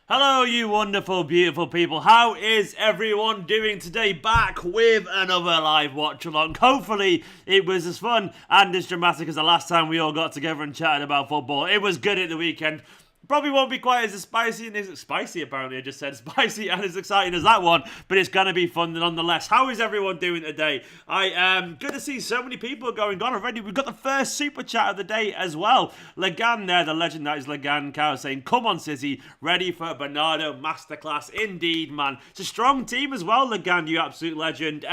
Hello, you wonderful, beautiful people. How is everyone doing today? Back with another live watch along. Hopefully, it was as fun and as dramatic as the last time we all got together and chatted about football. It was good at the weekend. Probably won't be quite as spicy and apparently I just said spicy and as exciting as that one, but it's going to be fun nonetheless. How is everyone doing today? Good to see so many people going on already. We've got the first super chat of the day as well. Legan there, the legend that is Legan Cow, saying, come on City, ready for Bernardo masterclass. Indeed, man. It's a strong team as well, Legan, you absolute legend.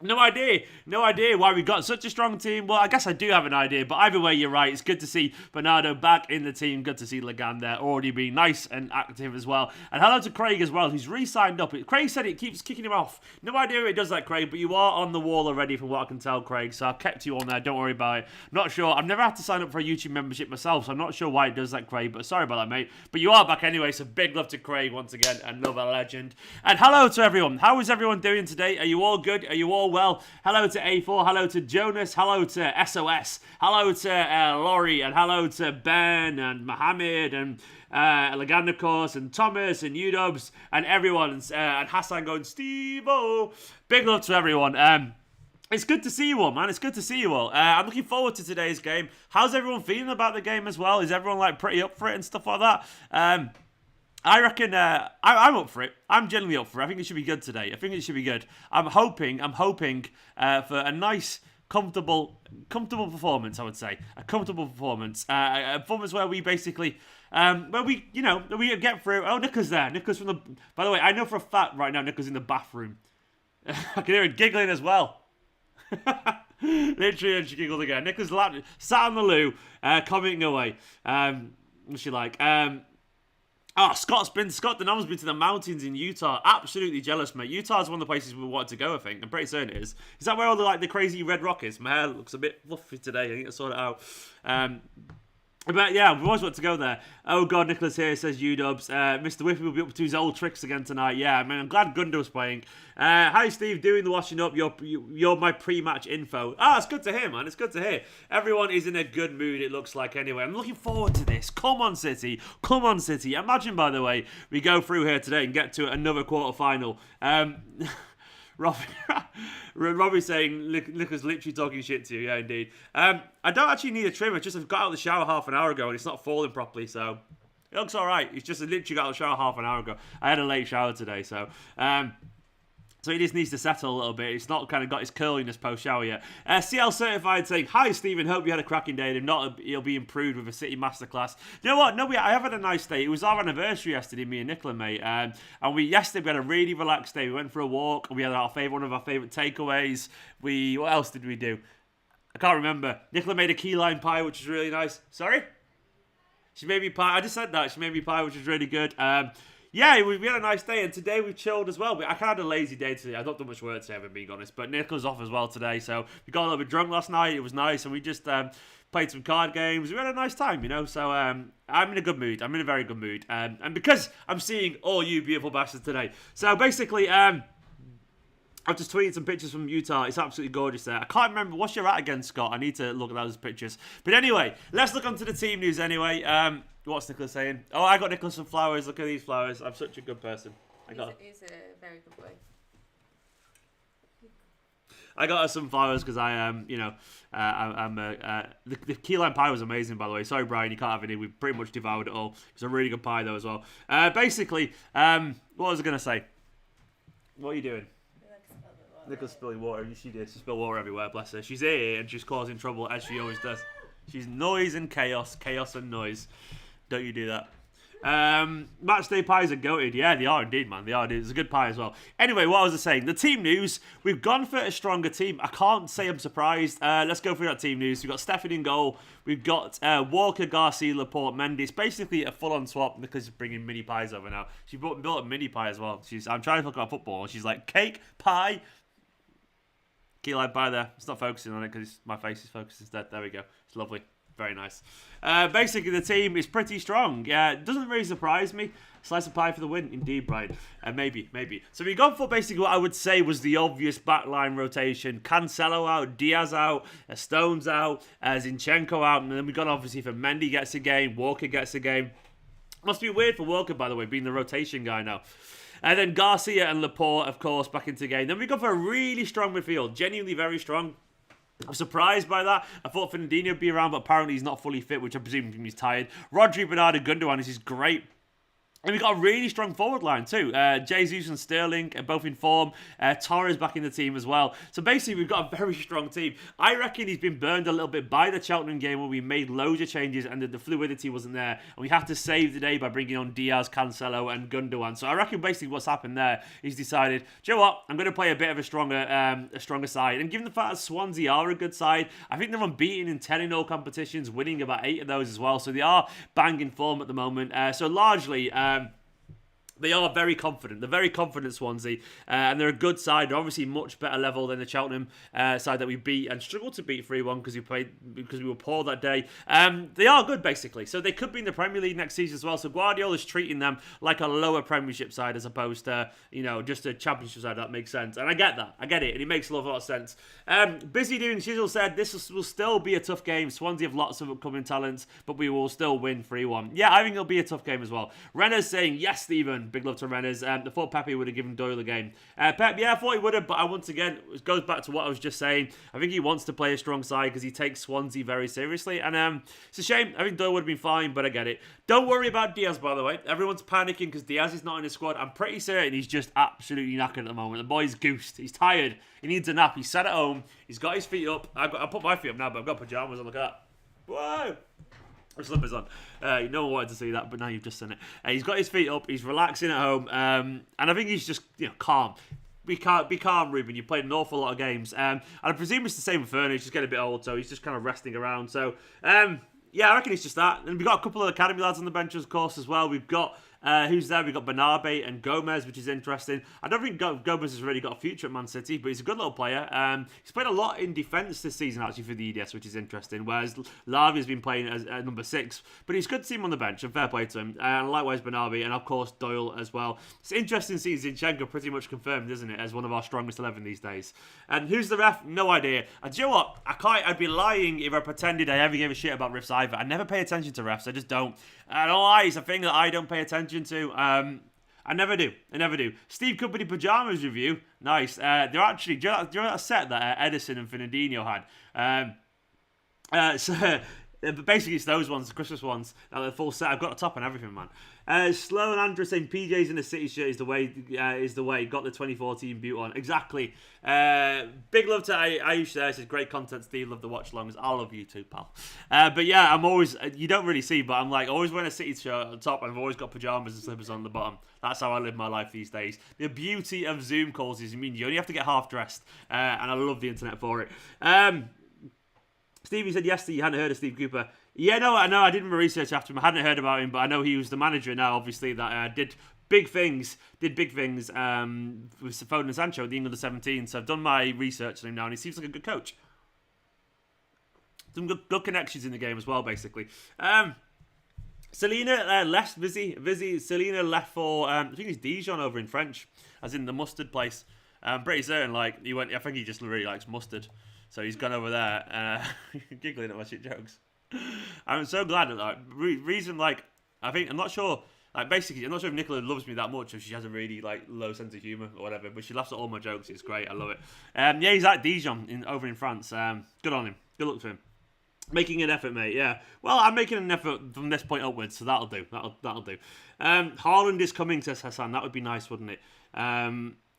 No idea why we got such a strong team. Well, I guess I do have an idea, but either way, you're right. It's good to see Bernardo back in the team. Good to see Legan there already being nice and active as well. And hello to Craig as well, who's re-signed up. Craig said it keeps kicking him off. No idea who it does that, Craig, but you are on the wall already from what I can tell, Craig, so I've kept you on there. Don't worry about it. Not sure. I've never had to sign up for a YouTube membership myself, so I'm not sure why it does that, Craig, but sorry about that, mate. But you are back anyway, so big love to Craig once again, another legend. And hello to everyone. How is everyone doing today? Are you all good? Are you all well? Hello to A4, hello to Jonas, hello to SOS, hello to Laurie, and hello to Ben and Mohammed and Legan, of course, and Thomas and Udubs and everyone, and Hassan going, Steve-o. Big love to everyone. It's good to see you all, man. It's good to see you all. I'm looking forward to today's game. How's everyone feeling about the game as well? Is everyone like pretty up for it and stuff like that? I reckon I'm up for it. I'm generally up for it. I think it should be good today. I think it should be good. I'm hoping for a nice, comfortable performance, I would say. A comfortable performance. A performance where we basically, we get through. Oh, Nico's there. Nico's from the... By the way, I know for a fact right now Nico's in the bathroom. I can hear her giggling as well. Literally, and she giggled again. Nico's sat on the loo, commenting away. What's she like? Scott Denham's been to the mountains in Utah. Absolutely jealous, mate. Utah's one of the places we wanted to go, I think. I'm pretty certain it is. Is that where all the crazy red rock is? My hair looks a bit fluffy today. I need to sort it out. But yeah, we always want to go there. Oh God, Nicholas here says Udubs. Mr. Whippy will be up to his old tricks again tonight. Yeah, I mean, I'm glad Gundo's playing. Hi Steve, doing the washing up. You're my pre-match info. It's good to hear, man. It's good to hear. Everyone is in a good mood, it looks like anyway. I'm looking forward to this. Come on City. Come on City. Imagine, by the way, we go through here today and get to another quarter-final. Robbie's saying Nico's literally talking shit to you. Yeah, indeed. I don't actually need a trim. I just got out of the shower half an hour ago and it's not falling properly, so it looks all right. It's just literally got out of the shower half an hour ago. I had a late shower today, so he just needs to settle a little bit. It's not kind of got his curliness post-shower yet. CL Certified saying, hi, Stephen. Hope you had a cracking day. If not, he'll be improved with a City masterclass. You know what? No, I have had a nice day. It was our anniversary yesterday, me and Nicola, mate. And yesterday we had a really relaxed day. We went for a walk. We had one of our favourite takeaways. What else did we do? I can't remember. Nicola made a key lime pie, which was really nice. Sorry? She made me pie. I just said that. She made me pie, which was really good. Yeah, we had a nice day, and today we've chilled as well. I kind of had a lazy day today. I've not done much work today, if I'm being honest. But Nico's off as well today, so we got a little bit drunk last night. It was nice, and we just played some card games. We had a nice time, So I'm in a good mood. I'm in a very good mood. And because I'm seeing all you beautiful bastards today. So basically, I've just tweeted some pictures from Utah. It's absolutely gorgeous there. I can't remember. What's your at again, Scott? I need to look at those pictures. But anyway, let's look onto the team news anyway. What's Nicholas saying? Oh, I got Nicholas some flowers. Look at these flowers. I'm such a good person. He's a very good boy. I got her some flowers because I'm the key lime pie was amazing, by the way. Sorry, Brian, you can't have any. We pretty much devoured it all. It's a really good pie though as well. Basically, what was I gonna say? What are you doing? Nicholas spilling water. She did. She spilled water everywhere. Bless her. She's here and she's causing trouble as she always does. She's noise and chaos and noise. Don't you do that. Matchday pies are goated. Yeah, they are indeed, man. They are. It's a good pie as well. Anyway, what was I saying? The team news. We've gone for a stronger team. I can't say I'm surprised. Let's go through that team news. We've got Stephanie in goal. We've got Walker, Garcia, Laporte, Mendy. It's basically a full-on swap because she's bringing mini pies over now. She built a mini pie as well. I'm trying to talk about football. And she's like, cake, pie. Key line pie there. It's not focusing on it because my face is focused instead. There we go. It's lovely. Very nice. Basically, the team is pretty strong. It doesn't really surprise me. Slice of pie for the win, indeed, Brian. Maybe. So we've gone for basically what I would say was the obvious backline rotation. Cancelo out, Diaz out, Stones out, Zinchenko out, and then we've gone obviously for Mendy gets a game, Walker gets a game. Must be weird for Walker, by the way, being the rotation guy now. And then Garcia and Laporte, of course, back into the game. Then we go for a really strong midfield, genuinely very strong. I'm surprised by that. I thought Fernandinho would be around, but apparently he's not fully fit, which I presume he's tired. Rodri, Bernardo, Gundogan, this is great. And we've got a really strong forward line too. Jesus and Sterling are both in form. Torres back in the team as well. So basically, we've got a very strong team. I reckon he's been burned a little bit by the Cheltenham game where we made loads of changes and the fluidity wasn't there. And we have to save the day by bringing on Diaz, Cancelo and Gundogan. So I reckon basically what's happened there, he's decided, do you know what? I'm going to play a bit of a stronger side. And given the fact that Swansea are a good side, I think they're unbeaten in 10 in all competitions, winning about 8 of those as well. So they are banging form at the moment. So largely... they are very confident. They're very confident, Swansea. And they're a good side. They're obviously much better level than the Cheltenham side that we beat and struggled to beat 3-1 because we were poor that day. They are good, basically. So they could be in the Premier League next season as well. So Guardiola's treating them like a lower Premiership side as opposed to, just a Championship side. That makes sense. And I get that. I get it. And it makes a lot of sense. Busy Doing Shizzle said, this will still be a tough game. Swansea have lots of upcoming talents, but we will still win 3-1. Yeah, I think it'll be a tough game as well. Renner's saying, yes, Stephen. Big love to Renner's. I thought Pepe would have given Doyle a game. Pep, yeah, I thought he would have, but once again, it goes back to what I was just saying. I think he wants to play a strong side because he takes Swansea very seriously. And it's a shame. I think Doyle would have been fine, but I get it. Don't worry about Diaz, by the way. Everyone's panicking because Diaz is not in his squad. I'm pretty certain he's just absolutely knackered at the moment. The boy's goosed. He's tired. He needs a nap. He's sat at home. He's got his feet up. I put my feet up now, but I've got pajamas on. Look at that. Whoa! Slippers on. No one wanted to see that, but now you've just seen it. He's got his feet up. He's relaxing at home, and I think he's just calm. Be calm, Ruben. You played an awful lot of games, and I presume it's the same with Fernie. He's just getting a bit old, so he's just kind of resting around. So yeah, I reckon it's just that. And we've got a couple of academy lads on the bench, of course, as well. We've got who's there? We've got Bernabé and Gomez, which is interesting. I don't think Gomez has really got a future at Man City, but he's a good little player. He's played a lot in defence this season, actually, for the EDS, which is interesting, whereas Lavia's been playing as number 6. But he's good to see him on the bench, and fair play to him. And likewise, Bernabé, and of course, Doyle as well. It's interesting seeing Zinchenko pretty much confirmed, isn't it, as one of our strongest 11 these days. And who's the ref? No idea. And do you know what? I'd be lying if I pretended I ever gave a shit about refs either. I never pay attention to refs. I just don't. I don't lie. It's a thing that I don't pay attention to. I never do. Esteemed Kompany Pyjamas review. Nice. They're actually, do you know that set that Edison and Fernandinho had? But basically, it's those ones, the Christmas ones. The full set. I've got a top and everything, man. Slow and Andrew saying PJs in the City shirt is the way. Got the 2014 boot on. Exactly. Big love to Ayush there. Says great content, Steve. Love the watch alongs. I love you too, pal. But yeah, I'm always. You don't really see, but I'm like always wearing a City shirt on the top. And I've always got pajamas and slippers on the bottom. That's how I live my life these days. The beauty of Zoom calls is, you only have to get half dressed, and I love the internet for it. Stevie said yesterday you hadn't heard of Steve Cooper. Yeah, no, I did my research after him. I hadn't heard about him, but I know he was the manager now, obviously, that did big things with Foden and Sancho at the England 17. So I've done my research on him now, and he seems like a good coach. Some good connections in the game as well, basically. Selena left Vizzy. Selena left for, I think it's Dijon over in French, as in the mustard place. I'm pretty certain, I think he just really likes mustard. So he's gone over there, giggling at my shit jokes. I'm so glad that reason, I'm not sure if Nicola loves me that much, or she has a really low sense of humour or whatever. But she laughs at all my jokes. It's great. I love it. Yeah, he's at Dijon over in France. Good on him. Good luck to him. Making an effort, mate. Yeah. Well, I'm making an effort from this point upwards, so that'll do. That'll do. Haaland is coming, says Hassan. That would be nice, wouldn't it?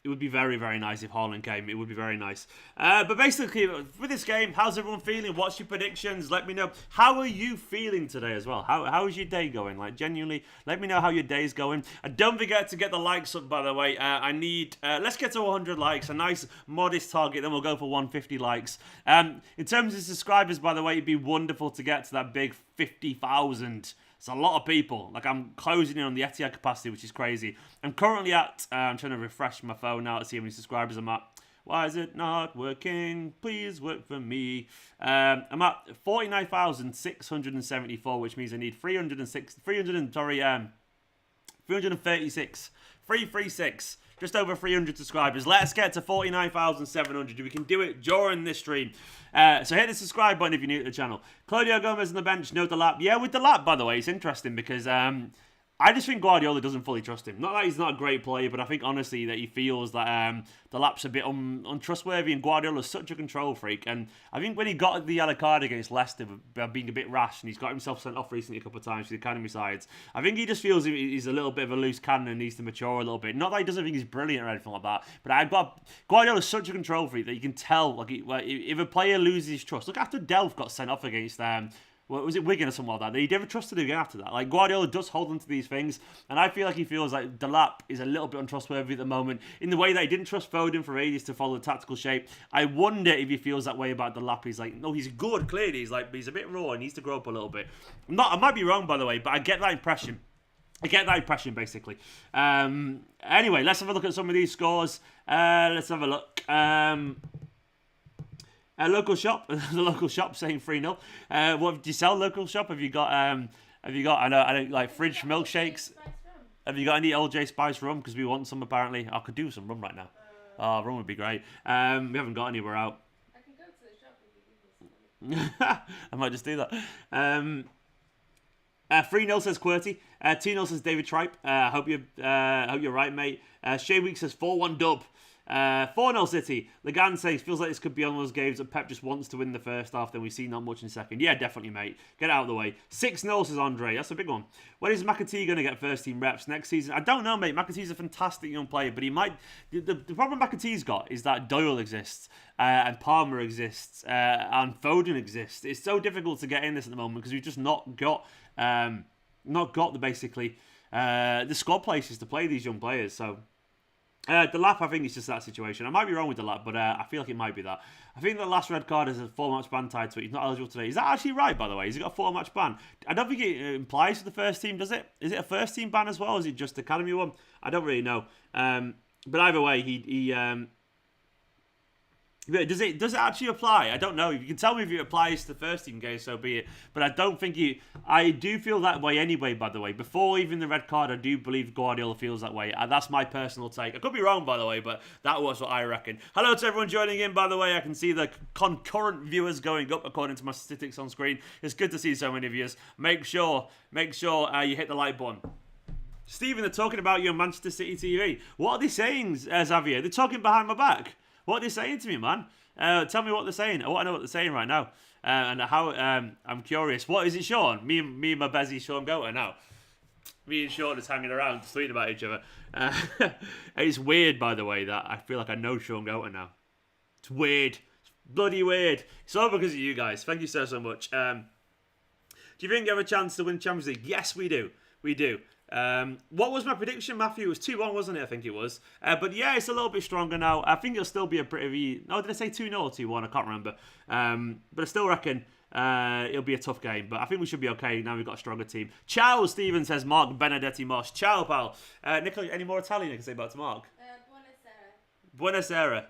It would be very, very nice if Haaland came. It would be very nice. But basically, for this game, how's everyone feeling? What's your predictions? Let me know. How are you feeling today as well? How is your day going? Genuinely, let me know how your day's going. And don't forget to get the likes up, by the way. I need, let's get to 100 likes. A nice, modest target. Then we'll go for 150 likes. In terms of subscribers, by the way, it'd be wonderful to get to that big 50,000. It's a lot of people. I'm closing in on the Etihad capacity, which is crazy. I'm currently at, I'm trying to refresh my phone now to see how many subscribers I'm at. Why is it not working? Please work for me. I'm at 49,674, which means I need 336. Just over 300 subscribers. Let's get to 49,700. We can do it during this stream. So hit the subscribe button if you're new to the channel. Claudio Gomez on the bench, no the lap. Yeah, with the lap, by the way, it's interesting because I just think Guardiola doesn't fully trust him. Not that he's not a great player, but I think honestly that he feels that the lap's a bit untrustworthy, and Guardiola's such a control freak. And I think when he got the yellow card against Leicester being a bit rash, and he's got himself sent off recently a couple of times for the academy sides, I think he just feels he's a little bit of a loose cannon and needs to mature a little bit. Not that he doesn't think he's brilliant or anything like that, but Guardiola's such a control freak that you can tell if a player loses his trust. Look, after Delph got sent off against was it Wigan or something like that? He never trusted him again after that. Like, Guardiola does hold on to these things, and I feel like he feels like Delap is a little bit untrustworthy at the moment, in the way that he didn't trust Foden for ages to follow the tactical shape. I wonder if he feels that way about Delap. He's like, no, he's good, clearly. He's a bit raw and needs to grow up a little bit. I might be wrong, by the way, but I get that impression. Basically. Anyway, let's have a look at some of these scores. Let's have a look. Local shop, the local shop saying 3-0. What do you sell? Local shop? Have you got? I know, like fridge milkshakes. Have you got any Old J Spice rum? Because we want some apparently. I could do some rum right now. Rum would be great. We haven't got any. We're out. I can go to the shop if you give me some. I might just do that. 3-0 says QWERTY. 2-0 says David Tripe. Hope you're right, mate. Shane Week says 4-1 dub. 4-0 City. Legan says, feels like this could be one of those games that Pep just wants to win the first half, then we see not much in second. Yeah, definitely, mate. Get it out of the way. 6-0 says Andre. That's a big one. When is McAtee going to get first team reps next season? I don't know, mate. McAtee's a fantastic young player, but he might... The problem McAtee's got is that Doyle exists, and Palmer exists, and Foden exists. It's so difficult to get in this at the moment because we've just not got the squad places to play these young players, so... the lap, I think it's just that situation. I might be wrong with the lap, but I feel like it might be that. I think the last red card is a 4-match ban tied to it. He's not eligible today. Is that actually right, by the way? Has he got a 4-match ban? I don't think it implies to the first team, does it? Is it a first team ban as well, or is it just academy one? I don't really know. But either way, does it actually apply? I don't know. If you can tell me if it applies to the first team game, so be it. But I don't think I do feel that way anyway, by the way. Before even the red card, I do believe Guardiola feels that way. That's my personal take. I could be wrong, by the way, but that was what I reckon. Hello to everyone joining in, by the way. I can see the concurrent viewers going up according to my statistics on screen. It's good to see so many viewers. Make sure you hit the like button. Stephen, they're talking about you on Manchester City TV. What are they saying, Xavier? They're talking behind my back. What are they saying to me, man? Tell me what they're saying. I want to know what they're saying right now. And how, I'm curious. What is it, Sean? Me and my Bezzy Sean Goater now. Me and Sean just hanging around, just tweeting about each other. It's weird, by the way, that I feel like I know Sean Goater now. It's weird. It's bloody weird. It's all because of you guys. Thank you so much. Do you think you have a chance to win Champions League? Yes, we do. We do. What was my prediction, Matthew? It was 2-1, wasn't it? I think it was. But yeah, it's a little bit stronger now. I think it'll still be a pretty... No, did I say 2-0 or 2-1? I can't remember. But I still reckon it'll be a tough game. But I think we should be okay now we've got a stronger team. Ciao, Stephen says Mark Benedetti Moss. Ciao, pal. Nicola, any more Italian you can say about to Mark? Buonasera.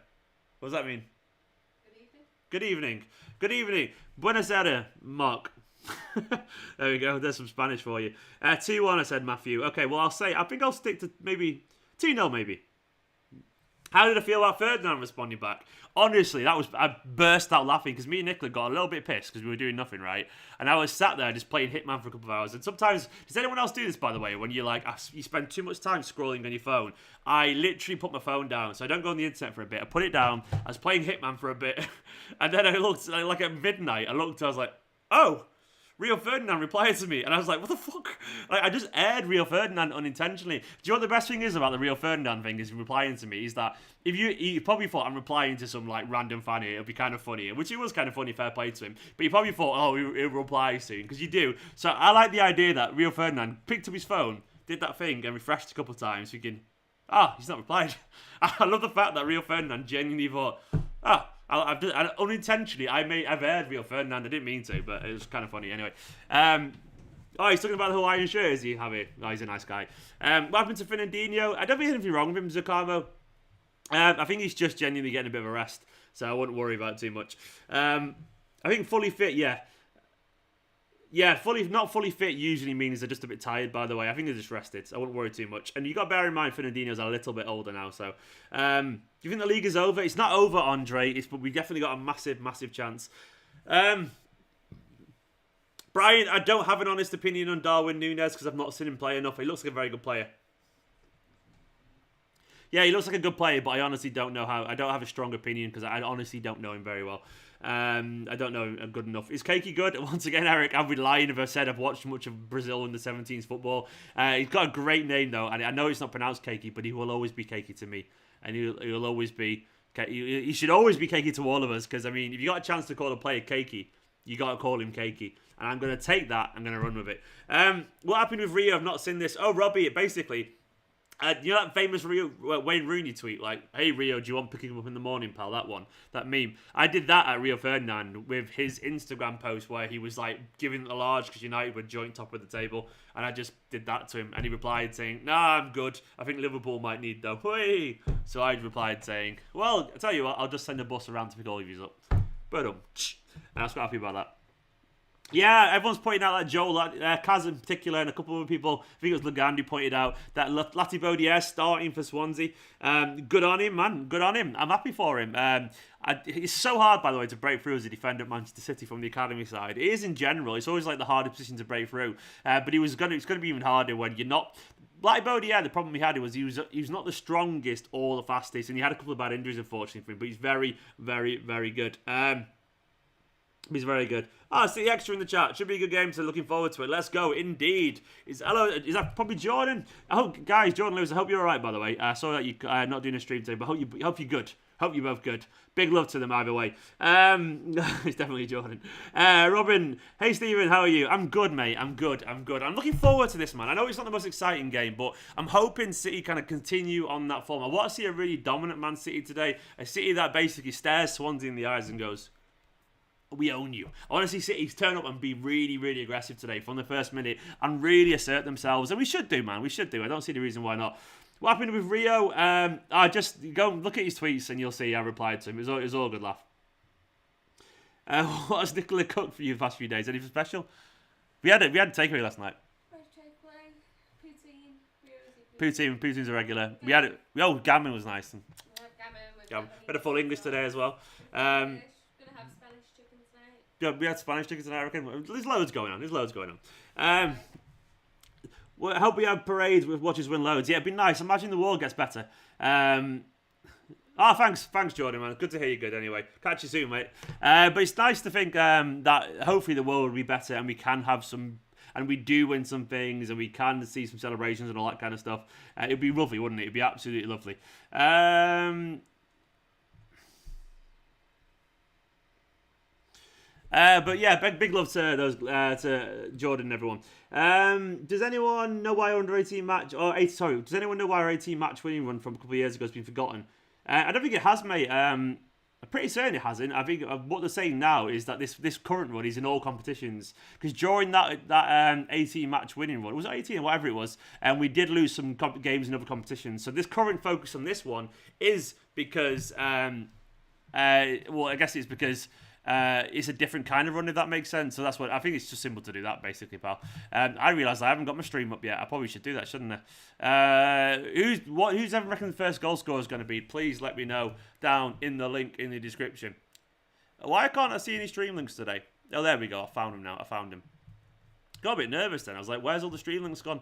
What does that mean? Good evening. Good evening. Buonasera, Mark. There we go. There's some Spanish for you. 2-1, I said, Matthew. Okay, well, I think I'll stick to maybe 2-0, maybe. How did I feel about Ferdinand responding back? Honestly, I burst out laughing because me and Nicola got a little bit pissed because we were doing nothing, right? And I was sat there just playing Hitman for a couple of hours. And sometimes, does anyone else do this, by the way, when you're like, you spend too much time scrolling on your phone? I literally put my phone down, so I don't go on the internet for a bit. I put it down. I was playing Hitman for a bit. And then I looked, like at midnight, I was like, oh, Rio Ferdinand replied to me, and I was like, what the fuck? Like, I just aired Rio Ferdinand unintentionally. Do you know what the best thing is about the Rio Ferdinand thing is replying to me? Is that if you probably thought I'm replying to some like random fan here, it'll be kind of funny, which it was kind of funny, fair play to him. But you probably thought, oh, he'll reply soon, because you do. So I like the idea that Rio Ferdinand picked up his phone, did that thing, and refreshed a couple of times, thinking, he's not replied. I love the fact that Rio Ferdinand genuinely thought, unintentionally, I've aired Rio Ferdinand. I didn't mean to, but it was kind of funny anyway. He's talking about the Hawaiian shirt, is he, Javi? Oh, he's a nice guy. What happened to Fernandinho? I don't think there's anything wrong with him, Zucamo. I think he's just genuinely getting a bit of a rest, so I wouldn't worry about it too much. I think fully fit, yeah. Yeah, not fully fit usually means they're just a bit tired, by the way. I think they're just rested, so I wouldn't worry too much. And you got to bear in mind Fernandinho's a little bit older now, so... do you think the league is over? It's not over, Andre, but we definitely got a massive, massive chance. Brian, I don't have an honest opinion on Darwin Núñez because I've not seen him play enough. He looks like a very good player. Yeah, he looks like a good player, but I honestly don't know how. I don't have a strong opinion because I honestly don't know him very well. I don't know him good enough. Is Keiki good? Once again, Eric, I'd be lying if I said I've watched much of Brazil under 17s football. He's got a great name, though, and I know it's not pronounced Keiki, but he will always be Keiki to me. And he'll always be... He should always be Keiki to all of us, because, I mean, if you got a chance to call a player Keiki, you got to call him Keiki. And I'm going to take that. I'm going to run with it. What happened with Rio? I've not seen this. Oh, Robbie, basically... you know that famous Wayne Rooney tweet, like, "Hey Rio, do you want picking him up in the morning, pal?" That one, that meme. I did that at Rio Ferdinand with his Instagram post where he was like giving it a large because United were joint top of the table, and I just did that to him, and he replied saying, "Nah, I'm good. I think Liverpool might need though." Hey! So I replied saying, "Well, I tell you what, I'll just send a bus around to pick all of you up." But and I was quite happy about that. Yeah, everyone's pointing out that Joel, Kaz in particular, and a couple of other people, I think it was Lagan who pointed out that Latibo Diaz starting for Swansea. Good on him, man. Good on him. I'm happy for him. It's so hard, by the way, to break through as a defender at Manchester City from the academy side. It is in general. It's always like the hardest position to break through. But it's going to be even harder when you're not... Latibo Diaz, the problem he had was he was not the strongest or the fastest, and he had a couple of bad injuries, unfortunately, for him, but he's very, very, very good. He's very good. See the extra in the chat. Should be a good game, so looking forward to it. Let's go. Indeed. Is that probably Jordan? Guys, Jordan Lewis, I hope you're alright, by the way. I saw that you're not doing a stream today, but hope you're good. Hope you're both good. Big love to them either way. It's definitely Jordan. Robin, hey Stephen, how are you? I'm good, mate. I'm good. I'm looking forward to this, man. I know it's not the most exciting game, but I'm hoping City kind of continue on that form. I want to see a really dominant Man City today. A City that basically stares Swansea in the eyes and goes, "We own you." I want to see City turn up and be really, really aggressive today from the first minute and really assert themselves. And we should do, man. We should do. I don't see the reason why not. What happened with Rio? Just go look at his tweets and you'll see I replied to him. It was all a good laugh. What has Nicola cooked for you the past few days? Anything special? We had takeaway last night. Poutine's a regular. We had it. Oh, gammon was nice. Gammon. We had a full English today as well. Yeah, we had Spanish tickets tonight, I reckon. There's loads going on. Well, I hope we have parades with watches win loads. Yeah, it'd be nice. Imagine the world gets better. Thanks, Jordan, man. Good to hear you good anyway. Catch you soon, mate. But it's nice to think that hopefully the world will be better and we can have some... And we do win some things and we can see some celebrations and all that kind of stuff. It'd be lovely, wouldn't it? It'd be absolutely lovely. But yeah, big love to those to Jordan and everyone. Does anyone know why our under 18 match does anyone know why our 18 match winning run from a couple of years ago has been forgotten? I don't think it has, mate. I'm pretty certain it hasn't. I think what they're saying now is that this current run is in all competitions, because during that 18 match winning run, was it 18 or whatever it was, and we did lose some games in other competitions. So this current focus on this one is because I guess it's because it's a different kind of run, if that makes sense. So that's what I think. It's just simple to do that, basically, pal. I realise I haven't got my stream up yet. I probably should do that, shouldn't I? Who's ever reckon the first goal scorer is going to be? Please let me know down in the link in the description. Why can't I see any stream links today? Oh, there we go. I found him now. Got a bit nervous then. I was like, where's all the stream links gone?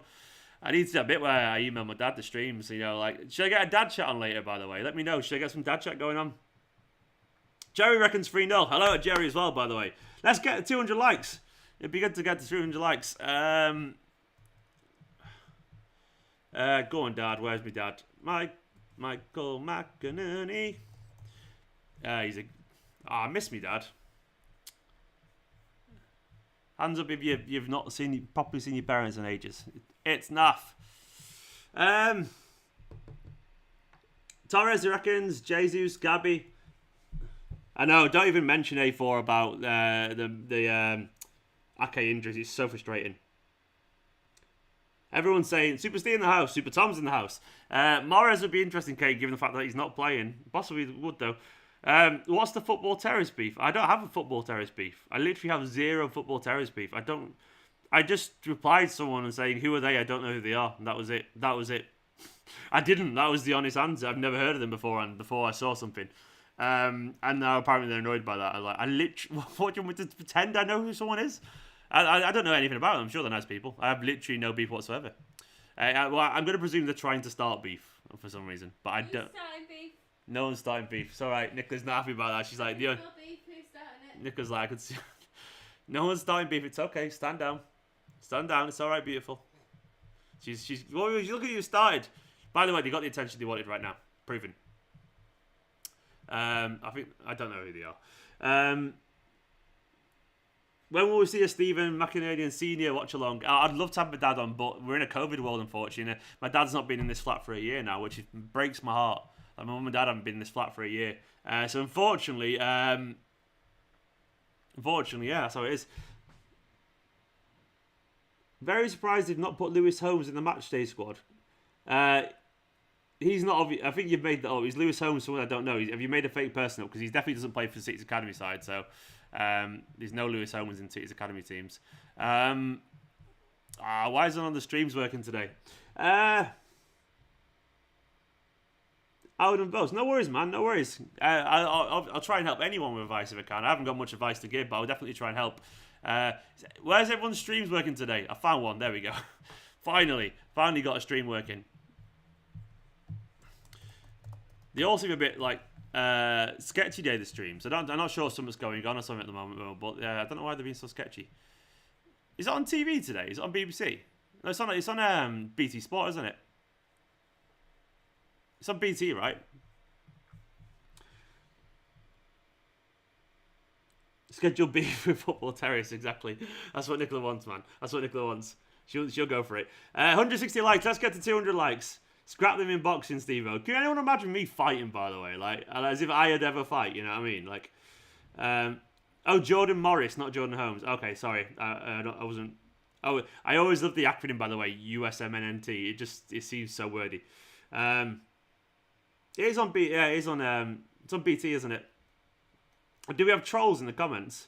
I need to do a bit where I email my dad the streams. Should I get a dad chat on later, by the way? Let me know. Should I get some dad chat going on? Jerry reckons 3-0. Hello to Jerry as well, by the way. Let's get to 200 likes. It'd be good to get to 300 likes. Go on, Dad. Where's my dad? Michael McInerney. I miss me, Dad. Hands up if you've not properly seen your parents in ages. It's naff. Torres reckons Jesus, Gabby. I know, don't even mention A4 about the Ake injuries. It's so frustrating. Everyone's saying Super Steve in the house, Super Tom's in the house. Mahrez would be interesting, Kate, given the fact that he's not playing. Possibly would, though. What's the football terrorist beef? I don't have a football terrorist beef. I literally have zero football terrorist beef. I just replied to someone and saying, who are they? I don't know who they are. And that was it. I didn't. That was the honest answer. I've never heard of them before I saw something. And now apparently they're annoyed by that. What do you want me to pretend I know who someone is? I don't know anything about them. I'm sure they're nice people. I have literally no beef whatsoever. Well, I'm going to presume they're trying to start beef for some reason, but I don't. Starting beef? No one's starting beef. It's all right. Nicola's not happy about that. She's like, No beef. Who's starting it? Nicola's like, I could see. No one's starting beef. It's okay. Stand down. Stand down. It's all right. Beautiful. She's. Well, look at you started. By the way, they got the attention they wanted right now. Proven. I don't know who they are. When will we see a Stephen McCanadian Senior watch along? I'd love to have my dad on, but we're in a COVID world, unfortunately. My dad's not been in this flat for a year now, which breaks my heart. Like, my mum and dad haven't been in this flat for a year. So unfortunately, yeah, that's how it is. Very surprised they've not put Lewis Holmes in the matchday squad. He's not obvious. I think you've made that up. Is Lewis Holmes someone I don't know? Have you made a fake person up? Because he definitely doesn't play for the City's Academy side, so there's no Lewis Holmes in City's Academy teams. Why is it on the streams working today? Howard and Bells. No worries, man. No worries. I'll try and help anyone with advice if I can. I haven't got much advice to give, but I'll definitely try and help. Where's everyone's streams working today? I found one. There we go. Finally got a stream working. They all seem a bit like sketchy day, the streams. I'm not sure something's going on or something at the moment, but I don't know why they're being so sketchy. Is it on TV today? Is it on BBC? No, it's on BT Sport, isn't it? It's on BT, right? Schedule beef with Football Terrace, exactly. That's what Nicola wants, man. That's what Nicola wants. She'll go for it. 160 likes. Let's get to 200 likes. Scrap them in boxing, Steve-O. Can anyone imagine me fighting, by the way? Like, as if I had ever fight, you know what I mean? Like, Jordan Morris, not Jordan Holmes. Okay, sorry. I wasn't... Oh, I always love the acronym, by the way, USMNT. It seems so wordy. It is on BT, it's on BT, isn't it? Do we have trolls in the comments?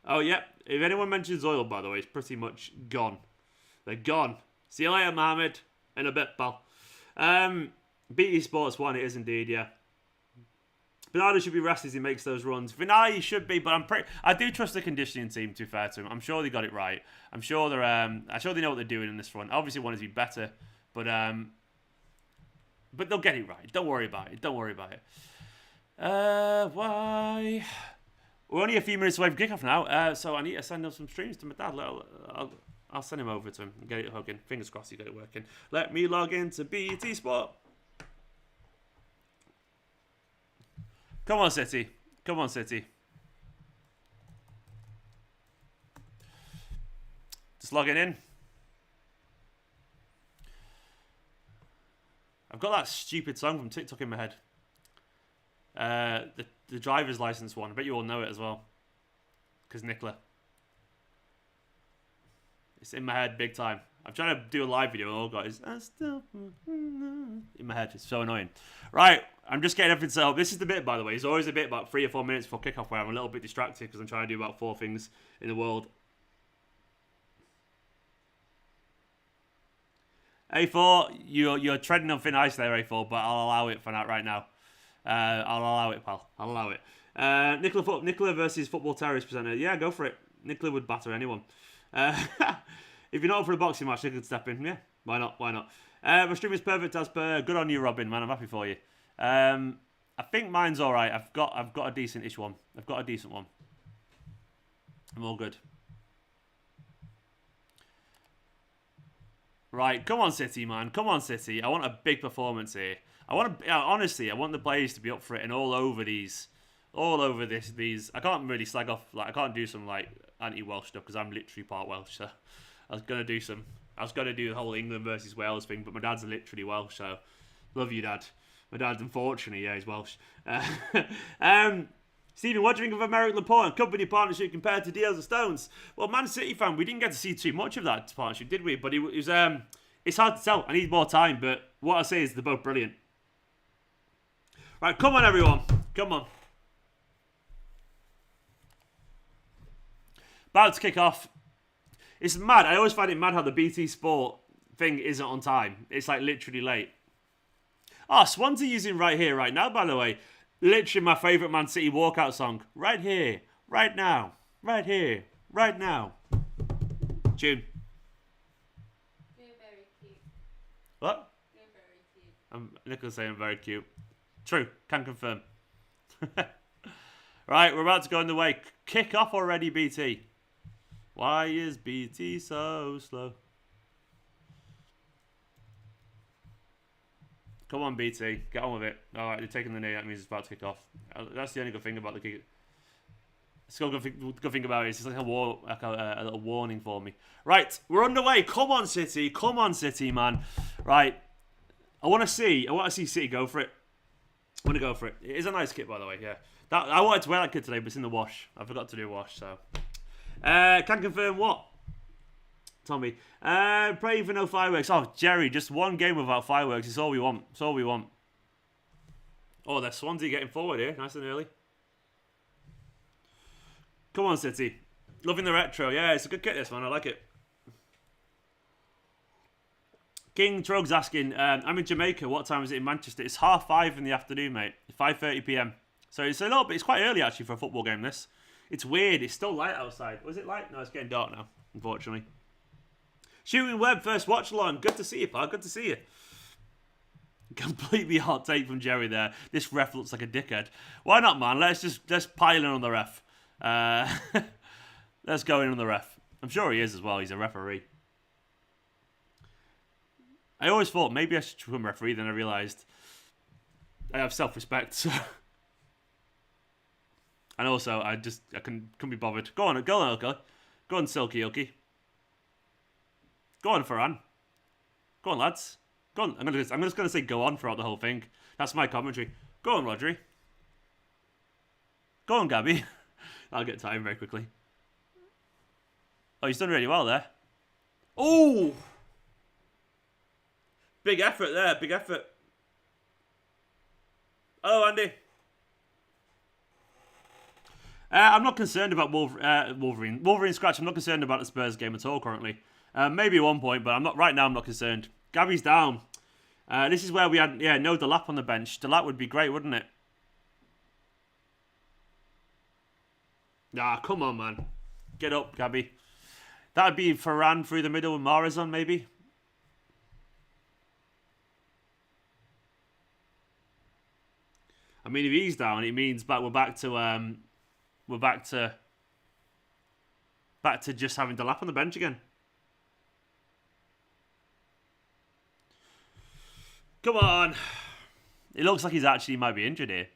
Oh, yep. If anyone mentions oil, by the way, it's pretty much gone. They're gone. See you later, Mohammed. In a bit, pal. BT Sports 1, it is indeed, yeah. Bernardo should be rested as he makes those runs. Vinay should be, but I do trust the conditioning team, to be fair to him. I'm sure they got it right. I'm sure they know what they're doing in this front. Obviously, one is be better, but they'll get it right. Don't worry about it. Don't worry about it. Why? We're only a few minutes away from kickoff now, so I need to send up some streams to my dad. I'll send him over to him and get it hooking. Fingers crossed he got it working. Let me log into BT Sport. Come on, City. Come on, City. Just logging in. I've got that stupid song from TikTok in my head. The driver's license one. I bet you all know it as well. Because Nicola. It's in my head big time. I'm trying to do a live video and all guys. In my head. It's so annoying. Right. I'm just getting everything set up. This is the bit, by the way. It's always a bit about 3 or 4 minutes before kickoff where I'm a little bit distracted because I'm trying to do about 4 things in the world. A4, you're treading on thin ice there, A4, but I'll allow it for that right now. I'll allow it, pal. I'll allow it. Nicola versus Football Terrorist presenter. Yeah, go for it. Nicola would batter anyone. If you're not up for a boxing match, you could step in. Yeah, why not? Why not? My stream is perfect as per. Good on you, Robin, man. I'm happy for you. I think mine's all right. I've got a decent-ish one. I've got a decent one. I'm all good. Right, come on, City, man. Come on, City. I want a big performance here. Honestly, I want the players to be up for it and all over these. I can't really slag off. Like, I can't do some like anti-Welsh stuff because I'm literally part Welsh. So I was gonna do the whole England versus Wales thing, but my dad's literally Welsh. So love you, Dad. My dad's unfortunately, yeah, he's Welsh. Stephen, what do you think of American Laporte and Kompany partnership compared to Deals and Stones? Well, Man City fan, we didn't get to see too much of that partnership, did we? But it was it's hard to tell. I need more time, but what I say is they're both brilliant. Right, come on, everyone. Come on. About to kick off. It's mad. I always find it mad how the BT Sport thing isn't on time. It's like literally late. Swansea using Right Here, Right Now, by the way. Literally my favourite Man City walkout song. Right here, right now, right here, right now. Tune. You're very cute. What? You're very cute. Nicholas saying I'm very cute. True. Can confirm. Right, we're about to go on the way. Kick off already, BT. Why is BT so slow? Come on, BT. Get on with it. All right, they're taking the knee. That means it's about to kick off. That's the only good thing about the kick. It's got good thing about it. It's like a little warning for me. Right, we're underway. Come on, City. Come on, City, man. Right. I want to see City go for it. I want to go for it. It is a nice kit, by the way. Yeah. I wanted to wear that kit today, but it's in the wash. I forgot to do a wash, so. Can confirm what? Tommy. Praying for no fireworks. Oh, Jerry, just one game without fireworks. It's all we want. It's all we want. Oh, there's Swansea getting forward here. Nice and early. Come on, City. Loving the retro. Yeah, it's a good kit, this one. I like it. King Trug's asking, I'm in Jamaica. What time is it in Manchester? It's 5:30 in the afternoon, mate. 5:30 p.m. So it's a little bit. It's quite early, actually, for a football game, this. It's weird. It's still light outside. Was it light? No, it's getting dark now, unfortunately. Shooting Web, first watch along. Good to see you, pal. Good to see you. Completely hot take from Jerry there. This ref looks like a dickhead. Why not, man? Let's pile in on the ref. Let's go in on the ref. I'm sure he is as well. He's a referee. I always thought maybe I should become a referee. Then I realised I have self-respect. So. And also, I couldn't be bothered. Go on, Ilkay. Go on, Silky Ilkay. Go on, Ferran. Go on, lads. Go on. I'm just gonna say go on throughout the whole thing. That's my commentary. Go on, Rodri. Go on, Gabby. I'll get time very quickly. Oh, he's done really well there. Oh! Big effort there. Big effort. Hello, Andy. I'm not concerned about Wolverine. Wolverine scratch. I'm not concerned about the Spurs game at all currently. Maybe at one point, but I'm not right now. I'm not concerned. Gabby's down. This is where we had no Delap on the bench. Delap would be great, wouldn't it? Ah, come on, man. Get up, Gabby. That'd be Ferran through the middle with Mahrez on, maybe. I mean, if he's down, it means we're back to just having Delap on the bench again. Come on. It looks like he might be injured here.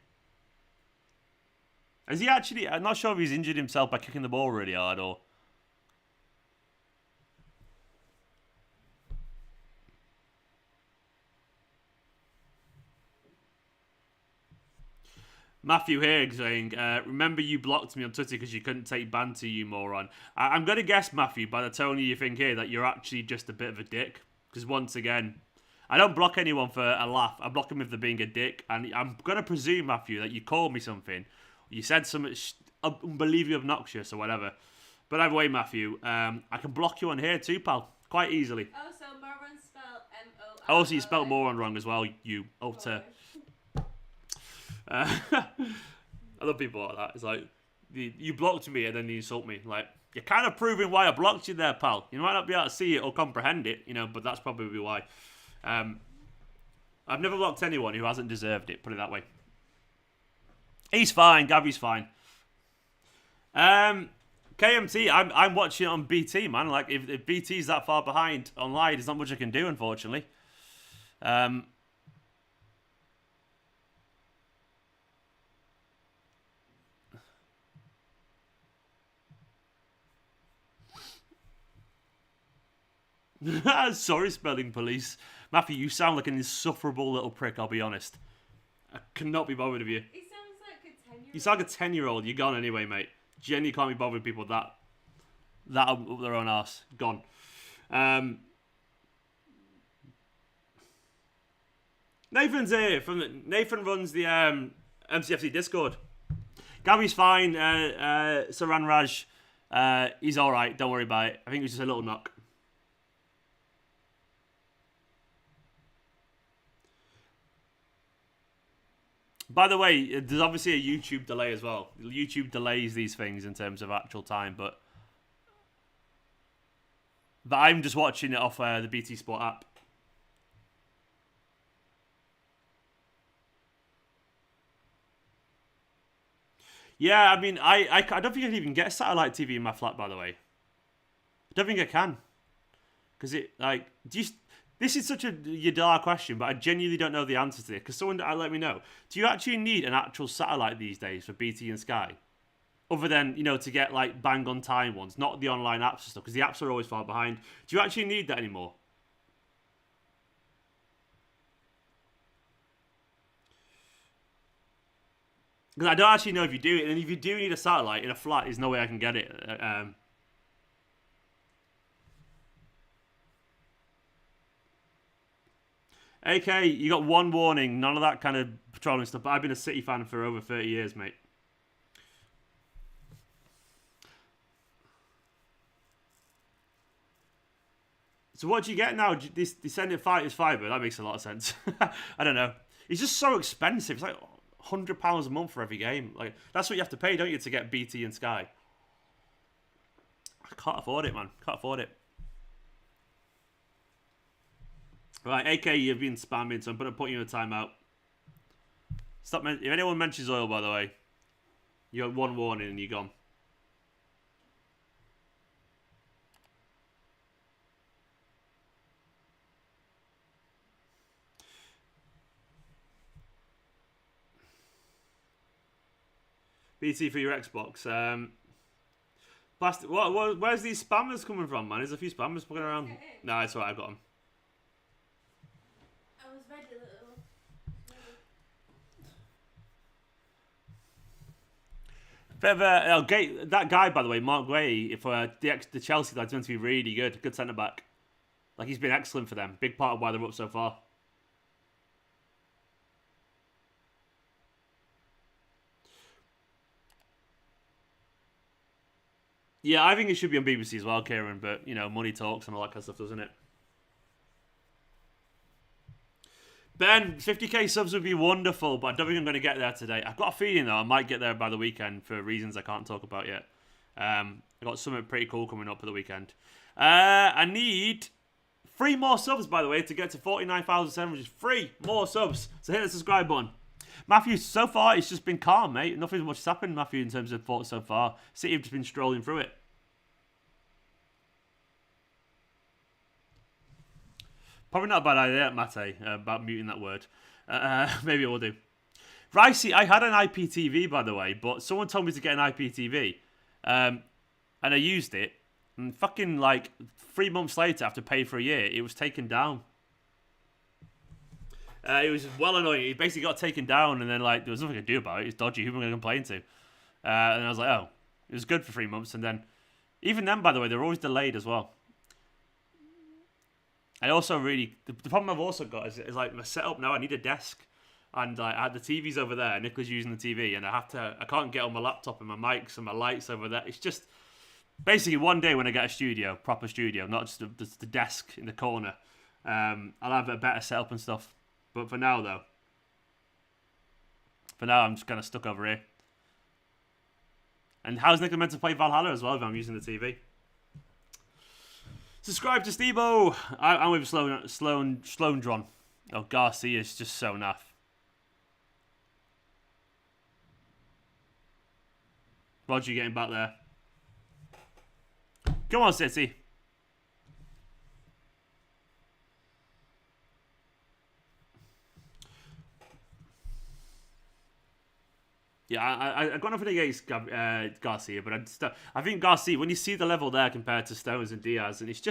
Is he actually? I'm not sure if he's injured himself by kicking the ball really hard or. Matthew Haig saying, remember you blocked me on Twitter because you couldn't take banter, you moron. I'm going to guess, Matthew, by the tone of your thing here, that you're actually just a bit of a dick. Because once again, I don't block anyone for a laugh. I block them if they're being a dick. And I'm going to presume, Matthew, that you called me something. You said something unbelievably obnoxious or whatever. But either way, Matthew, I can block you on here too, pal. Quite easily. Oh, so moron spelled M-O-R-O-N. Also, you spelled moron wrong as well, you utter... I love people like that. It's like, you blocked me and then you insult me. Like, you're kind of proving why I blocked you there, pal. You might not be able to see it or comprehend it, but that's probably why. I've never blocked anyone who hasn't deserved it, put it that way. He's fine, Gabby's fine. KMT, I'm watching it on BT, man. Like, if BT's that far behind online, there's not much I can do, unfortunately. Sorry, spelling police. Matthew, you sound like an insufferable little prick, I'll be honest. I cannot be bothered with you. He sounds like a 10-year-old. You sound like a 10-year-old. You're gone anyway, mate. Jenny can't be bothered with people that up their own arse. Gone. Nathan's here. Nathan runs the MCFC Discord. Gabby's fine. Saran Raj, he's all right. Don't worry about it. I think it was just a little knock. By the way, there's obviously a YouTube delay as well. YouTube delays these things in terms of actual time, but But I'm just watching it off the BT Sport app. Yeah, I mean, I don't think I can even get satellite TV in my flat, by the way. I don't think I can. Because this is such a Yadar question, but I genuinely don't know the answer to it. Because someone let me know. Do you actually need an actual satellite these days for BT and Sky? Other than, to get like bang on time ones, not the online apps and stuff, because the apps are always far behind. Do you actually need that anymore? Because I don't actually know if you do it, and if you do need a satellite in a flat, there's no way I can get it. AK, you got one warning, none of that kind of patrolling stuff, but I've been a City fan for over 30 years, mate. So what do you get now? They send it as fibre? That makes a lot of sense. I don't know. It's just so expensive. It's like £100 a month for every game. Like that's what you have to pay, don't you, to get BT and Sky? I can't afford it, man. Can't afford it. Right, AK, you've been spamming, so I'm going to put you in a timeout. Stop. If anyone mentions oil, by the way, you got one warning and you're gone. BT for your Xbox. Plastic. Where's these spammers coming from, man? There's a few spammers fucking around. No, it's alright. I got them. I was ready, little. That guy, by the way, Mark Gray, for the Chelsea, that's meant to be really good. Good centre back. Like he's been excellent for them. Big part of why they're up so far. Yeah, I think it should be on BBC as well, Kieran, but, money talks and all that kind of stuff, doesn't it? Ben, 50k subs would be wonderful, but I don't think I'm going to get there today. I've got a feeling, though, I might get there by the weekend for reasons I can't talk about yet. I've got something pretty cool coming up for the weekend. I need 3 more subs, by the way, to get to 49,700. 3 more subs. So hit the subscribe button. Matthew, so far, it's just been calm, mate. Nothing much has happened, Matthew, in terms of thoughts so far. City have just been strolling through it. Probably not a bad idea, Mate, about muting that word. Maybe it will do. Ricey, I had an IPTV, by the way, but someone told me to get an IPTV. And I used it. And fucking, 3 months later, after paying for a year, it was taken down. It was well annoying. It basically got taken down, and then there was nothing I could do about it. It's dodgy. Who am I going to complain to? And I was like, oh, it was good for 3 months, and then even then, by the way, they're always delayed as well. I also really the problem I've also got is my setup now. I need a desk, and I had the TVs over there. Nicola's using the TV, and I can't get on my laptop and my mics and my lights over there. It's just basically one day when I get a proper studio, not just the desk in the corner. I'll have a better setup and stuff. But for now, though, I'm just kind of stuck over here. And how's Nicola meant to play Valhalla as well if I'm using the TV? Subscribe to Stevo. I'm with Sloan. Oh, Garcia is just so naff. Roger getting back there. Come on, City. Yeah, I got nothing against Garcia, but I think Garcia, when you see the level there compared to Stones and Diaz, and it's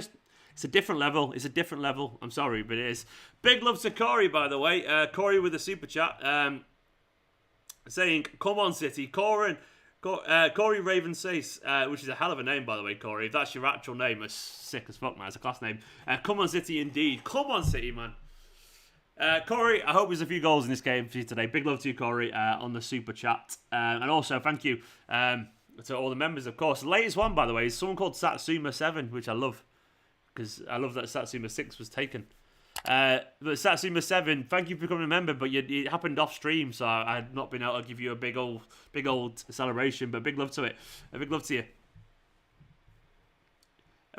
a different level. It's a different level. I'm sorry, but it is. Big love to Corey, by the way. Corey with a super chat saying, come on, City. Corey Raven says, which is a hell of a name, by the way, Corey. If that's your actual name, it's sick as fuck, man. It's a class name. Come on, City, indeed. Come on, City, man. Corey, I hope there's a few goals in this game for you today. Big love to you, Corey, on the super chat. And also, thank you to all the members, of course. The latest one, by the way, is someone called Satsuma7, which I love. Because I love that Satsuma6 was taken. But Satsuma7, thank you for becoming a member, but it happened off stream, so I had not been able to give you a big old celebration, but big love to it. A big love to you.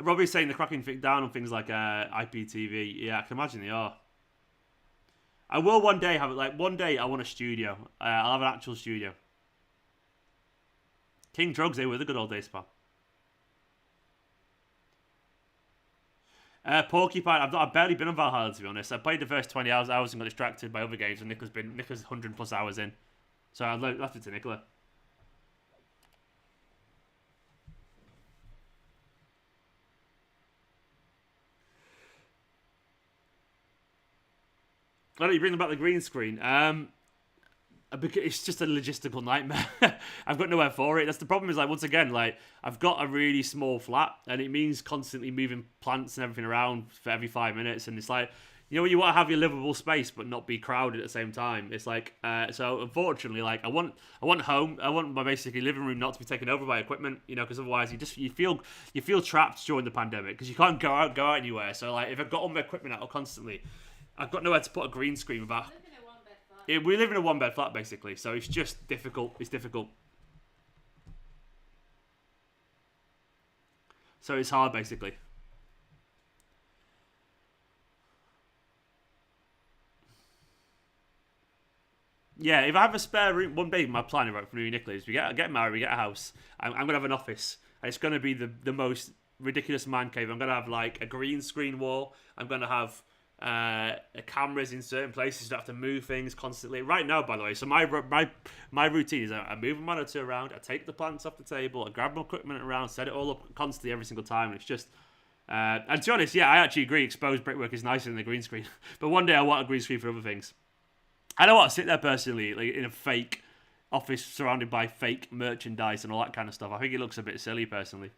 Robbie's saying they're cracking down on things like IPTV. Yeah, I can imagine they are. I will one day have it. Like one day, I want a studio. I'll have an actual studio. King Drugs, they were the good old days, pal. Porcupine, I've barely been on Valhalla, to be honest. I played the first 20 hours and got distracted by other games, and Nicola's 100 plus hours in. So I left it to Nicola. Why don't you bring them back the green screen? It's just a logistical nightmare. I've got nowhere for it. That's the problem. Is like once again, like I've got a really small flat, and it means constantly moving plants and everything around for every 5 minutes. And it's like, you know, you want to have your livable space, but not be crowded at the same time. It's like, so unfortunately, like I want home. I want my basically living room not to be taken over by equipment. You know, because otherwise you feel trapped during the pandemic because you can't go out anywhere. So like if I've got all my equipment out constantly, I've got nowhere to put a green screen without. We live in a one-bed flat, basically, so it's just difficult. It's difficult. So it's hard, basically. Yeah, if I have a spare room, one day my plan right for me and Nicholas, we get married, we get a house. I'm going to have an office. And it's going to be the most ridiculous man cave. I'm going to have, like, a green screen wall. I'm going to have... cameras in certain places. You don't have to move things constantly. Right now, by the way, so my routine is I move a monitor around, I take the plants off the table, I grab my equipment around, set it all up constantly every single time, and it's just and to be honest, yeah, I actually agree, exposed brickwork is nicer than the green screen. But one day I want a green screen for other things. I don't want to sit there personally like in a fake office surrounded by fake merchandise and all that kind of stuff. I think it looks a bit silly personally.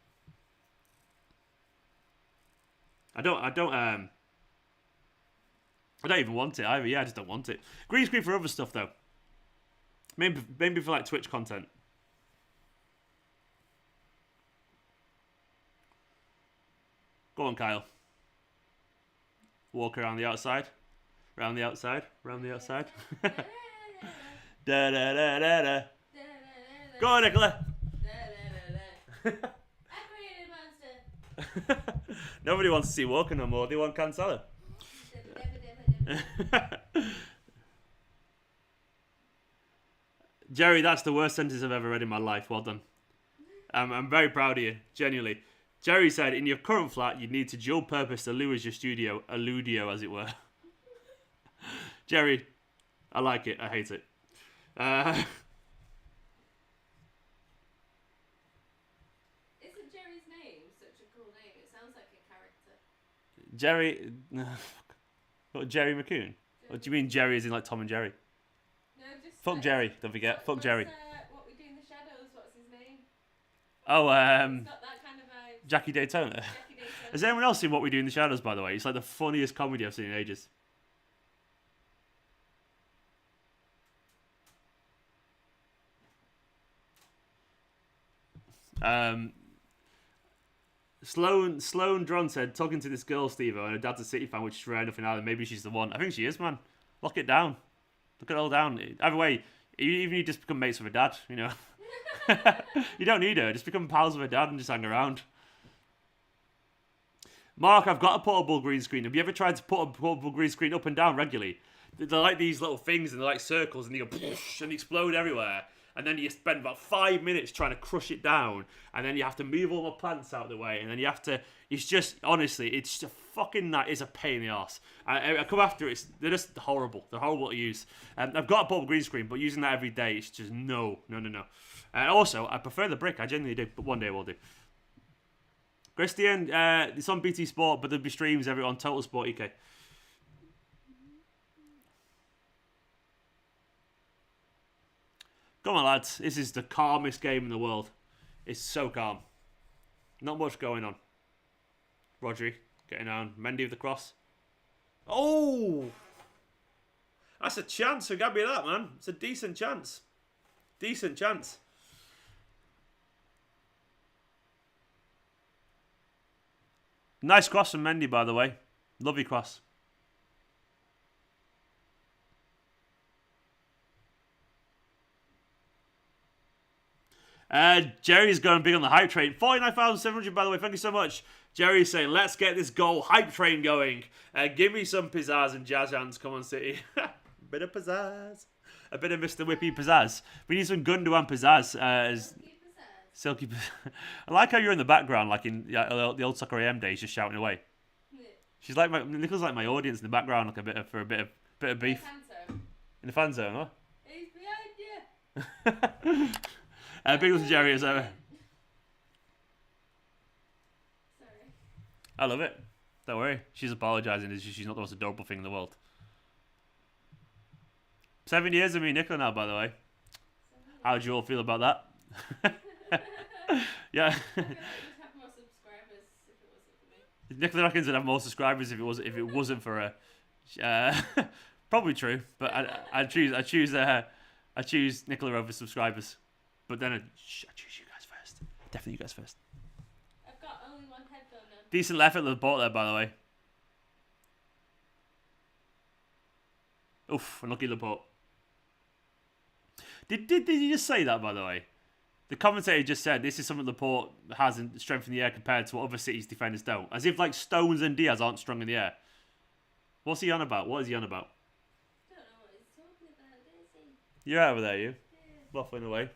I don't even want it either. Yeah, I just don't want it. Green screen for other stuff though. Maybe for like Twitch content. Go on, Kyle. Walk around the outside. Around the outside. Around the outside. Da da da da da. Go on, Nicola. Nobody wants to see Walker no more. They want Cancelo. Jerry, that's the worst sentence I've ever read in my life. Well done. I'm very proud of you, genuinely. Jerry said, in your current flat, you'd need to dual purpose the loo as your studio, a ludio, as it were. Jerry, I like it. I hate it. Isn't Jerry's name such a cool name? It sounds like a character. Jerry... What, Jerry McCoon? What do you mean Jerry is in like Tom and Jerry? No, just... Fuck Jerry, don't forget. Fuck Jerry. What we do in the shadows, what's his name? Oh, It's got that kind of vibe. Jackie Daytona. Has anyone else seen What We Do in the Shadows, by the way? It's like the funniest comedy I've seen in ages. Sloan Dron said, talking to this girl, Steve-O, and her dad's a City fan, which is rare enough in Ireland. Maybe she's the one. I think she is, man. Lock it down. Look it all down. Either way, even you just become mates with her dad, you know. You don't need her. Just become pals with her dad and just hang around. Mark, I've got a portable green screen. Have you ever tried to put a portable green screen up and down regularly? They're like these little things, and they're like circles, and they go and they explode everywhere. And then you spend about 5 minutes trying to crush it down, and then you have to move all the plants out of the way, and then you have to. It's just honestly, it's just a fucking it's a pain in the arse. I come after it. They're just horrible. They're horrible to use. I've got a portable green screen, but using that every day, it's just no. And also, I prefer the brick. I genuinely do, but one day we'll do. Christian, it's on BT Sport, but there'll be streams on Total Sport EK. Come on, lads. This is the calmest game in the world. It's so calm. Not much going on. Rodri getting on. Mendy with the cross. Oh! That's a chance for Gabriel, that, man. It's a decent chance. Decent chance. Nice cross from Mendy, by the way. Lovely cross. Jerry's going big on the hype train. 49,700, by the way. Thank you so much. Jerry's saying, let's get this goal hype train going. Give me some pizzazz and jazz hands. Come on, City. A bit of pizzazz. A bit of Mr. Whippy pizzazz. We need some Gundogan pizzazz. Silky pizzazz. I like how you're in the background, like in the old Soccer AM days, just shouting away. Yeah. She's like Nicola's like my audience in the background, like a bit of beef. In the fan zone, huh? He's behind you. Big up to Jerry as ever. I love it. Don't worry. She's apologising. She's not the most adorable thing in the world. 7 years of me and Nicola now, by the way. How do you all feel about that? Yeah. Nicola reckons I'd have more subscribers if it wasn't for her. Probably true, but I choose Nicola over subscribers. But then I choose you guys first. Definitely you guys first. I've got only one headphone now. Decent left at the port there, by the way. Oof, unlucky Laporte. Did you just say that, by the way? The commentator just said this is something Laporte has in strength in the air compared to what other City's defenders don't. As if like Stones and Diaz aren't strong in the air. What's he on about? What is he on about? I don't know what he's talking about, is he? You're over there, you? Yeah. Waffling away.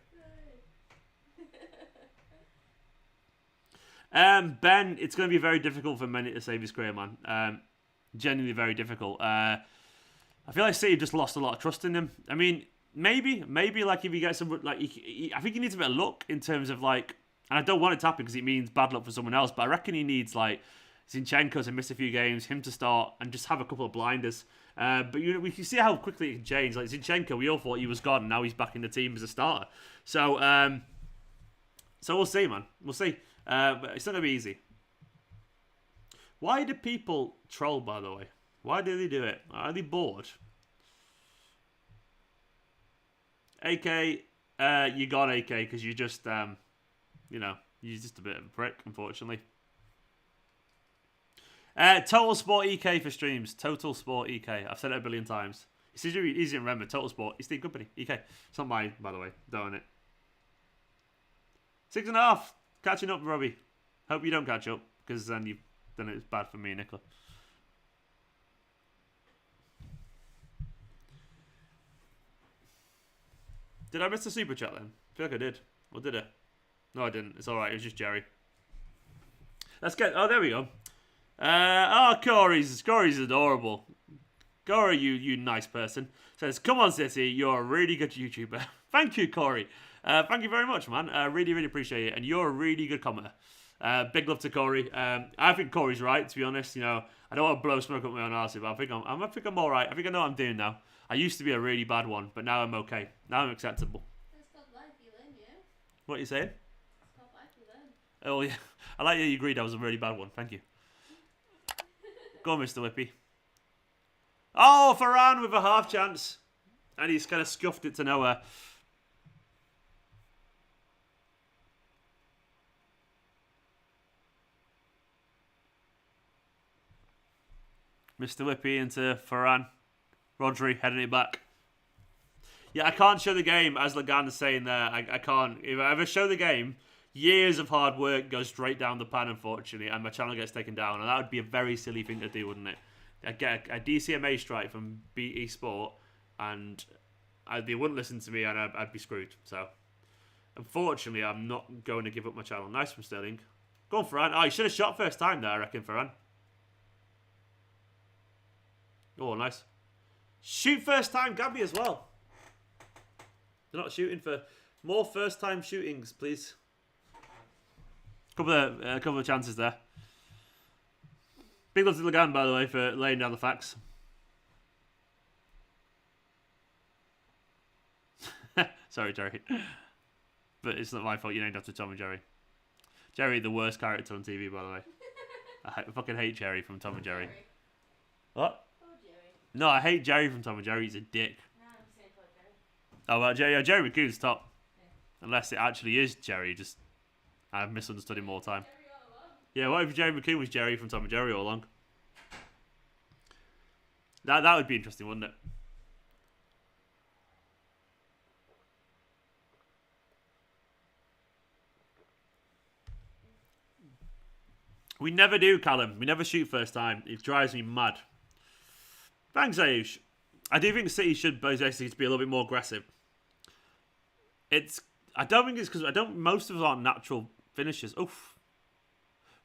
Ben, it's going to be very difficult for Mene to save his career, man. Genuinely very difficult. I feel like City just lost a lot of trust in him. I mean, maybe like if he gets some, like, I think he needs a bit of luck in terms of like, and I don't want it to happen because it means bad luck for someone else, but I reckon he needs like Zinchenko to miss a few games, him to start and just have a couple of blinders. But we can see how quickly it can change. Like Zinchenko, we all thought he was gone, and now he's back in the team as a starter. So we'll see, man. We'll see. But it's not going to be easy. Why do people troll, by the way? Why do they do it? Are they bored? AK, you got AK because you just, you're just a bit of a prick, unfortunately. Total Sport EK for streams. Total Sport EK. I've said it a billion times. It's easy to remember. Total Sport. Esteemed Kompany. EK. It's not mine, by the way. Don't own it. 6.5. Catching up, Robbie. Hope you don't catch up, because then it's bad for me and Nicola. Did I miss the super chat then? I feel like I did. Or did I? No, I didn't. It's alright. It was just Jerry. Let's get... Oh, there we go. Corey's adorable. Corey, you nice person. Says, come on, City. You're a really good YouTuber. Thank you, Corey. Thank you very much, man. I really, really appreciate it. And you're a really good commenter. Big love to Corey. I think Corey's right, to be honest. I don't want to blow smoke up my own arse, but I think I'm all right. I think I know what I'm doing now. I used to be a really bad one, but now I'm okay. Now I'm acceptable. That's not life you learn, yeah? What are you saying? It's not life you learn. Oh, yeah. I like that you agreed I was a really bad one. Thank you. Go on, Mr. Whippy. Oh, Varane with a half chance. And he's kind of scuffed it to nowhere. Mr. Whippy into Varane. Rodri heading it back. Yeah, I can't show the game, as Lagan is saying there. I can't. If I ever show the game, years of hard work goes straight down the pan, unfortunately, and my channel gets taken down. And that would be a very silly thing to do, wouldn't it? I'd get a DCMA strike from BT Sport, and they wouldn't listen to me, and I'd be screwed. So, unfortunately, I'm not going to give up my channel. Nice from Sterling. Go on, Ferran. Oh, you should have shot first time there, I reckon, Ferran. Oh, nice. Shoot first time, Gabby, as well. They're not shooting for more first time shootings, please. A couple of chances there. Big love to Lagan, by the way, for laying down the facts. Sorry, Jerry. But it's not my fault you named after Tom and Jerry. Jerry, the worst character on TV, by the way. I fucking hate Jerry from Tom and Jerry. What? No, I hate Jerry from Tom and Jerry. He's a dick. No, I'm saying for Jerry. Oh, well, Jerry McCoon's top. Yeah. Unless it actually is Jerry. Just I've misunderstood him all the time. Jerry all along. Yeah, what if Jerry McCoon was Jerry from Tom and Jerry all along? That would be interesting, wouldn't it? We never do, Callum. We never shoot first time. It drives me mad. Thanks, Ayush. I do think City should basically be a little bit more aggressive. I don't think it's because most of us aren't natural finishers. Oof.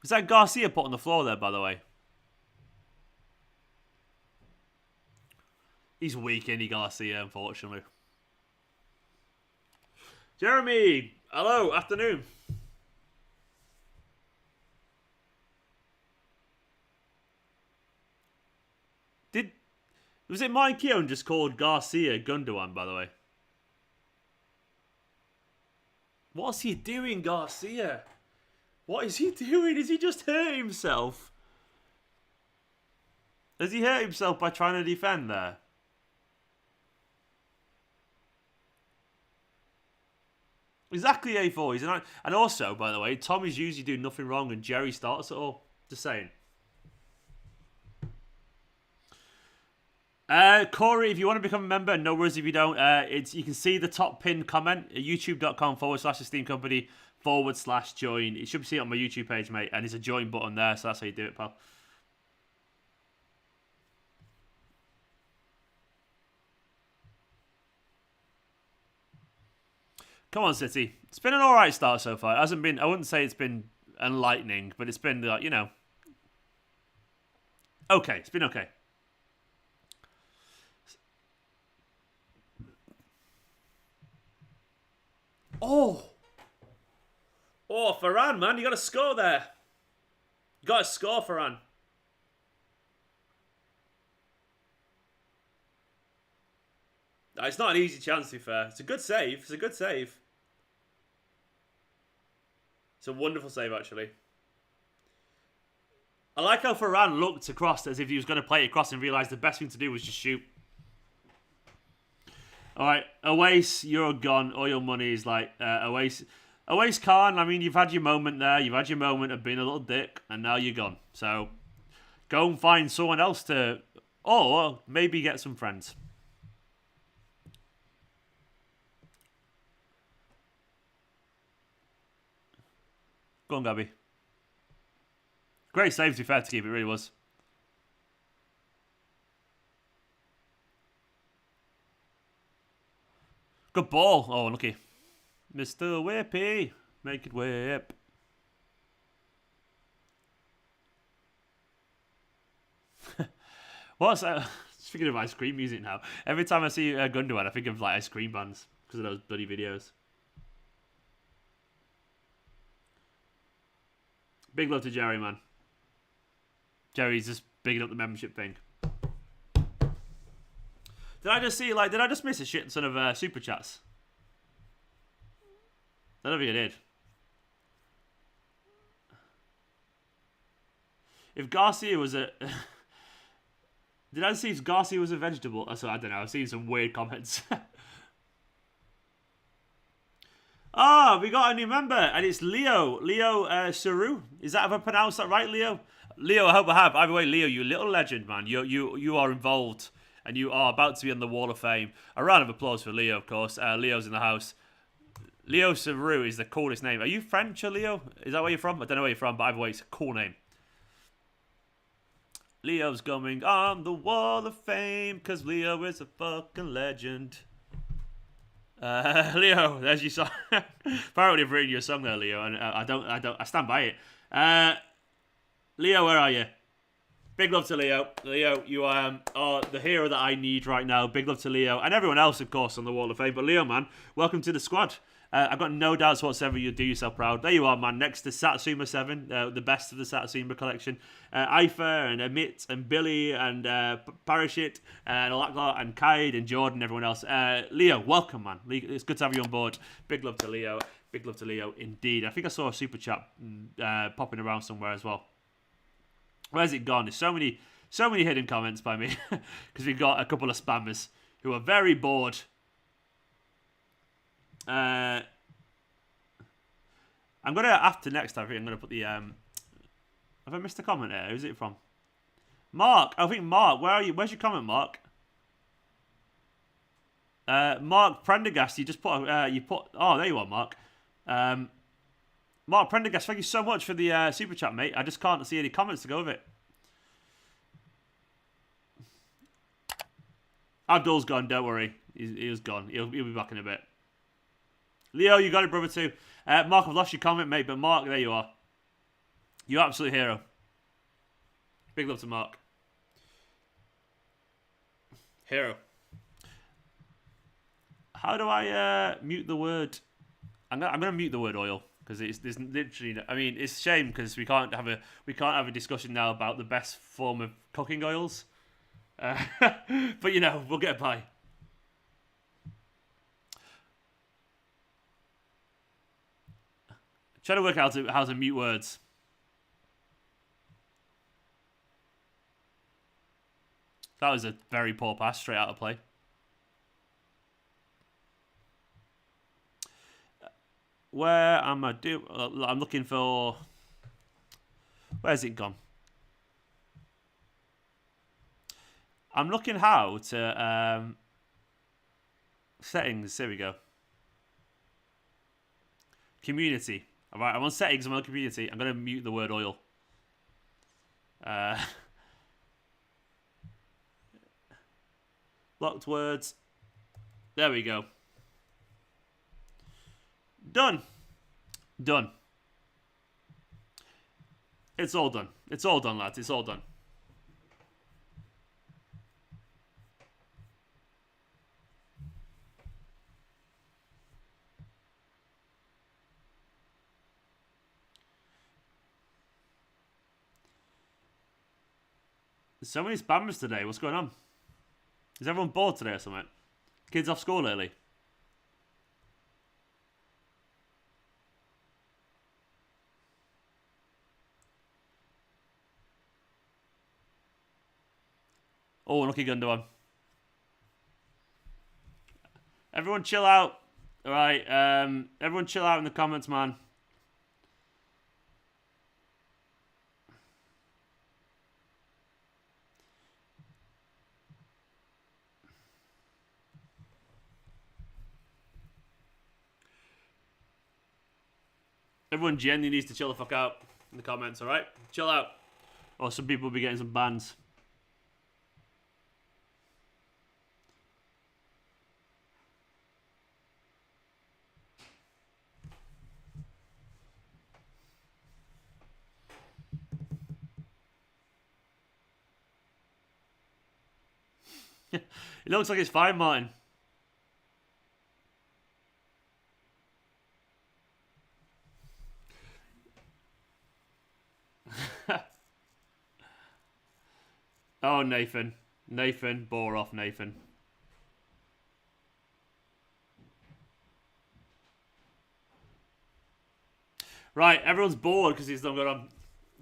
Was that Garcia put on the floor there, by the way? He's weak, isn't he, Garcia, unfortunately. Jeremy, hello, afternoon. Was it Mike Keown just called Garcia Gundogan, by the way? What's he doing, Garcia? What is he doing? Is he just hurt himself? Has he hurt himself by trying to defend there? Exactly, A4. And also, by the way, Tommy's usually doing nothing wrong and Jerry starts it all. Just saying. Corey, if you want to become a member, no worries if you don't. You can see the top pinned comment at youtube.com/Esteemed Kompany/join. You should see it on my YouTube page, mate. And there's a join button there, so that's how you do it, pal. Come on, City. It's been an alright start so far. It hasn't been, I wouldn't say it's been enlightening, but it's been, like, okay. It's been okay. Oh, Varane, man. You got to score there. You got to score, Varane. It's not an easy chance, to be fair. It's a good save. It's a wonderful save, actually. I like how Varane looked across as if he was going to play it across and realised the best thing to do was just shoot. Alright, Awais, you're gone. All your money is like, Awais Khan, I mean, you've had your moment there. You've had your moment of being a little dick, and now you're gone. So, go and find someone else to, or maybe get some friends. Go on, Gabby. Great save, to be fair, to keep. It really was. Good ball. Oh, unlucky. Mr. Whippy. Make it whip. What's that? Speaking of ice cream music now. Every time I see Gundogan, I think of like ice cream bands because of those bloody videos. Big love to Jerry, man. Jerry's just bigging up the membership thing. Did I just miss a shit ton of super chats? I don't think I did. If Garcia was a... Did I see if Garcia was a vegetable? I don't know. I've seen some weird comments. Ah, we got a new member, and it's Leo. Leo Saru. Have I pronounced that right, Leo? Leo, I hope I have. Either way, Leo, you little legend, man. You are involved, and you are about to be on the Wall of Fame. A round of applause for Leo, of course. Leo's in the house. Leo Saru is the coolest name. Are you French, Leo? Is that where you're from? I don't know where you're from, but either way, it's a cool name. Leo's coming on the Wall of Fame, because Leo is a fucking legend. Leo, as you saw, apparently I've written you a song there, Leo, and I stand by it. Leo, where are you? Big love to Leo. Leo, you are the hero that I need right now. Big love to Leo, and everyone else, of course, on the Wall of Fame. But Leo, man, welcome to the squad. I've got no doubts whatsoever you'll do yourself proud. There you are, man, next to Satsuma 7, the best of the Satsuma collection. Ifa and Amit and Billy and Parashit and Alakla and Kaid and Jordan and everyone else. Leo, welcome, man. It's good to have you on board. Big love to Leo. Big love to Leo, indeed. I think I saw a super chat popping around somewhere as well. Where's it gone? There's so many hidden comments by me because we've got a couple of spammers who are very bored. I'm gonna, after next time, I think I'm gonna put the have I missed a comment there? Who's it from? Mark. I think Mark. Where are you? Where's your comment, Mark? Mark Prendergast. You just put oh, there you are, Mark. Mark Prendergast, thank you so much for the super chat, mate. I just can't see any comments to go with it. Abdul's gone, don't worry. He was gone. He'll be back in a bit. Leo, you got it, brother, too. Mark, I've lost your comment, mate, but Mark, there you are. You're absolute hero. Big love to Mark. Hero. How do I mute the word? I'm gonna mute the word oil because there's literally. I mean, it's a shame because we can't have a discussion now about the best form of cooking oils. But you know, we'll get by. Trying to work out how to mute words. That was a very poor pass, straight out of play. Where am I? I'm looking for. Where's it gone? I'm looking how to settings. Here we go. Community. All right, I'm on settings. I'm on community. I'm gonna mute the word oil. Locked words. There we go. Done. Done. It's all done. It's all done, lads. It's all done. There's so many spammers today. What's going on? Is everyone bored today or something? Kids off school early? Oh, Ilkay Gundogan. Everyone chill out. Alright, everyone chill out in the comments, man. Everyone genuinely needs to chill the fuck out in the comments, alright? Chill out. Or some people will be getting some bans. It looks like it's fine, Martin. Oh, Nathan. Nathan. Bore off, Nathan. Right, everyone's bored because he's not going on.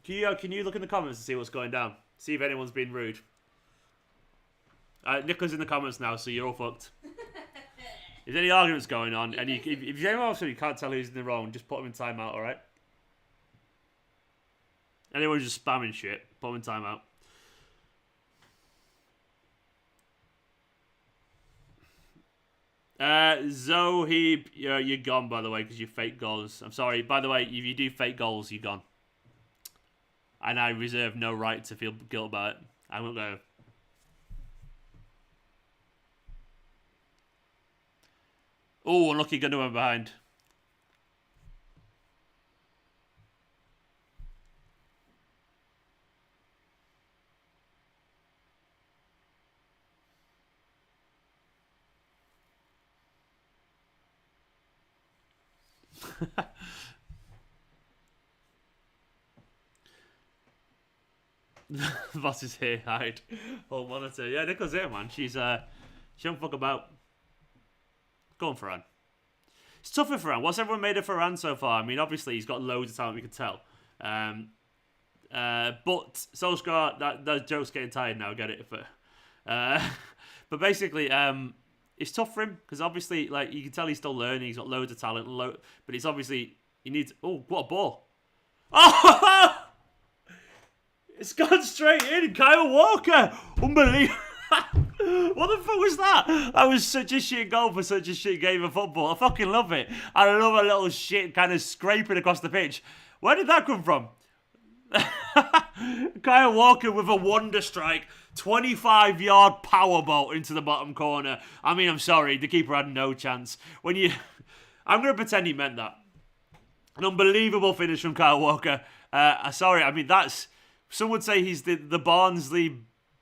Can you look in the comments and see what's going down? See if anyone's been rude. Nico's in the comments now, so you're all fucked. If there's any arguments going on, and if anyone else you can't tell who's in the wrong, just put them in timeout, alright? Anyone just spamming shit, put them in timeout. Zohib, you're gone, by the way, because you fake goals. I'm sorry. By the way, if you do fake goals, you're gone. And I reserve no right to feel guilt about it. I won't go. Oh, unlucky Gundogan behind. Boss is here, hide. Oh, monitor. Yeah, Nico's here, man. She don't fuck about. Go on, Ferran. It's tough for Ferran. What's everyone made of Ferran so far? I mean, obviously, he's got loads of talent, we can tell. But Solskjaer, that joke's getting tired now, get it? But basically, it's tough for him, because obviously, like, you can tell he's still learning, he's got loads of talent, but it's obviously, he needs... Oh, what a ball. Oh! It's gone straight in, Kyle Walker! Unbelievable! What the fuck was that? That was such a shit goal for such a shit game of football. I fucking love it. I love a little shit kind of scraping across the pitch. Where did that come from? Kyle Walker with a wonder strike. 25-yard powerbolt into the bottom corner. I mean, I'm sorry. The keeper had no chance. I'm going to pretend he meant that. An unbelievable finish from Kyle Walker. Sorry, I mean, that's... Some would say he's the Barnsley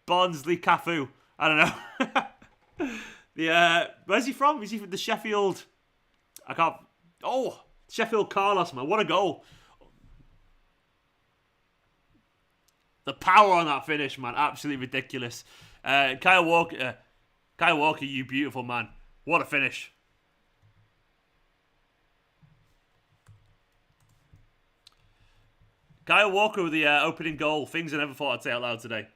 Cafu. I don't know. Where's he from? Is he from the Sheffield? I can't... Oh, Sheffield Carlos, man. What a goal. The power on that finish, man. Absolutely ridiculous. Kyle Walker, you beautiful man. What a finish. Kyle Walker with the opening goal. Things I never thought I'd say out loud today.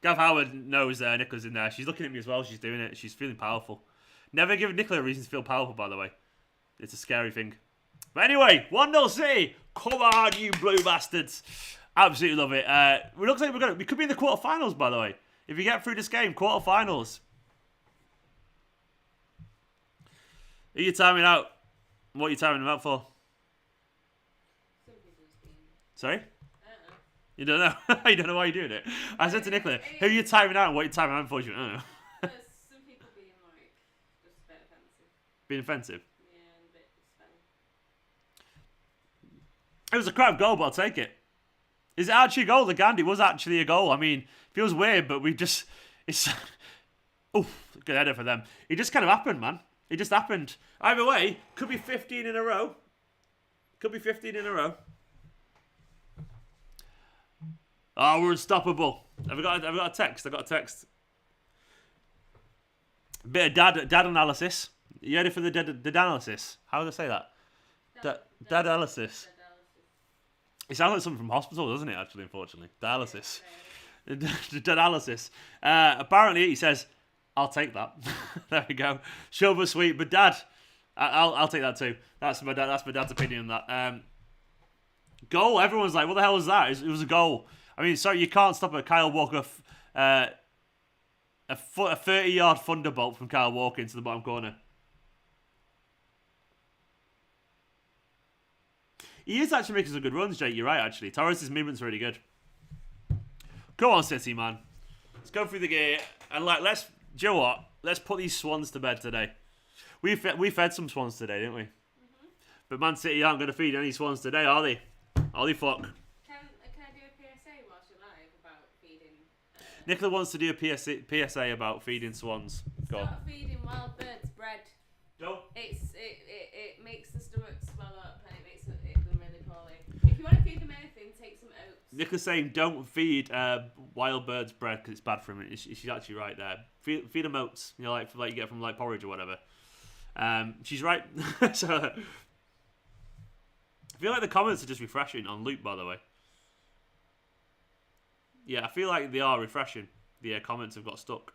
Gav Howard knows Nicola's in there. She's looking at me as well. She's doing it. She's feeling powerful. Never give Nicola a reason to feel powerful, by the way. It's a scary thing. But anyway, 1-0 City. Come on, you blue bastards. Absolutely love it. It looks like we could be in the quarterfinals, by the way. If you get through this game, quarterfinals. Are you timing out? What are you timing them out for? Sorry? You don't know? You don't know why you're doing it? I said to Nicola, who are you timing out and what are you timing out for? She went, I don't know. Some people being like, just a bit offensive. Being offensive? Yeah, and a bit spelling. It was a crap goal, but I'll take it. Is it actually a goal? The Gandhi was actually a goal. I mean, feels weird, but it's... Oof, good header for them. It just kind of happened, man. It just happened. Either way, could be 15 in a row. Could be 15 in a row. Oh, we're unstoppable. Have I got a text? I got a text. Bit of dad analysis. You ready for the dad analysis? How do I say that? Dad analysis. It sounds like something from hospital, doesn't it, actually, unfortunately? Dialysis. Dialysis. Apparently, he says, I'll take that. There we go. Shove sweet. But Dad, I'll take that too. That's my dad's opinion on that. Goal. Everyone's like, what the hell was that? It was a goal. I mean, sorry, you can't stop a Kyle Walker, a 30-yard thunderbolt from Kyle Walker into the bottom corner. He is actually making some good runs, Jake. You're right, actually. Torres' movement's really good. Go on, City, man. Let's go through the game. And, do you know what? Let's put these Swans to bed today. We fed some Swans today, didn't we? Mm-hmm. But Man City aren't going to feed any Swans today, are they? Are they fuck? Can I do a PSA whilst you're live about feeding... Nicola wants to do a PSA about feeding Swans. Go on. Start feeding wild birds bread. Don't. It makes the stomach swell up and it makes them really poorly. If you want to feed them anything, take some oats. Nicola's saying don't feed wild birds bread because it's bad for them. She's actually right there. Feed them oats, you know, like you get from like porridge or whatever. She's right. So I feel like the comments are just refreshing on loop, by the way. Yeah, I feel like they are refreshing. The comments have got stuck.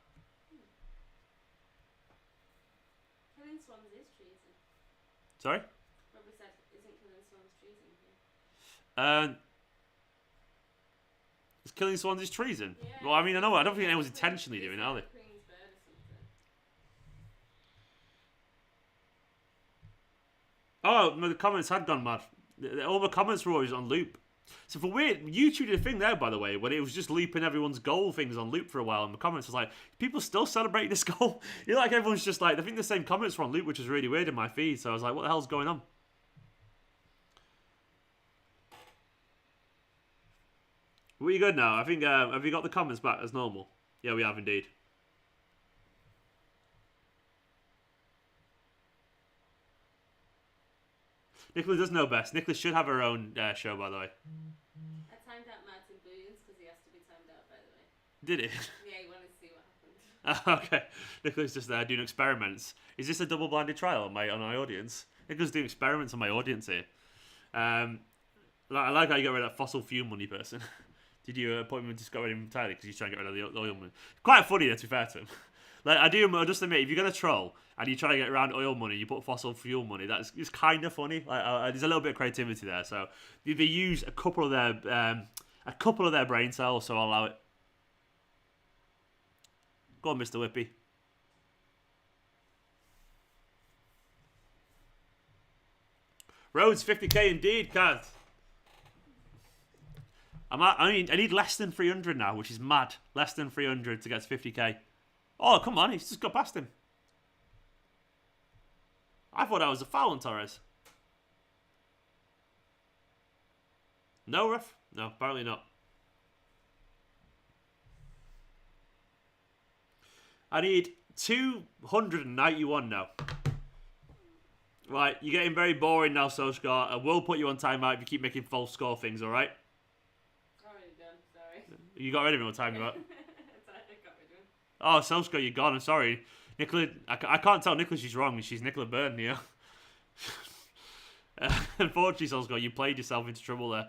Killing swans is treason. Sorry? Robert said, isn't killing swans treason here? Is killing swans is treason? Yeah. Well, I mean, I don't think anyone's intentionally doing it, are they? Queen's bird or something. Oh, no, the comments had gone mad. All the comments were always on loop. So for weird, YouTube did a thing there, by the way, when it was just looping everyone's goal things on loop for a while, and the comments was like, people still celebrate this goal? You know, like everyone's just like, I think the same comments were on loop, which was really weird in my feed, so I was like, what the hell's going on? Were you good now? I think, have you got the comments back as normal? Yeah, we have indeed. Nicola does know best. Nicola should have her own show, by the way. I timed out Martin Billions because he has to be timed out, by the way. Did it? Yeah, he wanted to see what happened. Okay. Nicola's just there doing experiments. Is this a double-blinded trial on my audience? Nicola's doing experiments on my audience here. I like how you got rid of that fossil fuel money person. Did you put him just got rid of him entirely because he's trying to get rid of the oil money? Quite funny, to be fair to him. Like I just admit, if you're gonna troll and you try to get around oil money, you put fossil fuel money. It's kind of funny. Like there's a little bit of creativity there. So they use a couple of their brain cells, so I'll allow it. Go on, Mr. Whippy. Rhodes, 50k indeed, Kaz. I need less than 300 now, which is mad. Less than 300 to get to 50k. Oh, come on, he's just got past him. I thought that was a foul on Torres. No, ref? No, apparently not. I need 291 now. Right, you're getting very boring now, Solskjaer. I will put you on timeout if you keep making false score things, alright? Already done, sorry. You got rid of him on timeout? I got rid of him. Oh, Solskjaer, you're gone. I'm sorry. Nicola, I can't tell Nicola she's wrong. She's Nicola Byrne here. Unfortunately, Solskjaer, you played yourself into trouble there.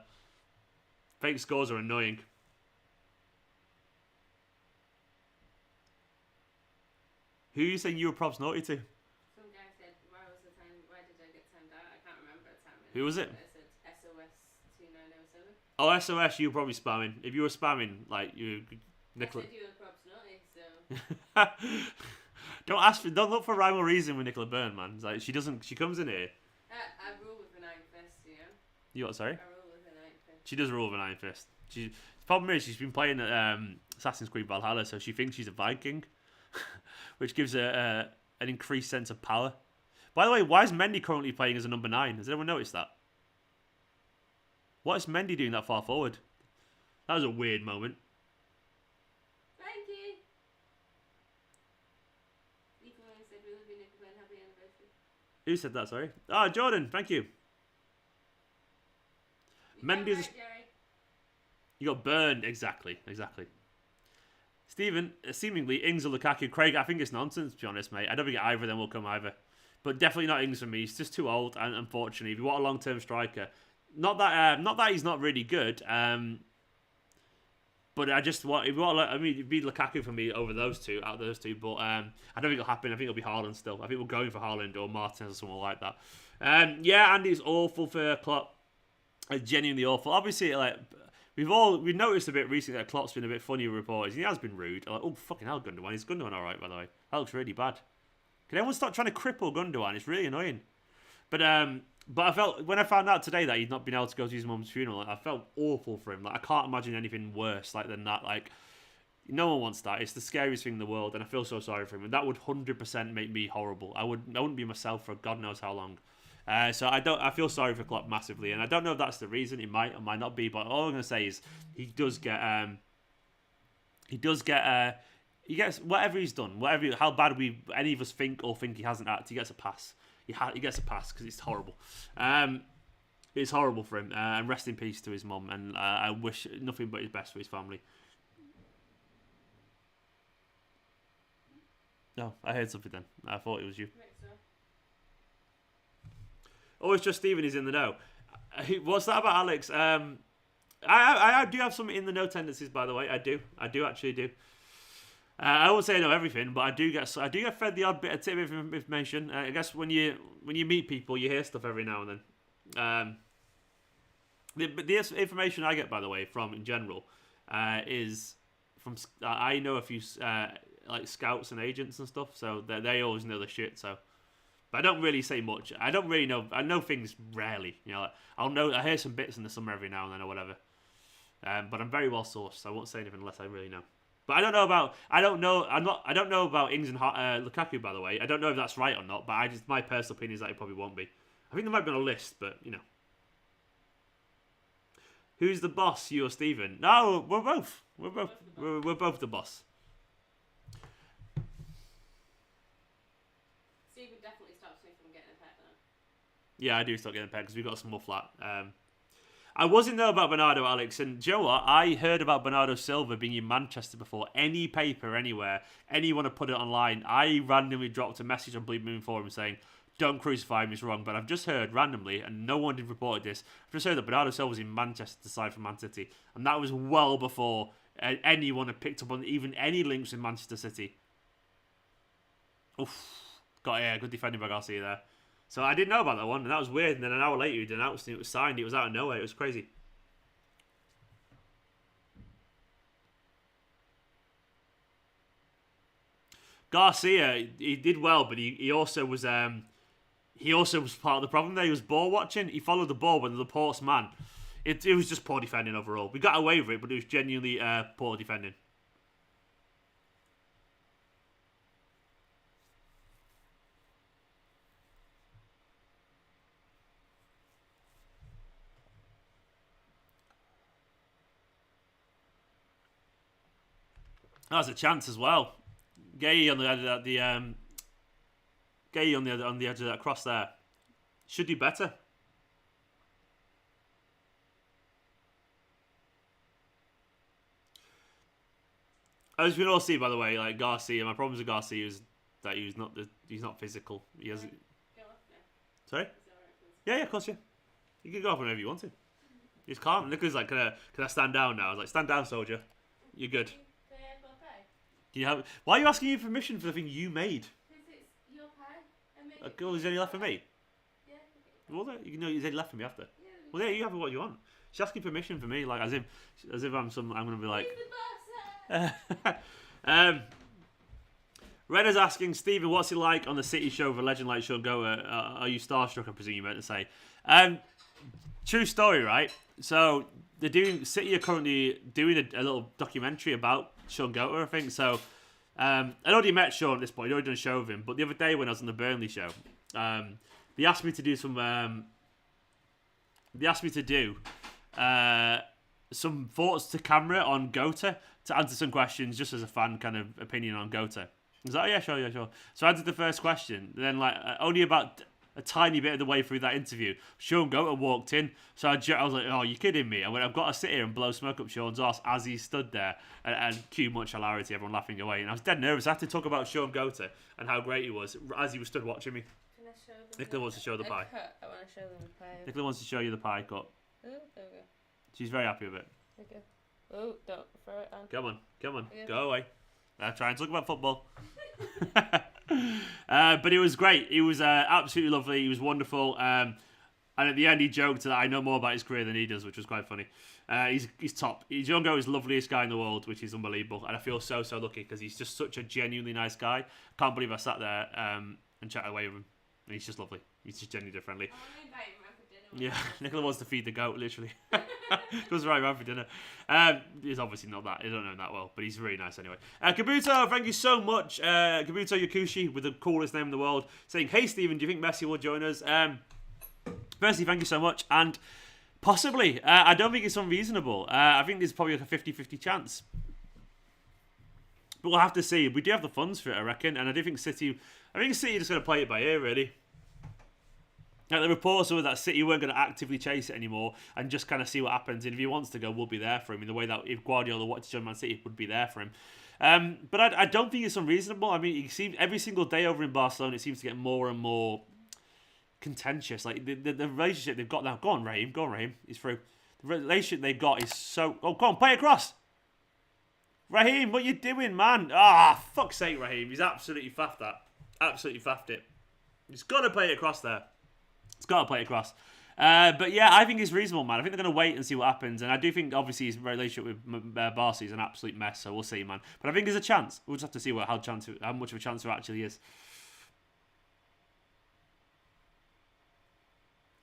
Fake scores are annoying. Who are you saying you were props naughty to? Some guy said, why did I get timed out? I can't remember the time. Who was it? I said SOS 2907. Oh, SOS, you were probably spamming. If you were spamming, like, you... Nicola... I said you were props naughty, so... Don't look for rhyme or reason with Nicola Byrne, man. It's like, she comes in here. I rule with an iron fist, you know? You what, sorry? I rule with an iron fist. She does rule with an iron fist. The problem is, she's been playing Assassin's Creed Valhalla, so she thinks she's a Viking. Which gives her an increased sense of power. By the way, why is Mendy currently playing as a number 9? Has anyone noticed that? What is Mendy doing that far forward? That was a weird moment. Thank you. Ilkay said we love you, Nicola, and happy anniversary. Who said that, sorry? Ah, Jordan, thank you. Mendy's... Right, Jerry. You got burned. Exactly. Stephen, seemingly Ings or Lukaku. Craig, I think it's nonsense, to be honest, mate. I don't think either of them will come either. But definitely not Ings for me. He's just too old, and unfortunately, if you want a long-term striker, not that he's not really good, but I just want, it'd be Lukaku for me over those two, out of those two, but I don't think it'll happen. I think it'll be Haaland still. I think we're going for Haaland or Martinez or someone like that. Yeah, Andy's awful for Klopp. Genuinely awful. Obviously, like... We've noticed a bit recently that Klopp's been a bit funny with reporters. He has been rude. Like, oh, fucking hell, Gundogan. Is Gundogan alright, by the way? That looks really bad. Can everyone stop trying to cripple Gundogan? It's really annoying. But I felt, when I found out today that he'd not been able to go to his mum's funeral, like, I felt awful for him. Like, I can't imagine anything worse than that. Like, no one wants that. It's the scariest thing in the world, and I feel so sorry for him. And that would 100% make me horrible. I wouldn't be myself for God knows how long. So I feel sorry for Klopp massively, and I don't know if that's the reason. It might or might not be, but all I'm gonna say is he gets whatever he's done, how bad any of us think he hasn't acted. He gets a pass. He gets a pass because it's horrible. It's horrible for him. And rest in peace to his mum. And I wish nothing but his best for his family. No, I heard something then. I thought it was you. Oh, it's just Stephen is in the know. What's that about Alex? I do have some in the know tendencies, by the way. I do actually do. I won't say I know everything, but I do get fed the odd bit of tip of information. I guess when you meet people, you hear stuff every now and then. The information I get, by the way, from in general, is from I know a few like scouts and agents and stuff, so they always know the shit. So. But I don't really say much. I don't really know. I know things rarely. You know, I hear some bits in the summer every now and then or whatever. But I'm very well sourced, so I won't say anything unless I really know. But I don't know about Ings and Lukaku, by the way. I don't know if that's right or not. But my personal opinion is that it probably won't be. I think there might be on a list, but you know. Who's the boss? You or Stephen? No, we're both. We're both the boss. Stephen definitely stops me from getting a pet now. Yeah, I do start getting a pet because we've got a small flat. I wasn't know about Bernardo, Alex, and do you know what? I heard about Bernardo Silva being in Manchester before any paper, anywhere, anyone had put it online. I randomly dropped a message on Bleed Moon Forum saying, don't crucify me, it's wrong. But I've just heard randomly, and no one did report this, I've just heard that Bernardo Silva was in Manchester to sign for Man City. And that was well before anyone had picked up on even any links in Manchester City. Oof. Good defending by Garcia there. So I didn't know about that one, and that was weird. And then an hour later, he'd announced it was signed. It was out of nowhere. It was crazy. Garcia, he did well, but he also was part of the problem there. He was ball watching. He followed the ball when the Port's man. It was just poor defending overall. We got away with it, but it was genuinely poor defending. That was a chance as well. Gay on the edge of that, Gay on the edge of that cross there. Should do better. As we can all see, by the way, like Garcia, my problems with Garcia is that he's not physical. He has. Sorry. Yeah, of course, yeah. You can go off whenever you want to. He's calm. Nicholas like, can I stand down now? I was like, stand down, soldier. You're good. Can you have? Why are you asking me permission for the thing you made? Because it's your pie. I made Is there any left for me? Yeah. Well, you know, is there any left for me after? Yeah, Well, yeah, you have what you want. She's asking permission for me, like as if I'm gonna be like. Rena's asking Stephen, what's it like on the City show with a legend like Sean Goater? Are you starstruck? I presume you meant to say. True story, right? So City are currently doing a little documentary about Sean Goater, I think. So I'd already met Sean at this point. I'd already done a show with him. But the other day when I was on the Burnley show, they asked me to do some. They asked me to do some thoughts to camera on Goater to answer some questions, just as a fan kind of opinion on Goater. I was like, oh, yeah, sure. So I answered the first question. Then, like, only about a tiny bit of the way through that interview, Sean Goater walked in. So I was like, oh, you kidding me? I went, I've got to sit here and blow smoke up Sean's arse as he stood there and cue much hilarity, everyone laughing away. And I was dead nervous. I had to talk about Sean Goater and how great he was as he was stood watching me. Can I show them? Nicola wants to show the pie. I want to show them the pie. Nicola wants to show you the pie cut. Oh, there we go. She's very happy with it. Okay. Oh, don't throw it on. Come on, Yeah. go away. Try and talk about football. But it was great. He was absolutely lovely. He was wonderful. And at the end, he joked that I know more about his career than he does, which was quite funny. He's top. John Goater is the loveliest guy in the world, which is unbelievable. And I feel so lucky because he's just such a genuinely nice guy. Can't believe I sat there and chatted away with him. And he's just lovely. He's just genuinely friendly. I want to invite him around for dinner. Yeah, Nicola wants to feed the goat, literally. Goes right around for dinner. He's obviously not that. I don't know him that well, but he's really nice anyway. Kabuto, thank you so much. Kabuto Yakushi, with the coolest name in the world, saying, hey, Stephen, do you think Messi will join us? Firstly, thank you so much. And possibly. I don't think it's unreasonable. I think there's probably like a 50-50 chance. But we'll have to see. We do have the funds for it, I reckon. And I think City are just going to play it by ear, really. Like the reports were that City weren't going to actively chase it anymore and just kind of see what happens. And if he wants to go, we'll be there for him in the way that if Guardiola wanted to join Man City, would be there for him. But I don't think it's unreasonable. I mean, every single day over in Barcelona, it seems to get more and more contentious. Like the relationship they've got now. Go on, Raheem. He's through. The relationship they've got is so. Oh, come on, play across. Raheem, what you doing, man? Fuck's sake, Raheem. He's absolutely faffed that. Absolutely faffed it. He's got to play it across there. It's got to play it across. But yeah, I think it's reasonable, man. I think they're going to wait and see what happens. And I do think, obviously, his relationship with Barca is an absolute mess. So we'll see, man. But I think there's a chance. We'll just have to see how much of a chance there actually is.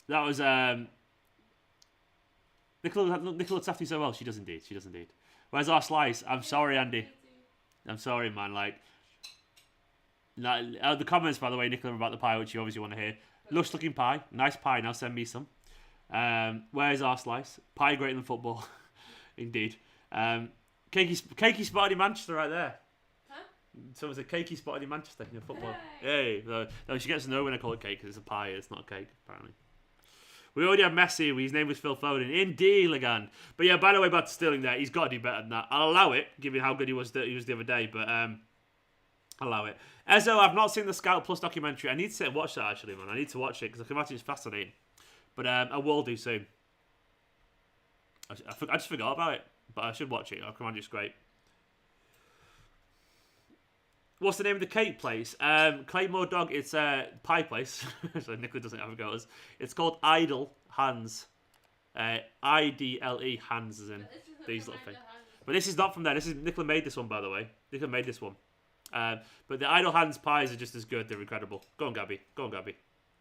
That was Nicola looks after you so well. She does indeed. Where's our slice? I'm sorry, Andy. I'm sorry, man. The comments, by the way, Nicola, about the pie, which you obviously want to hear. Lush looking pie. Nice pie. Now send me some. Where's our slice? Pie greater than football. Indeed. Cakey spotted in Manchester right there. Huh? Someone said cakey spotted in Manchester in football. Hey. No, she gets to know when I call it cake because it's a pie. It's not a cake, apparently. We already have Messi. His name was Phil Foden. Indeed, Legan. But yeah, by the way, back to Sterling there. He's got to do better than that. I'll allow it, given how good he was the other day. But I'll allow it. Ezzo, I've not seen the Scout Plus documentary. I need to sit and watch that, actually, man. I need to watch it because I can imagine it's fascinating. But I will do soon. I just forgot about it. But I should watch it. I can imagine it's great. What's the name of the cake place? Claymore Dog. It's a pie place. So Nicola doesn't have a go. It's called Idle Hands. IDLE Hands is in these little things. But this is not from there. Nicola made this one, by the way. Nicola made this one. But the idle hands pies are just as good. They're incredible. Go on, Gabby. Go on, Gabby.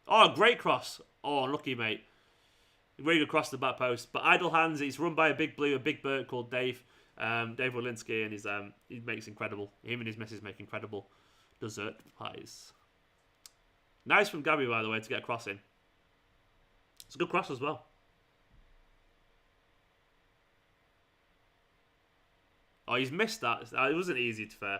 Oh, great cross. Oh, unlucky, mate. Really good cross to the back post. But idle hands, it's run by a big Bert called Dave. Dave Walensky, and he makes incredible. Him and his missus make incredible dessert pies. Nice from Gabby, by the way, to get a cross in. It's a good cross as well. Oh, he's missed that. It wasn't easy, to fair.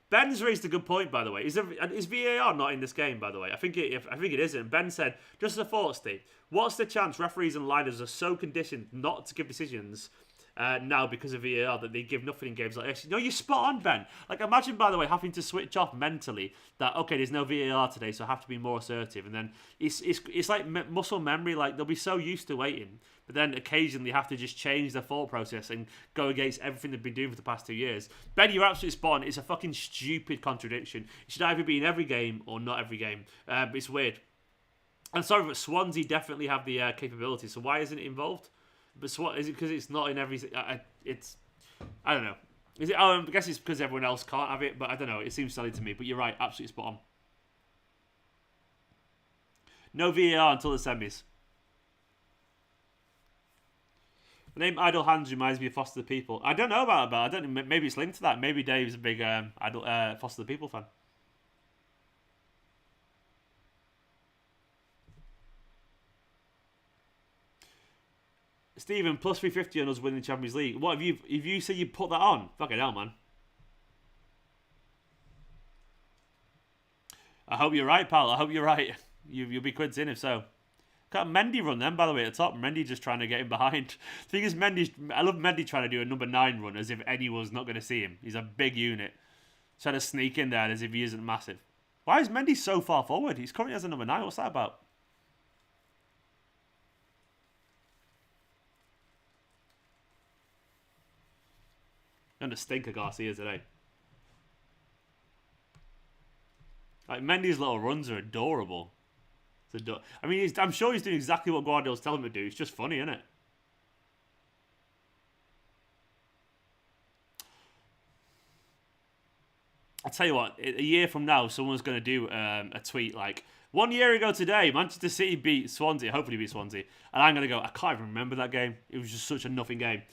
Ben's raised a good point, by the way. Is VAR not in this game, by the way? I think it isn't. Ben said, just as a thought, Steve, what's the chance referees and liners are so conditioned not to give decisions now because of VAR that they give nothing in games like this? No, you're spot on, Ben. Like, imagine, by the way, having to switch off mentally that, okay, there's no VAR today, so I have to be more assertive. And then it's like muscle memory. Like, they'll be so used to waiting, but then occasionally have to just change their thought process and go against everything they've been doing for the past 2 years. Ben, you're absolutely spot on. It's a fucking stupid contradiction. It should either be in every game or not every game. It's weird. I'm sorry, but Swansea definitely have the capability, so why isn't it involved? But is it because it's not in every... I don't know. Is it? I guess it's because everyone else can't have it, but I don't know. It seems silly to me, but you're right. Absolutely spot on. No VAR until the semis. The name Idle Hands reminds me of Foster the People. I don't know about it, but I don't know. Maybe it's linked to that. Maybe Dave's a big Foster the People fan. Stephen, plus 350 on us winning the Champions League. What if you say you put that on? Fucking hell, man. I hope you're right, pal. I hope you're right. You'll be quids in if so. Got Mendy run then, by the way, at the top. Mendy just trying to get him behind. The thing is, I love Mendy trying to do a number 9 run as if anyone's not going to see him. He's a big unit. Trying to sneak in there as if he isn't massive. Why is Mendy so far forward? He's currently as a number 9. What's that about? And a stinker Garcia today. Like, Mendy's little runs are adorable. I mean, I'm sure he's doing exactly what Guardiola's telling him to do. It's just funny, isn't it? I'll tell you what, a year from now, someone's going to do a tweet like, 1 year ago today, Manchester City beat Swansea, hopefully beat Swansea. And I'm going to go, I can't even remember that game. It was just such a nothing game.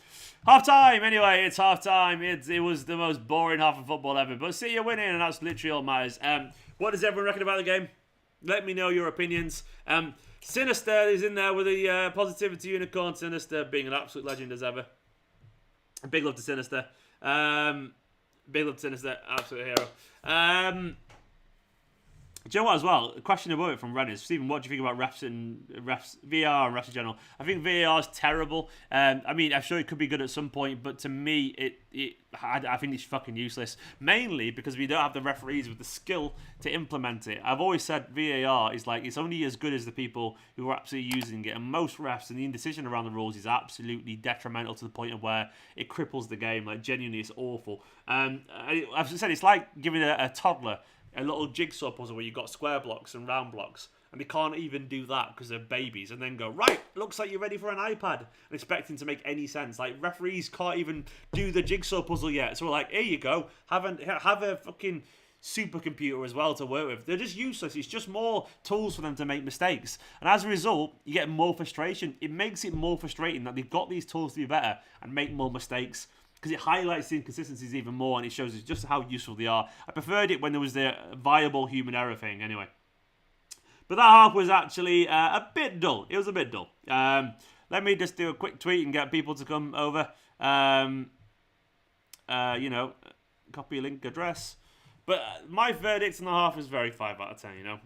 Half time, anyway, it's half time. It was the most boring half of football ever. But City are winning, and that's literally all matters. What does everyone reckon about the game? Let me know your opinions. Sinister is in there with a positivity unicorn. Sinister being an absolute legend as ever. Big love to Sinister. Big love to Sinister. Absolute hero. Do you know what as well? A question above it from Ren is, Stephen, what do you think about refs, VAR and refs in general? I think VAR is terrible. I mean, I'm sure it could be good at some point, but to me, I think it's fucking useless. Mainly because we don't have the referees with the skill to implement it. I've always said VAR is like, it's only as good as the people who are absolutely using it. And most refs and the indecision around the rules is absolutely detrimental to the point of where it cripples the game. Like, genuinely, it's awful. I've said it's like giving a toddler a little jigsaw puzzle where you've got square blocks and round blocks, and they can't even do that because they're babies, and then go, right, looks like you're ready for an iPad, and expecting to make any sense. Like, referees can't even do the jigsaw puzzle yet, so we're like, here you go, have a fucking supercomputer as well to work with. They're just useless. It's just more tools for them to make mistakes, and as a result, you get more frustration. It makes it more frustrating that they've got these tools to be better and make more mistakes, because it highlights the inconsistencies even more, and it shows us just how useful they are. I preferred it when there was the viable human error thing, anyway. But that half was actually a bit dull. It was a bit dull. Let me just do a quick tweet and get people to come over. You know, copy link address. But my verdict on the half is very 5 out of 10, you know.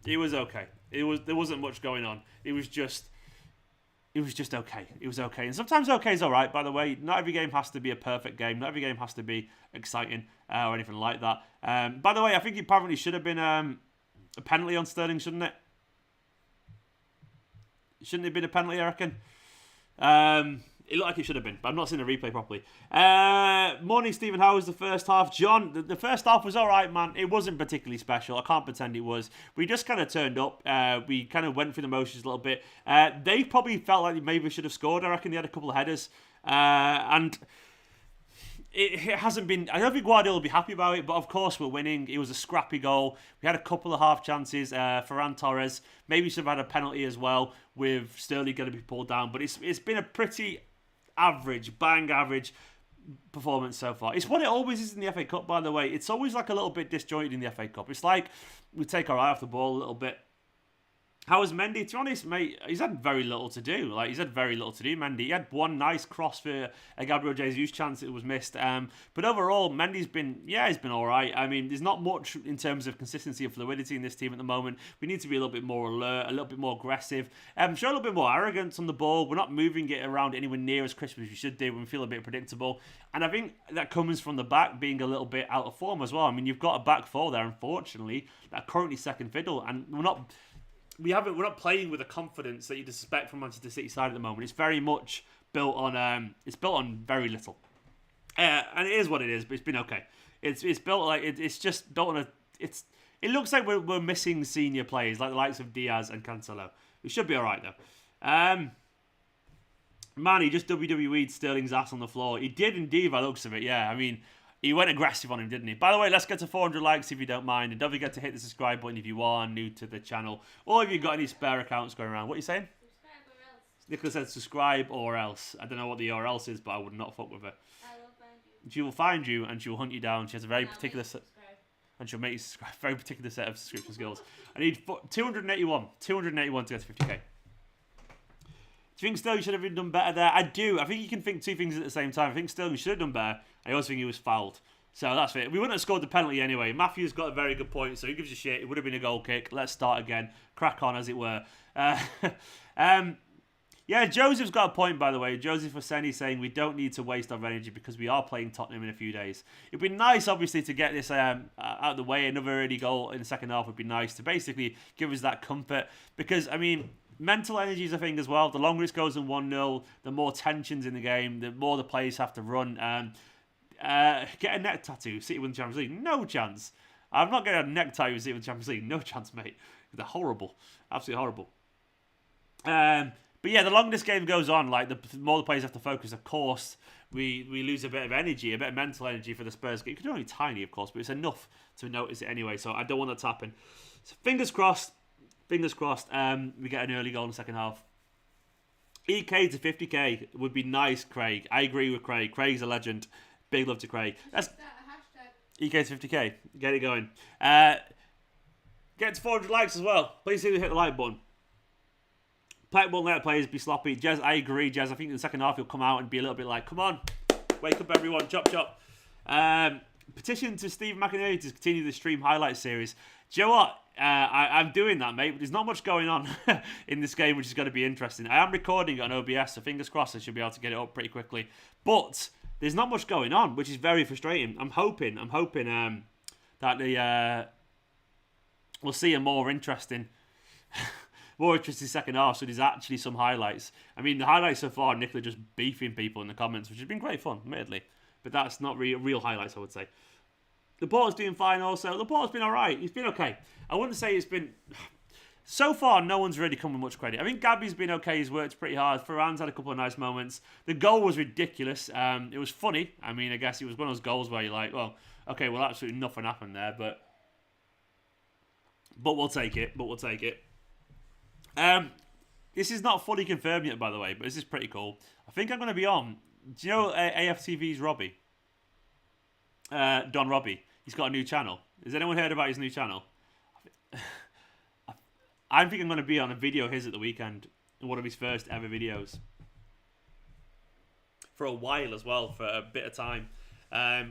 It was okay. There wasn't much going on. It was just okay. It was okay. And sometimes okay is alright, by the way. Not every game has to be a perfect game. Not every game has to be exciting or anything like that. By the way, I think it probably should have been a penalty on Sterling, shouldn't it? Shouldn't it have been a penalty, I reckon? It looked like it should have been, but I've not seen the replay properly. Morning, Stephen. How was the first half? John, the first half was alright, man. It wasn't particularly special. I can't pretend it was. We just kind of turned up. We kind of went through the motions a little bit. They probably felt like they maybe should have scored. I reckon they had a couple of headers. And it hasn't been. I don't think Guardiola will be happy about it, but of course we're winning. It was a scrappy goal. We had a couple of half chances. Ferran Torres maybe should have had a penalty as well, with Sterling going to be pulled down. But it's been a pretty bang average performance so far. It's what it always is in the FA Cup, by the way. It's always like a little bit disjointed in the FA Cup. It's like we take our eye off the ball a little bit. How was Mendy? To be honest, mate, he's had very little to do. Mendy. He had one nice cross for a Gabriel Jesus chance that was missed. But overall, Mendy's been, he's been all right. I mean, there's not much in terms of consistency and fluidity in this team at the moment. We need to be a little bit more alert, a little bit more aggressive, show a little bit more arrogance on the ball. We're not moving it around anywhere near as crisp as we should do when we feel a bit predictable. And I think that comes from the back being a little bit out of form as well. I mean, you've got a back four there, unfortunately, that are currently second fiddle, and we're not playing with the confidence that you'd expect from Manchester City side at the moment. It's very much built on very little, and it is what it is. But it's been okay. It's built like it's just built on a. It looks like we're missing senior players like the likes of Diaz and Cancelo. We should be all right though. Man, he just WWE'd Sterling's ass on the floor. He did indeed, by the looks of it. Yeah, I mean, he went aggressive on him, didn't he? By the way, let's get to 400 likes if you don't mind. And don't forget to hit the subscribe button if you are new to the channel. Or if you've got any spare accounts going around. What are you saying? Subscribe or else. Nicola said subscribe or else. I don't know what the or else is, but I would not fuck with her. I will find you. She will find you and she will hunt you down. She has a very particular set. Subscribe. And she'll make you subscribe. Very particular set of subscription skills. I need 281. 281 to get to 50k. Do you think Sterling should have done better there? I do. I think you can think two things at the same time. I think Sterling should have done better. I also think he was fouled. So that's it. We wouldn't have scored the penalty anyway. Matthew's got a very good point, so he gives a shit. It would have been a goal kick. Let's start again. Crack on, as it were. Joseph's got a point, by the way. Joseph Hosseini saying we don't need to waste our energy because we are playing Tottenham in a few days. It'd be nice, obviously, to get this out of the way. Another early goal in the second half would be nice to basically give us that comfort. Because, I mean, mental energy is a thing as well. The longer it goes than 1-0, the more tensions in the game, the more the players have to run. Get a neck tattoo, City win the Champions League. No chance. I'm not getting a neck tattoo with City win the Champions League. No chance, mate. They're horrible. Absolutely horrible. But yeah, the longer this game goes on, like the more the players have to focus, of course, we lose a bit of energy, a bit of mental energy for the Spurs game. It could be only tiny, of course, but it's enough to notice it anyway, so I don't want that to happen. So fingers crossed, we get an early goal in the second half. EK to 50k would be nice, Craig. I agree with Craig. Craig's a legend. Big love to Craig. That's EK to 50k. Get it going. Get to 400 likes as well. Please hit the like button. Pep won't let players be sloppy. Jez, I agree, Jez. I think in the second half he'll come out and be a little bit like, come on, wake up everyone, chop chop. Petition to Steve McInerney to continue the stream highlight series. Do you know what? I'm doing that, mate. But there's not much going on in this game, which is going to be interesting. I am recording it on OBS, so fingers crossed I should be able to get it up pretty quickly. But there's not much going on, which is very frustrating. I'm hoping that we'll see a more interesting second half, so there's actually some highlights. I mean, the highlights so far, Nicola just beefing people in the comments, which has been great fun, admittedly. But that's not real highlights, I would say. Laporte's doing fine also. Laporte's been alright. He's been okay. I wouldn't say it's been... So far, no one's really come with much credit. I think Gabby's been okay. He's worked pretty hard. Ferran's had a couple of nice moments. The goal was ridiculous. It was funny. I mean, I guess it was one of those goals where you're like, well, okay, well, absolutely nothing happened there. But we'll take it. This is not fully confirmed yet, by the way, but this is pretty cool. I think I'm going to be on. Do you know AFTV's Robbie? Don Robbie. He's got a new channel. Has anyone heard about his new channel? I think I'm going to be on a video of his at the weekend, in one of his first ever videos. For a while as well, for a bit of time.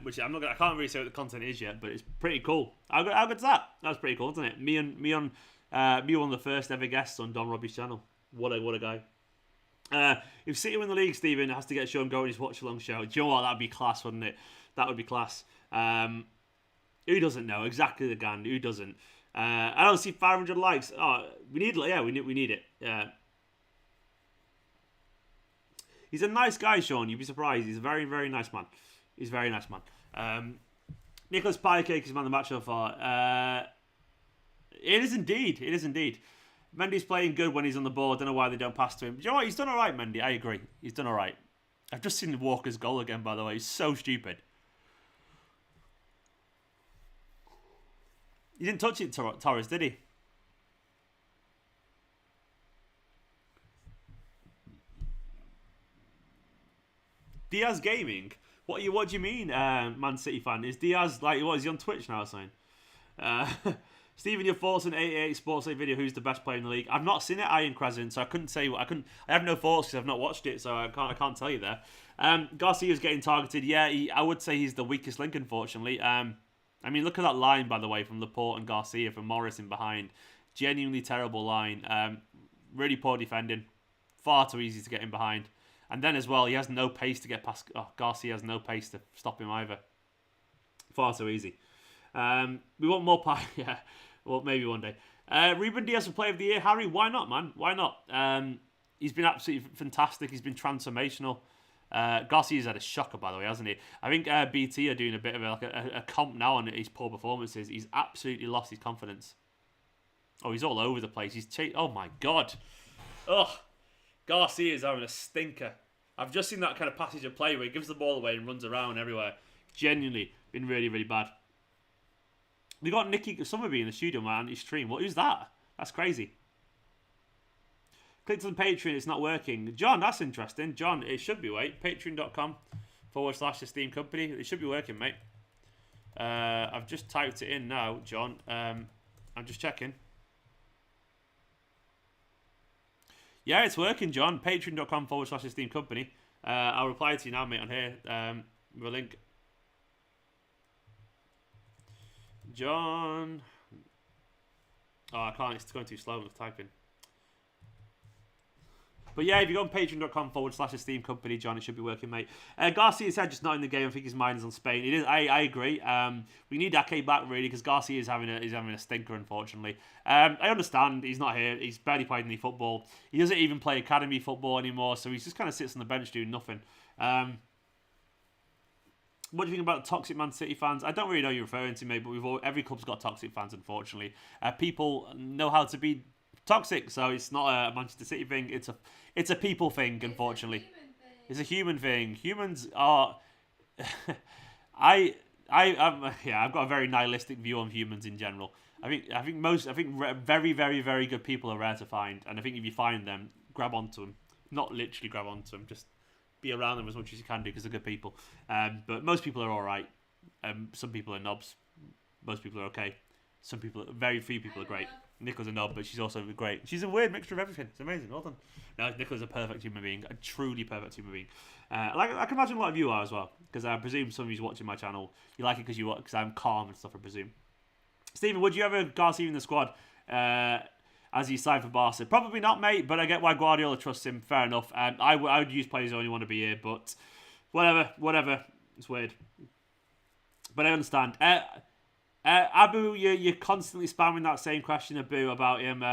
Which I can't really say what the content is yet, but it's pretty cool. How good's that? That was pretty cool, isn't it? Me one of the first ever guests on Don Robbie's channel. What a guy. If City win the league, Stephen has to get Sean going his watch along show. Do you know what? That'd be class, wouldn't it? That would be class. Who doesn't know? Exactly the Gan. Who doesn't? I don't see 500 likes. Oh, we need it. Yeah. He's a nice guy, Sean. You'd be surprised. He's a very, very nice man. He's a very nice man. Nicholas Piecake is man of the match so far. It is indeed. Mendy's playing good when he's on the ball. I don't know why they don't pass to him. Do you know what? He's done all right, Mendy. I agree. He's done all right. I've just seen Walker's goal again, by the way. It's so stupid. He didn't touch it, Torres, did he? Diaz Gaming? What do you mean, Man City fan? Is Diaz, like, what, is he on Twitch now or something? Stephen, your thoughts on 88 Sports League video, who's the best player in the league? I've not seen it, Iron Crescent, so I couldn't say I have no thoughts because I've not watched it, so I can't tell you there. Garcia's getting targeted. Yeah, I would say he's the weakest link, unfortunately. I mean, look at that line, by the way, from Laporte and Garcia, from Morris in behind. Genuinely terrible line. Really poor defending. Far too easy to get in behind. And then as well, he has no pace to get past. Oh, Garcia has no pace to stop him either. Far too easy. We want more pie. Yeah, well, maybe one day. Ruben Diaz for Player of the Year. Harry, why not, man? Why not? He's been absolutely fantastic. He's been transformational. Garcia's had a shocker, by the way, hasn't he? I think BT are doing a bit of a comp now on his poor performances. He's absolutely lost his confidence. Oh, he's all over the place. Oh, my God. Ugh. Garcia's having a stinker. I've just seen that kind of passage of play where he gives the ball away and runs around everywhere. Genuinely been really, really bad. We got Nicky Summerby in the studio, man. His stream. Who's that? That's crazy. Clicked on Patreon. It's not working. John, that's interesting. John, it should be, wait. Patreon.com/Esteemed Kompany. It should be working, mate. I've just typed it in now, John. I'm just checking. Yeah, it's working, John. Patreon.com/Esteemed Kompany. I'll reply to you now, mate, on here. With a link. John. Oh, I can't. It's going too slow. I'm typing. But yeah, if you go on patreon.com/Esteemed Kompany, John, it should be working, mate. Garcia said just not in the game. I think his mind is on Spain. It is. I agree. We need Ake back really because Garcia is having a stinker, unfortunately. I understand he's not here. He's barely played any football. He doesn't even play academy football anymore, so he just kind of sits on the bench doing nothing. What do you think about toxic Man City fans? I don't really know what you're referring to, mate, but every club's got toxic fans, unfortunately. People know how to be toxic, so it's not a Manchester City thing. It's a people thing, unfortunately. It's a human thing. Humans are. I've got a very nihilistic view on humans in general. I think very, very, very good people are rare to find, and I think if you find them, grab onto them. Not literally grab onto them, just be around them as much as you can do because they're good people. But most people are all right. Some people are knobs. Most people are okay. Very few people are great. Nicola's a knob, but she's also great. She's a weird mixture of everything. It's amazing. Well done. No, Nicola's a perfect human being. A truly perfect human being. Like I can imagine a lot of you are as well. Because I presume some of you watching my channel, you like it because I'm calm and stuff, I presume. Stephen, would you ever Garcia in the squad as he signed for Barca? Probably not, mate, but I get why Guardiola trusts him. Fair enough. I would use players who only want to be here, but whatever. It's weird. But I understand. Abu, you're constantly spamming that same question, Abu, about him. So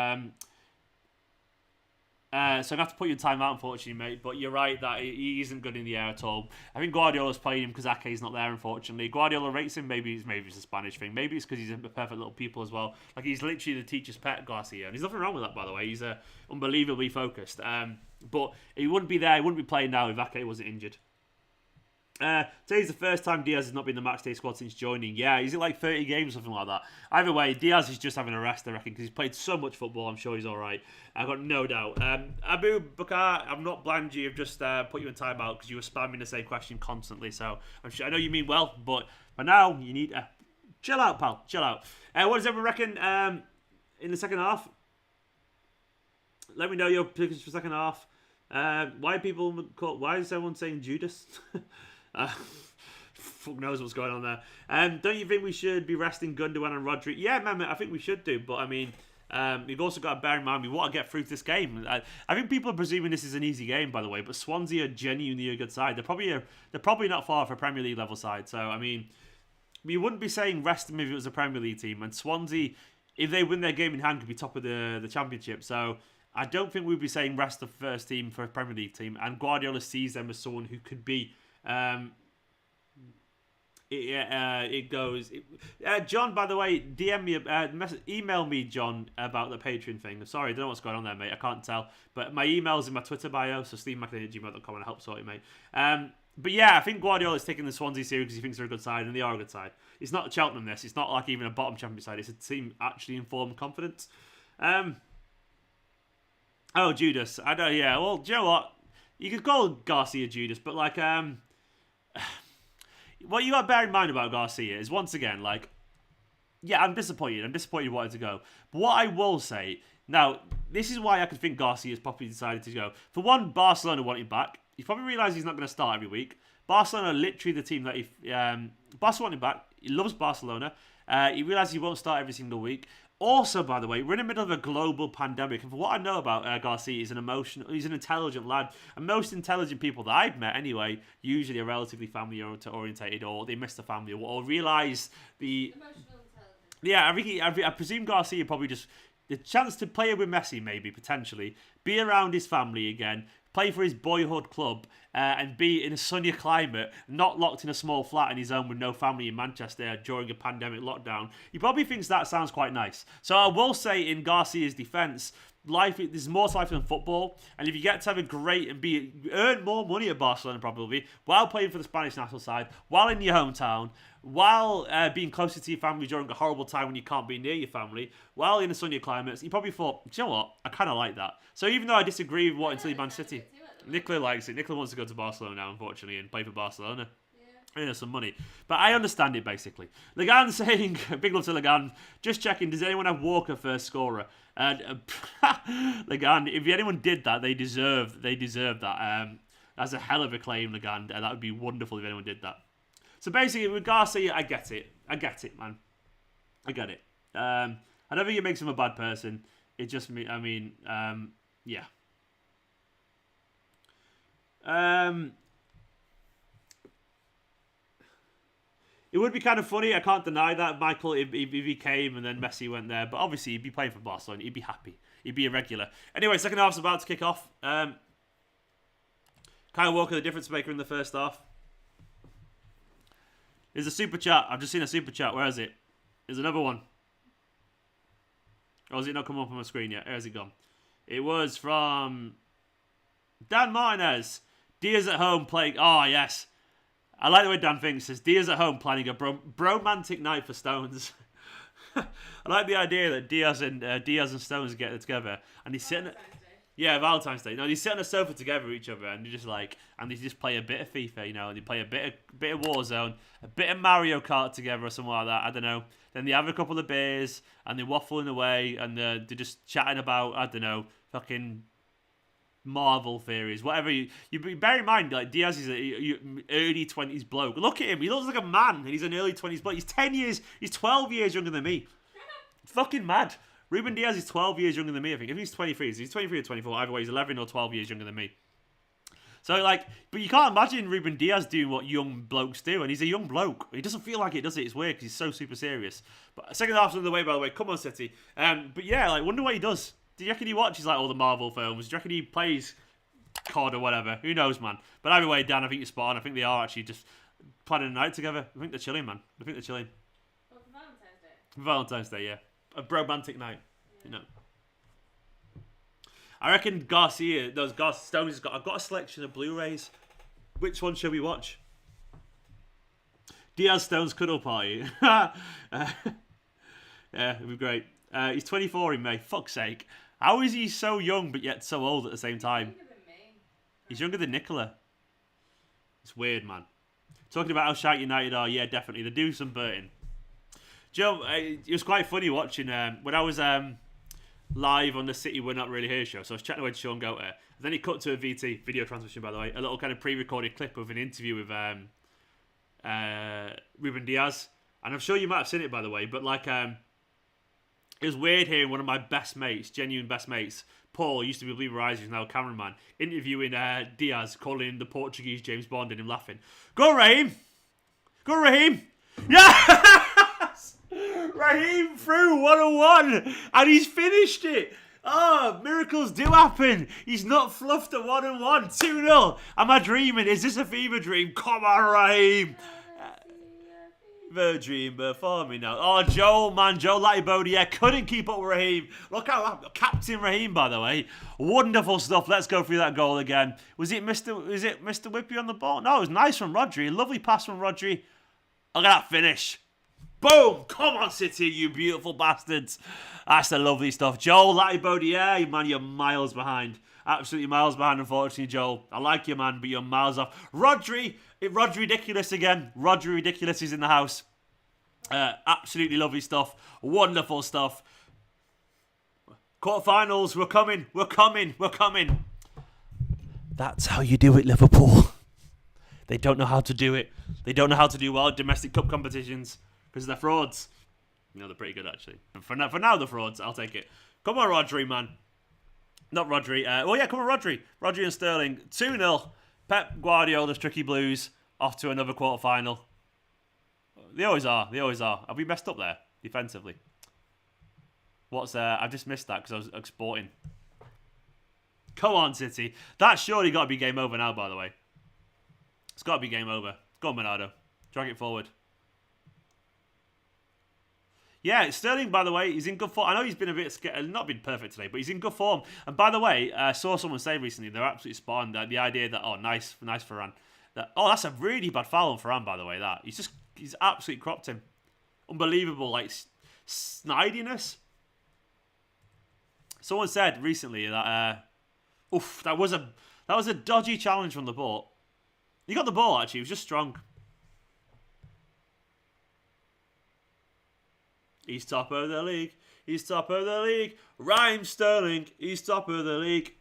I'm going to have to put you in time out, unfortunately, mate. But you're right that he isn't good in the air at all. I think Guardiola's playing him because Ake's not there, unfortunately. Guardiola rates him. Maybe it's a Spanish thing. Maybe it's because he's a perfect little pupil as well. Like, he's literally the teacher's pet, Garcia. And there's nothing wrong with that, by the way. He's unbelievably focused. But he wouldn't be there. He wouldn't be playing now if Ake wasn't injured. Today's the first time Diaz has not been in the matchday squad since joining. Yeah, he's at like 30 games or something like that. Either way, Diaz is just having a rest, I reckon, because he's played so much football. I'm sure he's all right. I've got no doubt. Abu Bakar, I'm not bland you. I've just put you in timeout because you were spamming the same question constantly. So I know you mean well, but for now, you need to chill out, pal. Chill out. What does everyone reckon in the second half? Let me know your predictions for second half. Why is everyone saying Judas? Fuck knows what's going on there. Don't you think we should be resting Gundogan and Rodri? Yeah, man, I think we should do. But I mean, we've also got to bear in mind we want to get through this game. I think people are presuming this is an easy game, by the way. But Swansea are genuinely a good side. They're probably not far for a Premier League level side. So I mean, we wouldn't be saying rest them if it was a Premier League team. And Swansea, if they win their game in hand, could be top of the Championship. So I don't think we'd be saying rest the first team for a Premier League team. And Guardiola sees them as someone who could be. it goes. John, by the way, DM me, email me, John, about the Patreon thing. Sorry, I don't know what's going on there, mate. I can't tell. But my email's in my Twitter bio, so stevemclean@gmail.com, and I help sort it, mate. But yeah, I think Guardiola's taking the Swansea series because he thinks they're a good side, and they are a good side. It's not Cheltenham, this. It's not like even a bottom champion side. It's a team actually in form and confidence. Oh, Judas. I don't. Yeah. Well, do you know what? You could call Garcia Judas, but like, what you got to bear in mind about Garcia is, once again, like, yeah, I'm disappointed. I'm disappointed he wanted to go. But what I will say, now, this is why I could think Garcia's probably decided to go. For one, Barcelona want him back. He probably realised he's not going to start every week. Barcelona are literally the team that Barcelona want him back. He loves Barcelona. He realises he won't start every single week. Also, by the way, we're in the middle of a global pandemic, and for what I know about Garcia, he's an intelligent lad. And most intelligent people that I've met, anyway, usually are relatively family orientated, or they miss the family, or realise the Emotional intelligence. Yeah, I presume Garcia probably just the chance to play with Messi, maybe potentially be around his family again, play for his boyhood club, and be in a sunnier climate, not locked in a small flat in his own with no family in Manchester during a pandemic lockdown. He probably thinks that sounds quite nice. So I will say, in Garcia's defence, there's more to life than football, and if you get to have a great and earn more money at Barcelona probably, while playing for the Spanish national side, while in your hometown, while being closer to your family during a horrible time when you can't be near your family, while in a sunnier climate, he probably thought, do you know what, I kind of like that. So even though I disagree with wanting to leave Man City, Nicola likes it. Nicola wants to go to Barcelona now, unfortunately, and play for Barcelona. Earn some money. But I understand it, basically. Legan saying, big love to Legan, just checking, does anyone have Walker first scorer? And Legan, if anyone did that, they deserve that. That's a hell of a claim, Legan. That would be wonderful if anyone did that. So basically, with Garcia, I get it, man. I get it. I don't think it makes him a bad person. It just, yeah. It would be kind of funny, I can't deny that, Michael, if he came and then Messi went there. But obviously, he'd be playing for Barcelona. He'd be happy. He'd be a regular. Anyway, second half's about to kick off. Kyle Walker, the difference maker in the first half. There's a super chat. I've just seen a super chat. Where is it? There's another one. Or has it not come up on my screen yet? Where's it gone? It was from Dan Martinez. Diaz at home playing... Oh, yes. I like the way Dan thinks. Says Diaz at home planning a bromantic night for Stones. I like the idea that Diaz and Stones get together and he's sitting. Valentine's Day. No, they sit on a sofa together with each other and they just play a bit of FIFA, and they play a bit of Warzone, a bit of Mario Kart together or something like that. I don't know. Then they have a couple of beers and they're waffling away and they're just chatting about, I don't know, fucking Marvel theories, whatever. You bear in mind, like, Diaz is an early 20s bloke. Look at him, he looks like a man, and he's an early 20s bloke. He's 12 years younger than me. It's fucking mad. Ruben Diaz is 12 years younger than me, I think. If he's 23, he's 23 or 24. Either way, he's 11 or 12 years younger than me. So, like, but you can't imagine Ruben Diaz doing what young blokes do, and he's a young bloke. He doesn't feel like it, does it? It's weird because he's so super serious. But second half's on the way, by the way. Come on, City. But yeah, like, wonder what he does. Do you reckon he watches, like, all the Marvel films? Do you reckon he plays COD or whatever? Who knows, man? But either way, Dan, I think you're spot on. I think they are actually just planning a night together. I think they're chilling, man. I think they're chilling. Well, for Valentine's Day. For Valentine's Day, yeah. A romantic night, I reckon Garcia, Stones has got... I've got a selection of Blu-rays. Which one shall we watch? Diaz Stones Cuddle Party. Yeah, it'd be great. He's 24 in May. Fuck's sake. How is he so young but yet so old at the same time? Younger than me. He's younger than Nicola. It's weird, man. Talking about how shite United are, yeah, definitely. They do some burting. Joe, it was quite funny watching when I was live on the City We're Not Really Here show. So I was chatting away to Sean Goater. And then he cut to a VT, video transmission, by the way, a little kind of pre-recorded clip of an interview with Ruben Diaz. And I'm sure you might have seen it, by the way, but like... it was weird hearing one of my best mates, genuine best mates, Paul, used to be a Believer Rise, who's now a cameraman, interviewing Diaz, calling him the Portuguese James Bond and him laughing. Go, Raheem! Go, Raheem! Yes! Raheem through 101! And he's finished it! Oh, miracles do happen! He's not fluffed at 1-1. 2-0. Am I dreaming? Is this a fever dream? Come on, Raheem! The dream before me now. Oh, Joel, man. Joel Latibody, yeah, couldn't keep up with Raheem. Look how Captain Raheem, by the way. Wonderful stuff. Let's go through that goal again. Was it Mr. Whippy on the ball? No, it was nice from Rodri. Lovely pass from Rodri. Look at that finish. Boom! Come on, City, you beautiful bastards. That's the lovely stuff. Joel Latibody, yeah, man, you're miles behind. Absolutely miles behind, unfortunately, Joel. I like you, man, but you're miles off. Rodri ridiculous again. Rodri ridiculous is in the house. Absolutely lovely stuff. Wonderful stuff. Quarterfinals, we're coming. We're coming. We're coming. That's how you do it, Liverpool. They don't know how to do it. They don't know how to do well at domestic cup competitions because they're frauds. No, they're pretty good, actually. For now, they're frauds. I'll take it. Come on, Rodri, man. Not Rodri. Come on, Rodri. Rodri and Sterling. 2-0. Pep Guardiola's Tricky Blues off to another quarter-final. They always are. They always are. Have we messed up there defensively? I've just missed that because I was exporting. Come on, City. That's surely got to be game over now, by the way. It's got to be game over. Go on, Bernardo. Drag it forward. Yeah, Sterling, by the way, he's in good form. I know he's been a bit not been perfect today, but he's in good form. And by the way, I saw someone say recently, they're absolutely spot on, that the idea that, nice Varane. That's a really bad foul on Varane, by the way, that. He's absolutely cropped him. Unbelievable, like, snidiness. Someone said recently that, that was a dodgy challenge from the ball. He got the ball, actually. He was just strong. He's top of the league. He's top of the league. Raheem Sterling. He's top of the league.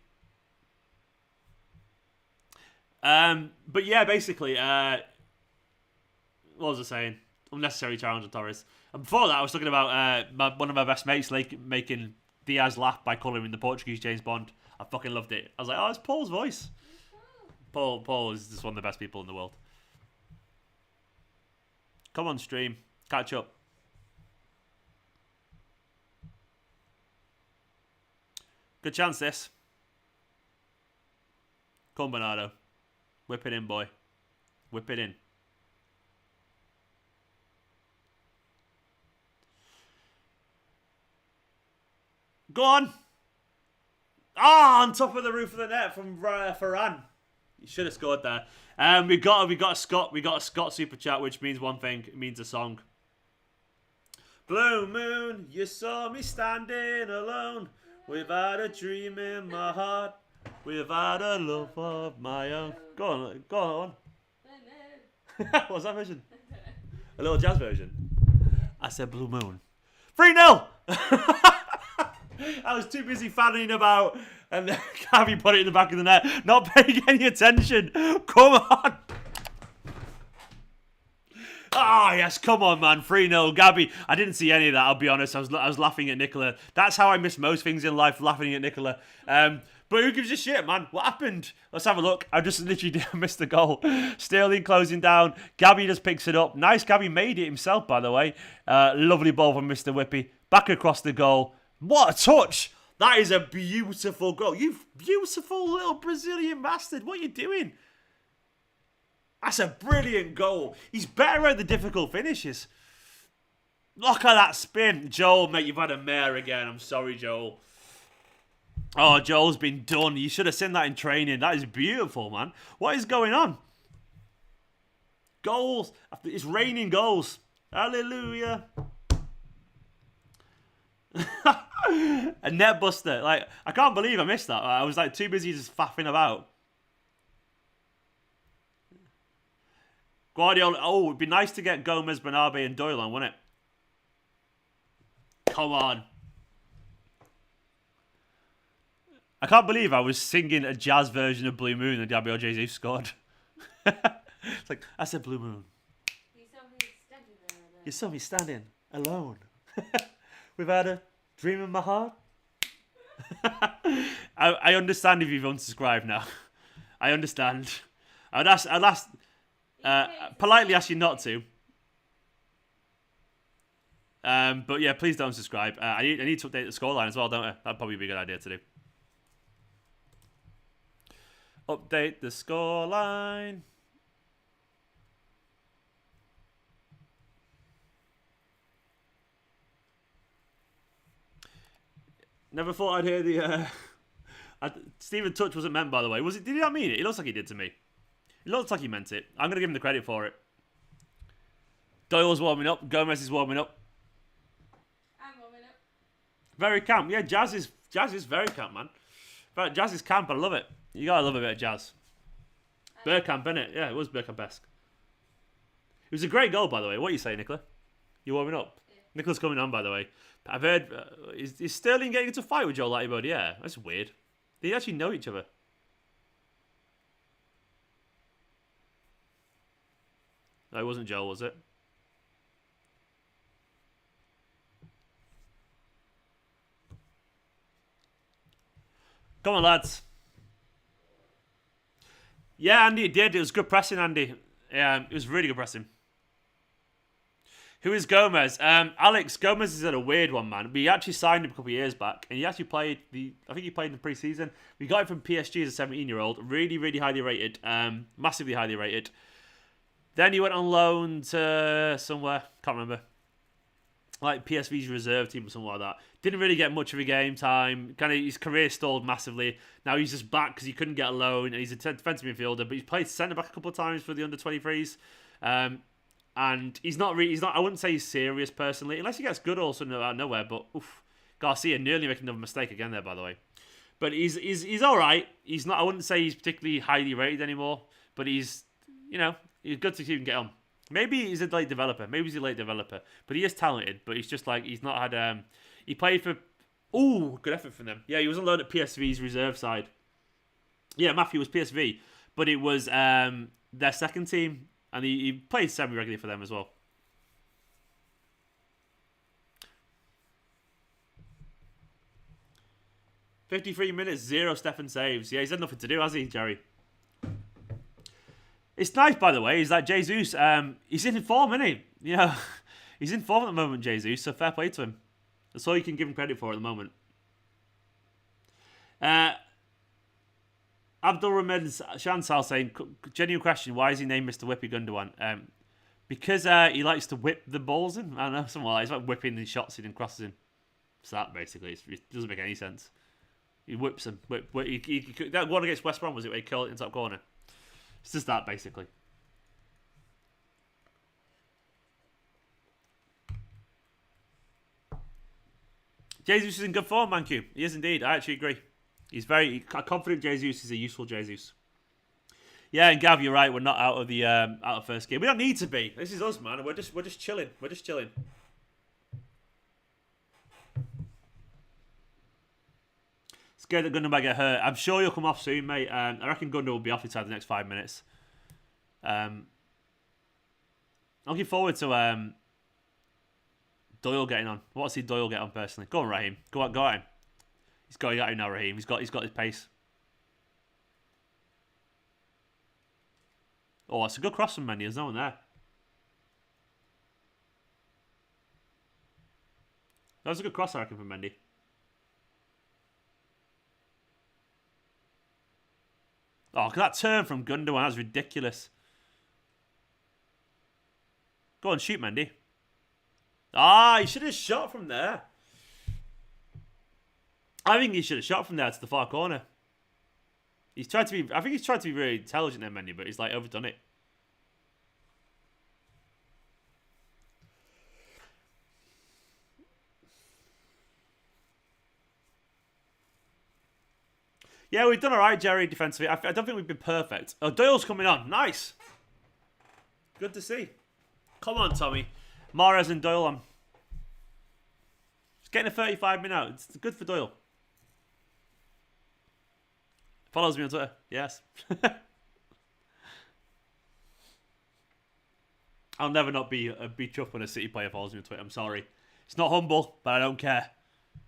But yeah, basically, what was I saying? Unnecessary challenge on Torres. And before that, I was talking about one of my best mates making Diaz laugh by calling him the Portuguese James Bond. I fucking loved it. I was like, it's Paul's voice. Paul is just one of the best people in the world. Come on, stream. Catch up. Good chance, this. Come on, Bernardo. Whip it in, boy. Whip it in. Go on. On top of the roof of the net from Varane. You should have scored there. We got a Scott super chat, which means one thing. It means a song. Blue moon, you saw me standing alone, without a dream in my heart, without a love of my own. Go on. What's that version? A little jazz version. I said Blue Moon. 3-0! I was too busy fanning about, and Gabby put it in the back of the net, not paying any attention. Come on! Yes, come on, man. 3-0. Gabby, I didn't see any of that, I'll be honest. I was laughing at Nicola. That's how I miss most things in life, laughing at Nicola. But who gives a shit, man? What happened? Let's have a look. I just literally missed the goal. Sterling closing down. Gabby just picks it up. Nice. Gabby made it himself, by the way. Lovely ball from Mr. Whippy. Back across the goal. What a touch. That is a beautiful goal. You beautiful little Brazilian bastard. What are you doing? That's a brilliant goal. He's better at the difficult finishes. Look at that spin. Joel, mate, you've had a mare again. I'm sorry, Joel. Oh, Joel's been done. You should have seen that in training. That is beautiful, man. What is going on? Goals. It's raining goals. Hallelujah. A net buster. Like, I can't believe I missed that. I was like too busy just faffing about. Guardiola. Oh, it'd be nice to get Gomez, Bernabe, and Doyle on, wouldn't it? Come on. I can't believe I was singing a jazz version of Blue Moon and Gabriel Jesus scored. It's like, I said Blue Moon. You saw me standing alone. Without a dream in my heart. I understand if you've unsubscribed now. I understand. I'd politely ask you not to. But yeah, please don't subscribe. I need to update the scoreline as well, don't I? That'd probably be a good idea to do. Update the scoreline. Never thought I'd hear the. Stephen Touch wasn't meant, by the way. Was it? Did he not mean it? It looks like he did to me. It looks like he meant it. I'm gonna give him the credit for it. Doyle's warming up. Gomez is warming up. I'm warming up. Very camp. Yeah, Jazz is very camp, man. Jazz is camp. I love it. You gotta love a bit of Jazz. Bergkamp, innit? Yeah, it was Bergkamp-esque. It was a great goal, by the way. What are you saying, Nicola? You warming up? Yeah. Nicola's coming on, by the way. I've heard... is Sterling getting into a fight with Joel Lightybody? Yeah, that's weird. They actually know each other. No, it wasn't Joel, was it? Come on, lads. Yeah, Andy, it did. It was good pressing, Andy. Yeah, it was really good pressing. Who is Gomez? Alex, Gomez is at a weird one, man. We actually signed him a couple of years back, and he actually played I think he played in the pre-season. We got him from PSG as a 17-year-old. Really, really highly rated. Massively highly rated. Then he went on loan to somewhere. Can't remember. Like PSV's reserve team or something like that. Didn't really get much of a game time. Kind of his career stalled massively. Now he's just back because he couldn't get a loan, and he's a defensive midfielder. But he's played centre back a couple of times for the under 23s, and he's not really. He's not. I wouldn't say he's serious personally, unless he gets good all of a sudden out of nowhere. But Garcia nearly making another mistake again there, by the way. But he's all right. He's not. I wouldn't say he's particularly highly rated anymore. But he's he's good to see him get on. Maybe he's a late developer. Maybe he's a late developer. But he is talented. But he's just like, he's not had... he played for... Ooh, good effort from them. Yeah, he was on loan at PSV's reserve side. Yeah, Matthew was PSV. But it was their second team. And he played semi-regularly for them as well. $53 minutes, 0 Stefan saves. Yeah, he's had nothing to do, has he, Jerry? It's nice, by the way, is that Jesus, he's in form, isn't he? You know, he's in form at the moment, Jesus, so fair play to him. That's all you can give him credit for at the moment. Abdul Rahman Shansal saying, genuine question, why is he named Mr. Whippy Gundogan? Because he likes to whip the balls in. I don't know, something like that. He's like whipping the shots in and crosses in. It's that, basically. It doesn't make any sense. He whips them. That one against West Brom, was it, where he curled it in the top corner? It's just that, basically. Jesus is in good form, Mancu. He is indeed. I actually agree. He's very confident. Jesus is a useful Jesus. Yeah, and Gav, you're right. We're not out of first game. We don't need to be. This is us, man. We're just chilling. We're just chilling. Scared that Gundogan might get hurt. I'm sure you'll come off soon, mate. I reckon Gundogan will be off inside the next 5 minutes. I'm looking forward to Doyle getting on. I want to see Doyle get on personally. Go on, Raheem. Go at him. He's going at him now, Raheem. He's got his pace. Oh, it's a good cross from Mendy. There's no one there. That was a good cross, I reckon, from Mendy. Oh, that turn from Gundogan, that was ridiculous. Go on, shoot, Mendy. Ah, he should have shot from there. I think he should have shot from there to the far corner. I think he's tried to be really intelligent there, Mendy, but he's like overdone it. Yeah, we've done all right, Jerry, defensively. I don't think we've been perfect. Oh, Doyle's coming on. Nice. Good to see. Come on, Tommy. Mahrez and Doyle on. Just getting a 35 minute out. It's good for Doyle. Follows me on Twitter. Yes. I'll never not be chuffed when a City player follows me on Twitter. I'm sorry. It's not humble, but I don't care.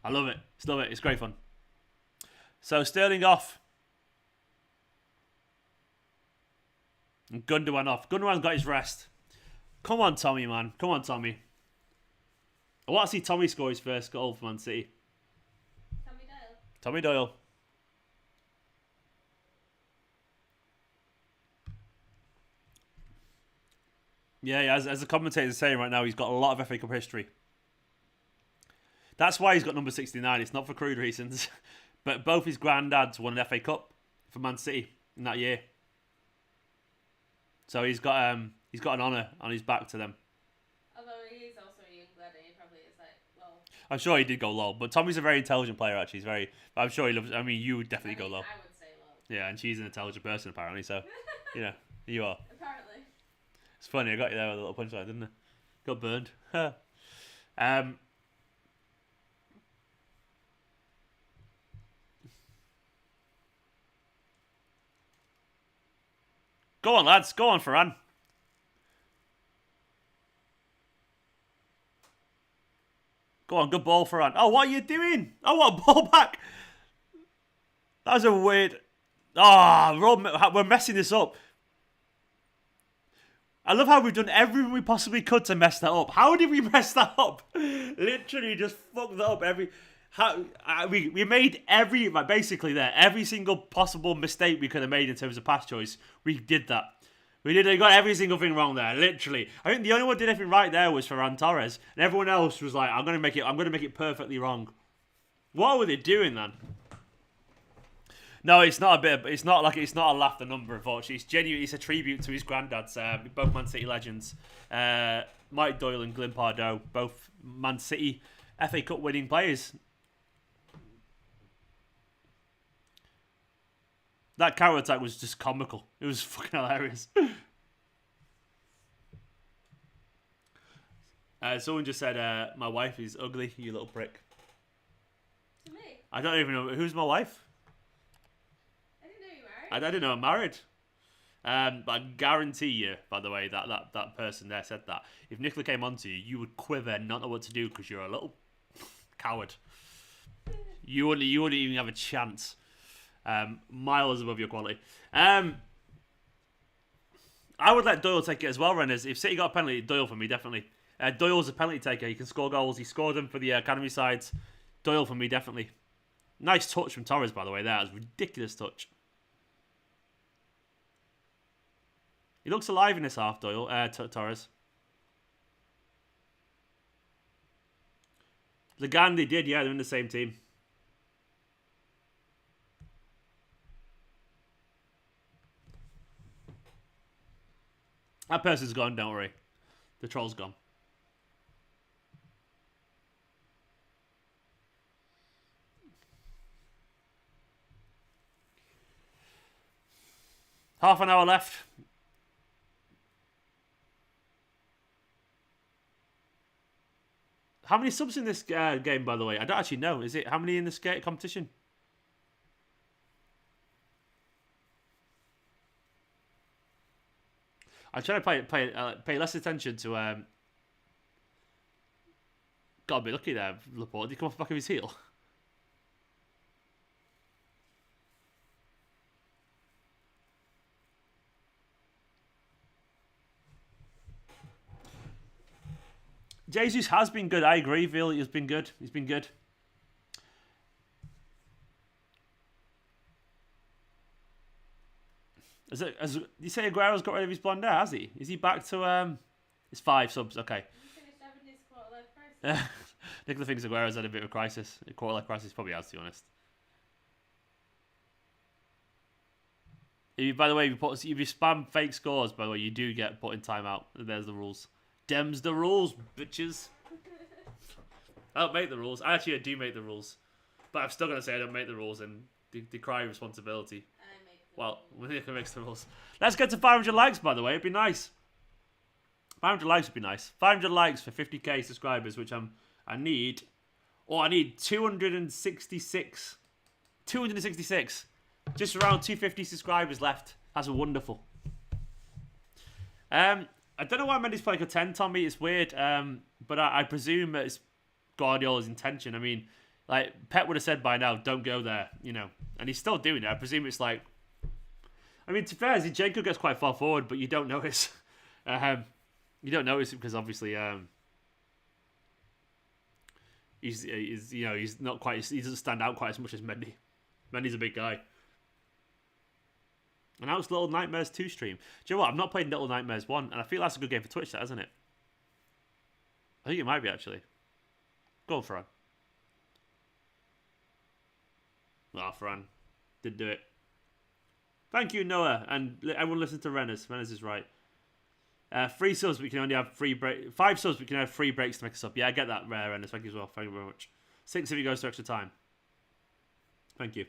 I love it. It's great fun. So Sterling off. And Gundogan off. Gundogan's got his rest. Come on, Tommy, man. Come on, Tommy. I want to see Tommy score his first goal for Man City. Tommy Doyle. Yeah, as the commentators are saying right now, he's got a lot of FA Cup history. That's why he's got number 69. It's not for crude reasons. But both his granddads won an FA Cup for Man City in that year. So he's got an honour on his back to them. Although he is also a young lad, and he probably is like, well. I'm sure he did go low, but Tommy's a very intelligent player. Actually, he's very. I'm sure he loves. I mean, you would definitely go low. I would say low. Yeah, and she's an intelligent person apparently. So, you are. Apparently. It's funny. I got you there with a little punchline, didn't I? Got burned. Go on, lads. Go on, Ferran. Go on, good ball, Ferran. Oh, what are you doing? Oh, what, ball back? That was a weird... we're messing this up. I love how we've done everything we possibly could to mess that up. How did we mess that up? Literally just fucked that up. We made every single possible mistake we could have made in terms of pass choice. We did that. We got every single thing wrong there. Literally, I think the only one who did everything right there was Ferran Torres, and everyone else was like, "I'm gonna make it perfectly wrong." What were they doing then? No, it's not it's not a laughter number. Unfortunately, it's genuine. It's a tribute to his granddads, both Man City legends, Mike Doyle and Glyn Pardoe, both Man City FA Cup winning players. That counter attack was just comical. It was fucking hilarious. Someone just said, "My wife is ugly, you little prick." To me? I don't even know who's my wife. I didn't know you were married. I didn't know I'm married. But I guarantee you, by the way, that person there said that if Nicola came onto you, you would quiver and not know what to do because you're a little coward. You wouldn't even have a chance. Miles above your quality. I would let Doyle take it as well, Renners. If City got a penalty, Doyle for me, definitely. Doyle's a penalty taker. He can score goals. He scored them for the academy sides. Doyle for me, definitely. Nice touch from Torres, by the way. That was a ridiculous touch. He looks alive in this half, Doyle. Torres. Legandi did, yeah. They're in the same team. That person's gone, don't worry. The troll's gone. Half an hour left. How many subs in this game, by the way? I don't actually know. Is it how many in this competition? I'm trying to pay less attention to. Got a bit lucky there, Laporte. Did he come off the back of his heel? Jesus has been good. I agree, Phil. He's been good. He's been good. As you say, Aguero's got rid of his blonde hair, has he? Is he back to It's 5 subs? Okay. He finished having his quarter-life crisis. Nicola thinks Aguero's had a bit of a crisis. A quarter-life crisis, probably has, to be honest. By the way, if you spam fake scores, by the way, you do get put in timeout. There's the rules. Dem's the rules, bitches. I don't make the rules. I do make the rules. But I'm still going to say I don't make the rules and decry responsibility. Well, Nicola makes the rules. Let's get to 500 likes, by the way. It'd be nice. 500 likes would be nice. 500 likes for 50k subscribers, which I need. Oh, I need 266. 266. Just around 250 subscribers left. That's wonderful. I don't know why Mendy's playing a 10, Tommy. It's weird. But I presume it's Guardiola's intention. I mean, like, Pep would have said by now, don't go there, you know. And he's still doing it. I presume it's like... I mean, to be fair, Zinchenko gets quite far forward, but you don't notice. You don't notice it because obviously he's not quite... He doesn't stand out quite as much as Mendy. Mendy's a big guy. And now it's Little Nightmares 2 stream. Do you know what? I've not played Little Nightmares 1, and I feel that's a good game for Twitch, that, isn't it? I think it might be, actually. Go on, Ferran. Oh, Fran. Did do it. Thank you, Noah. And everyone listen to Rennes. Rennes is right. 3 subs, we can only have 3 breaks. 5 subs, we can have 3 breaks to make us up. Yeah, I get that, Rennes. Thank you as well. Thank you very much. 6 if it goes to extra time. Thank you.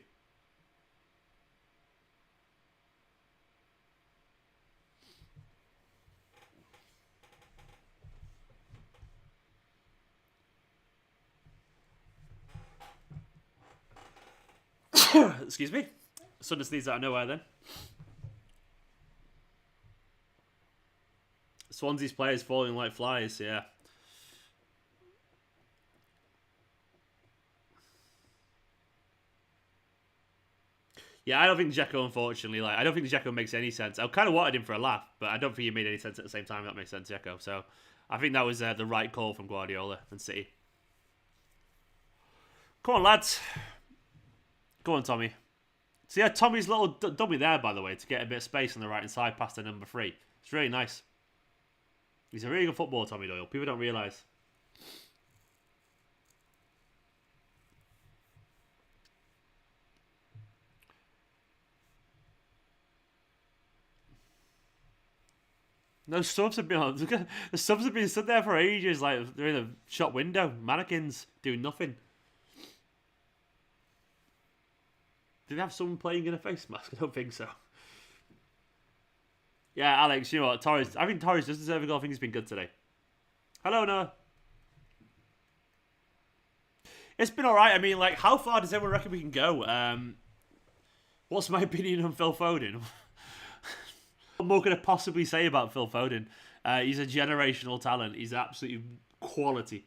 Excuse me. Sudden sneeze out of nowhere then. Swansea's players falling like flies, yeah. Yeah, I don't think Dzeko, unfortunately, I don't think Dzeko makes any sense. I kind of wanted him for a laugh, but I don't think he made any sense at the same time. That makes sense, Dzeko. So I think that was the right call from Guardiola and City. Come on, lads. Go on, Tommy. So yeah, Tommy's little dummy there, by the way, to get a bit of space on the right-hand side past the number 3. It's really nice. He's a really good footballer, Tommy Doyle. People don't realise. No subs have been on. The subs have been stood there for ages, like they're in a shop window. Mannequins doing nothing. Did they have someone playing in a face mask? I don't think so. Yeah, Alex, you know what? Torres. I think Torres does deserve a goal. I think he's been good today. Hello, Noah. It's been alright. I mean, like, how far does everyone reckon we can go? What's my opinion on Phil Foden? What more could I possibly say about Phil Foden? He's a generational talent. He's absolutely quality.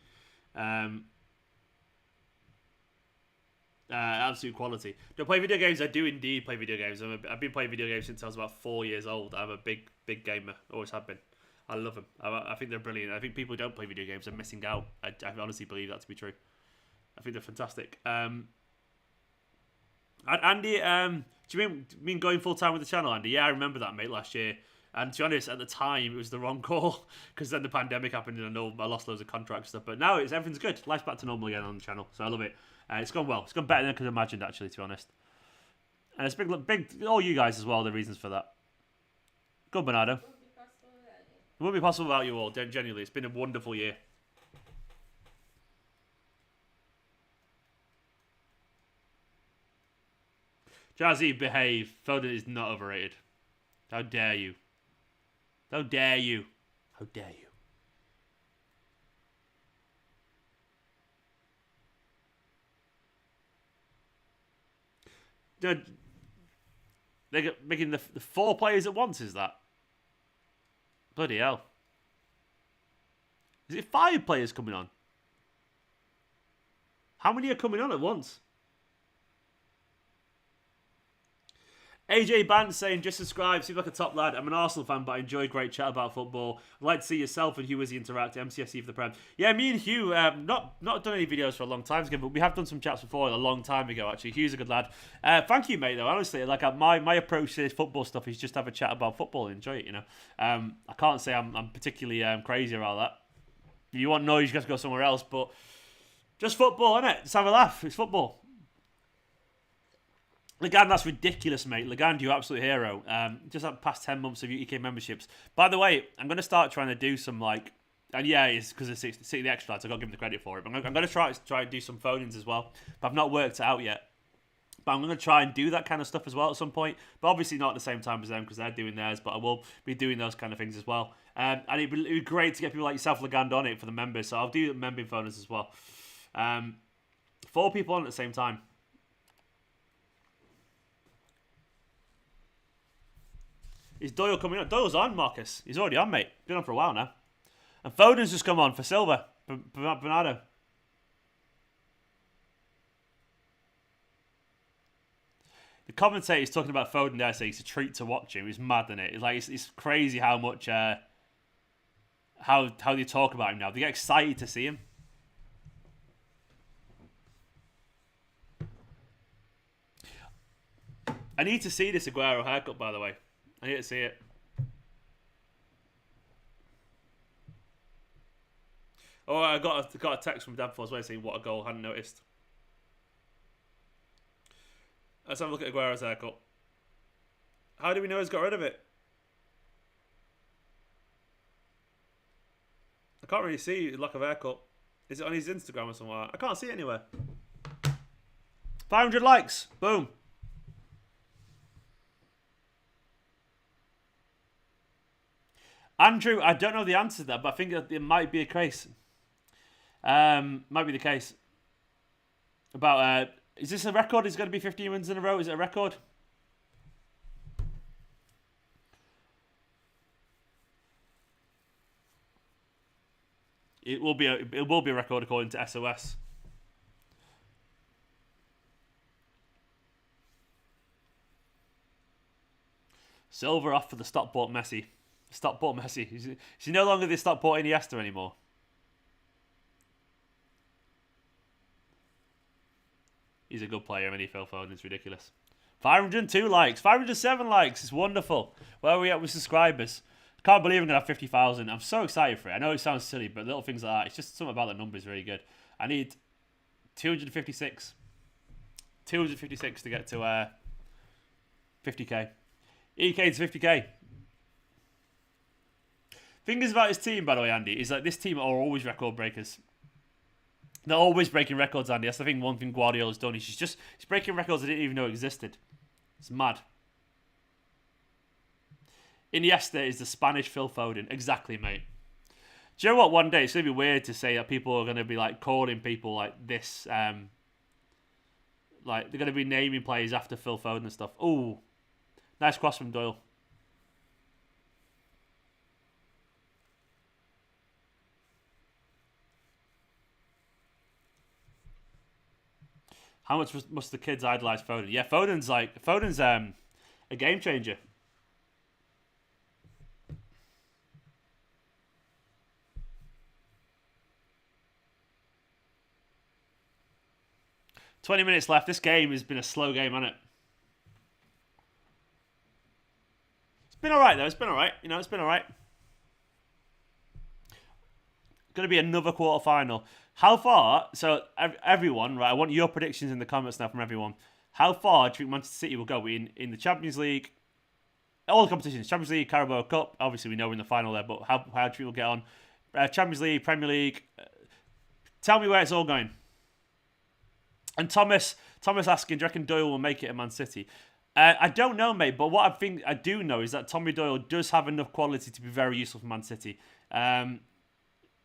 Absolute quality. Do I play video games? I do indeed play video games. I've been playing video games since I was about 4 years old. I'm a big gamer. Always have been. I love them. I think they're brilliant. I think people who don't play video games are missing out. I honestly believe that to be true. I think they're fantastic. Andy, do you mean going full time with the channel, Andy? Yeah, I remember that, mate, last year. And to be honest, at the time, it was the wrong call because then the pandemic happened and I lost loads of contract stuff. But now everything's good. Life's back to normal again on the channel, so I love it. It's gone well. It's gone better than I could have imagined, actually, to be honest. And it's big, all you guys as well, the reasons for that. Good, Bernardo. It wouldn't be possible without you all, genuinely. It's been a wonderful year. Jazzy, behave. Foden is not overrated. How dare you? How dare you? How dare you? They're making the 4 players at once, is that? Bloody hell. Is it 5 players coming on? How many are coming on at once? AJ Bant saying, just subscribe, seems like a top lad. I'm an Arsenal fan, but I enjoy great chat about football. I'd like to see yourself and Hugh Wizzy interact. MCFC for the Prem. Yeah, me and Hugh, not done any videos for a long time ago, but we have done some chats before a long time ago, actually. Hugh's a good lad. Thank you, mate, though. Honestly, like my approach to this football stuff is just have a chat about football and enjoy it, you know. I can't say I'm particularly crazy about that. If you want noise, you have to go somewhere else, but just football, innit? Just have a laugh. It's football. Legan, that's ridiculous, mate. Legan, you absolute hero. Just that past 10 months of UK memberships. By the way, I'm going to start trying to do some, like... And yeah, it's because it's the extra lads. I've got to give them the credit for it. But I'm going to try and do some phone-ins as well. But I've not worked it out yet. But I'm going to try and do that kind of stuff as well at some point. But obviously not at the same time as them because they're doing theirs. But I will be doing those kind of things as well. And it'd be great to get people like yourself, Legan, on it for the members. So I'll do member phone-ins as well. 4 people on at the same time. Is Doyle coming on? Doyle's on, Marcus. He's already on, mate. Been on for a while now. And Foden's just come on for Silva. Bernardo. The commentator's talking about Foden there, saying it's a treat to watch him. It's mad, isn't it? It's crazy how much how they talk about him now. They get excited to see him. I need to see this Aguero haircut, by the way. I need to see it. Oh, I got a text from Dad Force saying what a goal, hadn't noticed. Let's have a look at Aguero's haircut. How do we know he's got rid of it? I can't really see lack of haircut. Is it on his Instagram or somewhere? I can't see it anywhere. 500 likes. Boom. Andrew, I don't know the answer to that, but I think that it might be a case. Might be the case. About, is this a record? Is it going to be 15 wins in a row? Is it a record? It will be a record according to SOS. Silver off for the Stockport Messi. Stockport Messi. Is he no longer the Stockport Iniesta anymore? He's a good player, and he Phil Foden. It's ridiculous. 502 likes. 507 likes. It's wonderful. Where are we at with subscribers? I can't believe I'm going to have 50,000. I'm so excited for it. I know it sounds silly, but little things like that. It's just something about that number is really good. I need 256. 256 to get to 50k. EK to 50k. Thing about his team, by the way, Andy, is that this team are always record breakers. They're always breaking records, Andy. That's the thing. One thing Guardiola's done. He's breaking records I didn't even know existed. It's mad. Iniesta is the Spanish Phil Foden. Exactly, mate. Do you know what? One day it's gonna be weird to say that people are gonna be like calling people like this. Like they're gonna be naming players after Phil Foden and stuff. Ooh, nice cross from Doyle. How much must the kids idolise Foden? Yeah, Foden's a game changer. "20 minutes left. This game has been a slow game, hasn't it? It's been alright though. It's been alright. You know, it's been alright. Going to be another quarter final. How far? So everyone, right? I want your predictions in the comments now from everyone. How far do you think Manchester City will go in the Champions League? All the competitions: Champions League, Carabao Cup. Obviously, we know we're in the final there, but how do you think we'll get on? Champions League, Premier League. Tell me where it's all going. And Thomas asking, do you reckon Doyle will make it at Man City? I don't know, mate, but what I do know is that Tommy Doyle does have enough quality to be very useful for Man City.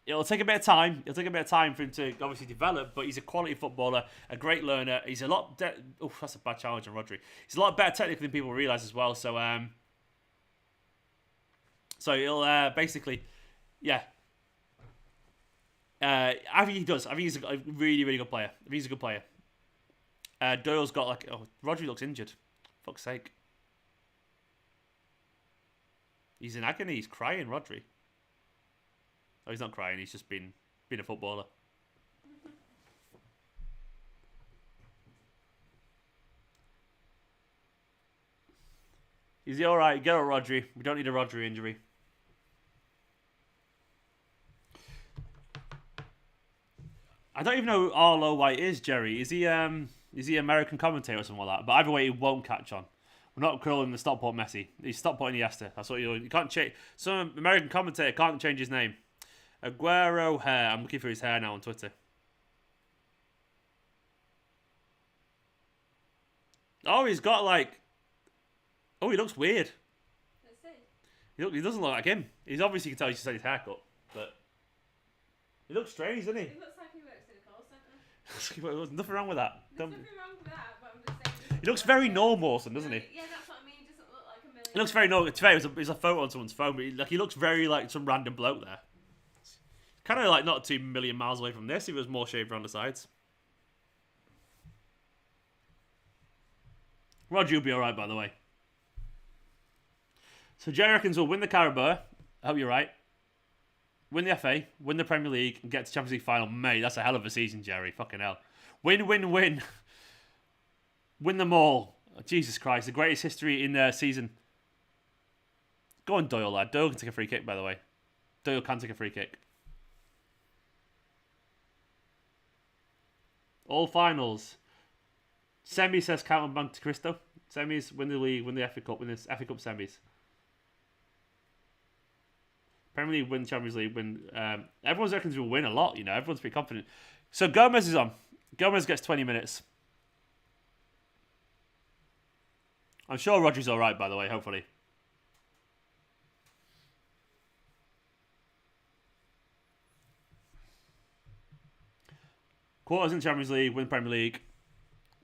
It'll take a bit of time. It'll take a bit of time for him to obviously develop, but he's a quality footballer, a great learner. He's a lot... that's a bad challenge on Rodri. He's a lot better technically than people realise as well, so he'll basically... Yeah. I think he does. I think he's a really, really good player. I think he's a good player. Doyle's got like... Oh, Rodri looks injured. Fuck's sake. He's in agony. He's crying, Rodri. Oh, he's not crying. He's just been a footballer. Is he alright? Get on Rodri. We don't need a Rodri injury. I don't even know who Arlo White is, Jerry. Is he American commentator or something like that? But either way, he won't catch on. We're not calling him the Stockport Messi. He's Stockport Iniesta. That's what you can't change. Some American commentator can't change his name. Aguero hair. I'm looking for his hair now on Twitter. Oh, he's got like... Oh, he looks weird. Let's see. He doesn't look like him. He's obviously, you can tell he's just had his haircut. But he looks strange, doesn't he? It looks like he works in a call centre. There's nothing wrong with that. There's nothing wrong with that, but I'm just saying... He looks very normal, doesn't he? Yeah, that's what I mean. He doesn't look like a million... He looks very normal. It's fair. It was a photo on someone's phone, but he looks very like some random bloke there. Kind of like not 2 million miles away from this. He was more shaved around the sides. Roger will be alright, by the way. So Jerry reckons we'll win the Carabao. I hope you're right. Win the FA, win the Premier League, and get to Champions League final. Mate, that's a hell of a season, Jerry. Fucking hell. Win, win, win. Win them all. Oh, Jesus Christ, the greatest history in the season. Go on, Doyle, lad. Doyle can take a free kick, by the way. Doyle can take a free kick. All finals. Semi says count on Monte Cristo. Semis win the league, win the FA Cup, win this FA Cup semis. Premier League, win Champions League, win. Everyone reckons we'll win a lot. You know, everyone's pretty confident. So Gomez is on. Gomez gets 20 minutes. I'm sure Rodri's all right, by the way. Hopefully. Quarters in Champions League, win Premier League.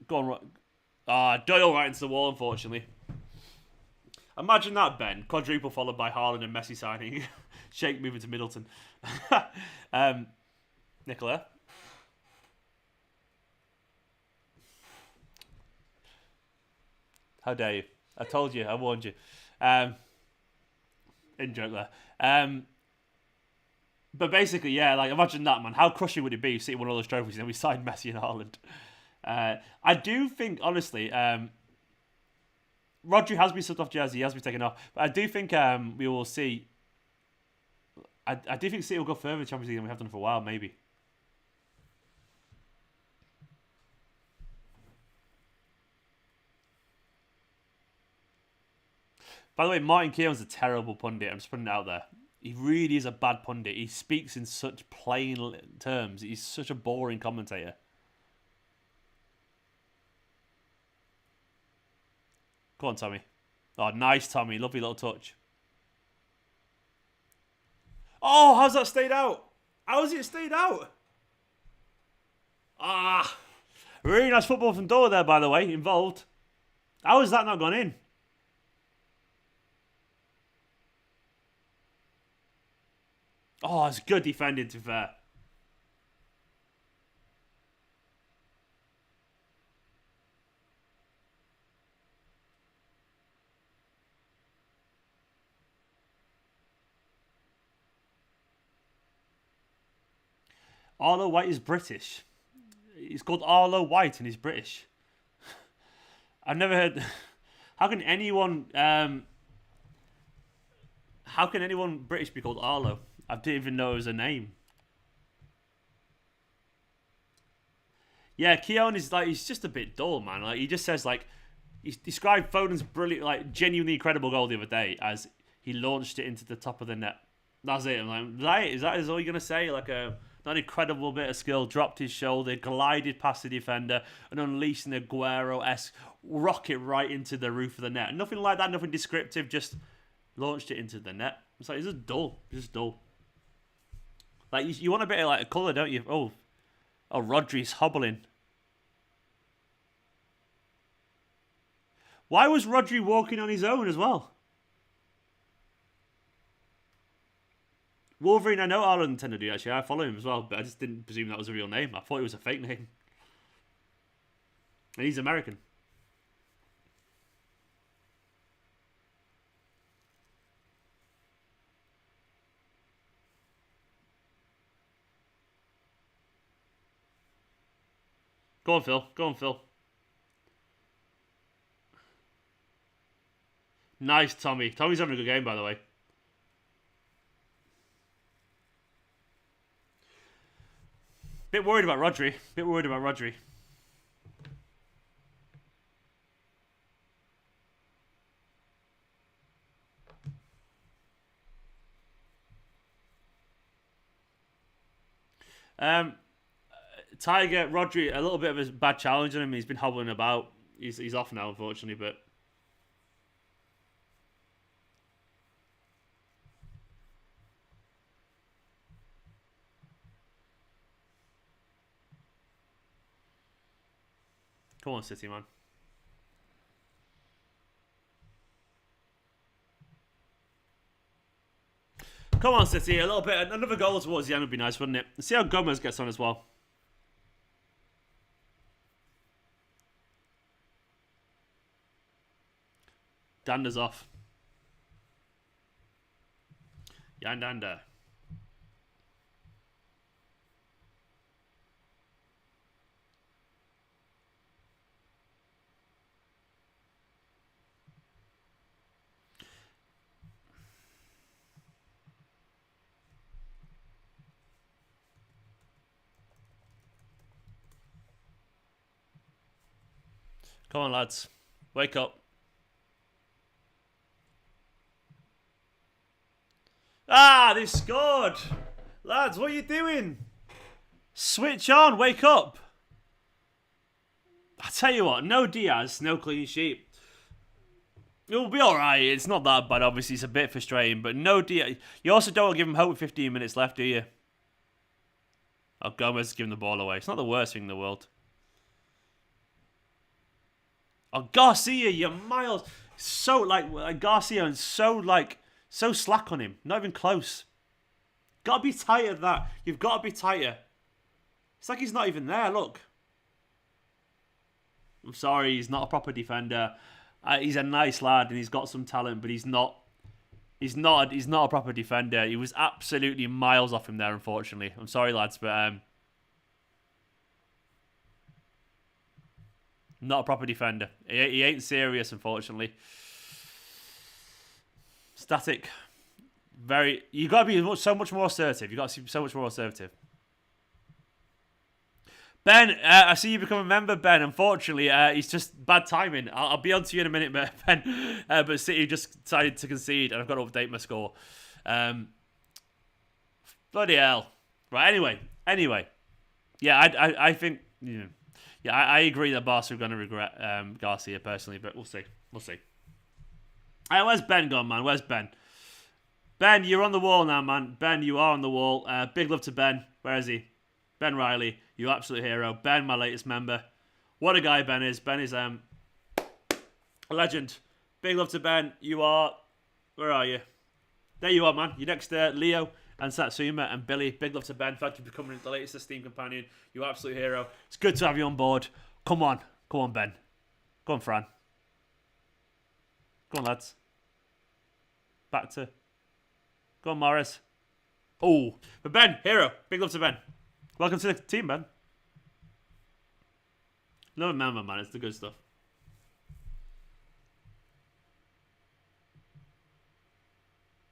Go on. Doyle right into the wall, unfortunately. Imagine that, Ben. Quadruple followed by Haaland and Messi signing. Shake moving to Middleton. Nicola. How dare you? I told you. I warned you. In joke there. But basically, yeah, like imagine that, man. How crushing would it be if City won all those trophies and then we signed Messi and Haaland? I do think, honestly, Rodri has been subbed off jersey. He has been taken off. But I do think we will see. I do think City will go further in the Champions League than we have done for a while, maybe. By the way, Martin Keown's a terrible pundit. I'm just putting it out there. He really is a bad pundit. He speaks in such plain terms. He's such a boring commentator. Go on, Tommy. Oh, nice, Tommy. Lovely little touch. Oh, how's that stayed out? How has it stayed out? Really nice football from Doyle there, by the way, involved. How has that not gone in? Oh, it's good defending, to be fair. Arlo White is British. He's called Arlo White and he's British. I've never heard... How can anyone British be called Arlo? I didn't even know it was a name. Yeah, Keown is like, he's just a bit dull, man. Like, he just says, like, he described Foden's brilliant, like, genuinely incredible goal the other day as he launched it into the top of the net. That's it. I'm like, is that all you're going to say? Like, an incredible bit of skill, dropped his shoulder, glided past the defender, and unleashed an Aguero-esque rocket right into the roof of the net. Nothing like that, nothing descriptive, just launched it into the net. It's like, it's just dull. It's just dull. Like, you want a bit of, like, a colour, don't you? Oh, Rodri's hobbling. Why was Rodri walking on his own as well? Wolverine, I know Ireland tend to do, actually. I follow him as well, but I just didn't presume that was a real name. I thought it was a fake name. And he's American. Go on, Phil. Go on, Phil. Nice, Tommy. Tommy's having a good game, by the way. Bit worried about Rodri. Tiger, Rodri, a little bit of a bad challenge on him. He's been hobbling about. He's off now, unfortunately, but... Come on, City, man. Come on, City. A little bit. Another goal towards the end would be nice, wouldn't it? Let's see how Gomez gets on as well. Dander's off. Yandander. Come on, lads. Wake up. Ah, they scored. Lads, what are you doing? Switch on. Wake up. I tell you what, no Diaz, no clean sheet. It'll be alright. It's not that bad, obviously. It's a bit frustrating, but no Diaz. You also don't give him hope with 15 minutes left, do you? Oh, Gomez is giving the ball away. It's not the worst thing in the world. Oh, Garcia, you're miles. So, Garcia and so slack on him. Not even close. Gotta be tighter than that. You've got to be tighter. It's like he's not even there, look. I'm sorry, he's not a proper defender. He's a nice lad and he's got some talent, but he's not a proper defender. He was absolutely miles off him there, unfortunately. I'm sorry, lads, but not a proper defender. He ain't serious, unfortunately. Static. You got to be so much more assertive. You got to be so much more assertive. Ben, I see you become a member, Ben. Unfortunately, it's just bad timing. I'll be on to you in a minute, Ben. But City just decided to concede, and I've got to update my score. Bloody hell. Right, anyway. Yeah, I think... Yeah, I agree that Barca are going to regret Garcia, personally, but we'll see. Where's Ben gone, man? Where's Ben? Ben, you're on the wall now, man. Ben, you are on the wall. Big love to Ben. Where is he? Ben Riley, you absolute hero. Ben, my latest member. What a guy Ben is. Ben is a legend. Big love to Ben. You are... Where are you? There you are, man. You're next to Leo and Satsuma and Billy. Big love to Ben. Thank you for becoming the latest Esteemed Companion. You absolute hero. It's good to have you on board. Come on, Ben. Go on, Fran. Go on, lads. Back to... Go on, Morris. Oh, but Ben, hero. Big love to Ben. Welcome to the team, Ben. No remember, man. It's the good stuff.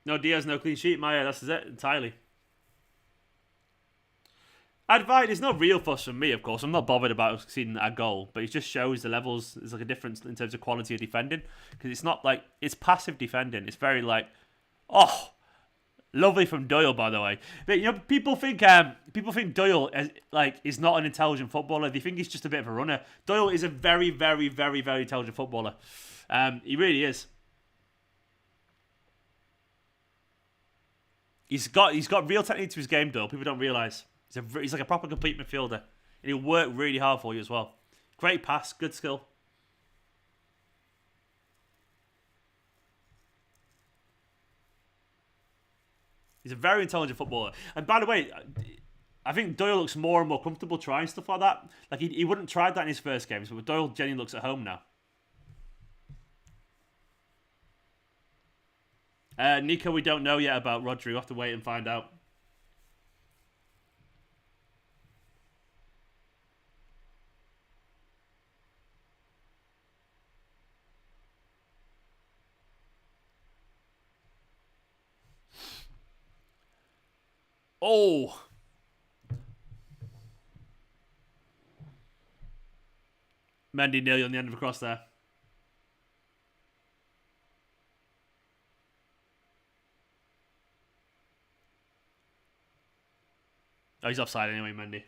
No Diaz, no clean sheet, Maya. That's it entirely. Advide is not real fuss from me, of course. I'm not bothered about conceding a goal, but it just shows the levels. There's like a difference in terms of quality of defending, because it's not like it's passive defending. It's very like, oh. Lovely from Doyle, by the way. But people think Doyle is not an intelligent footballer. They think he's just a bit of a runner. Doyle is a very, very, very, very intelligent footballer. He really is. He's got real technique to his game, Doyle. People don't realise. He's like a proper complete midfielder, and he'll work really hard for you as well. Great pass, good skill. He's a very intelligent footballer. And by the way, I think Doyle looks more and more comfortable trying stuff like that. Like, he wouldn't try that in his first games, but Doyle genuinely looks at home now. Nico, we don't know yet about Rodri. We'll have to wait and find out. Oh! Mendy nearly on the end of a cross there. Oh, he's offside anyway, Mendy.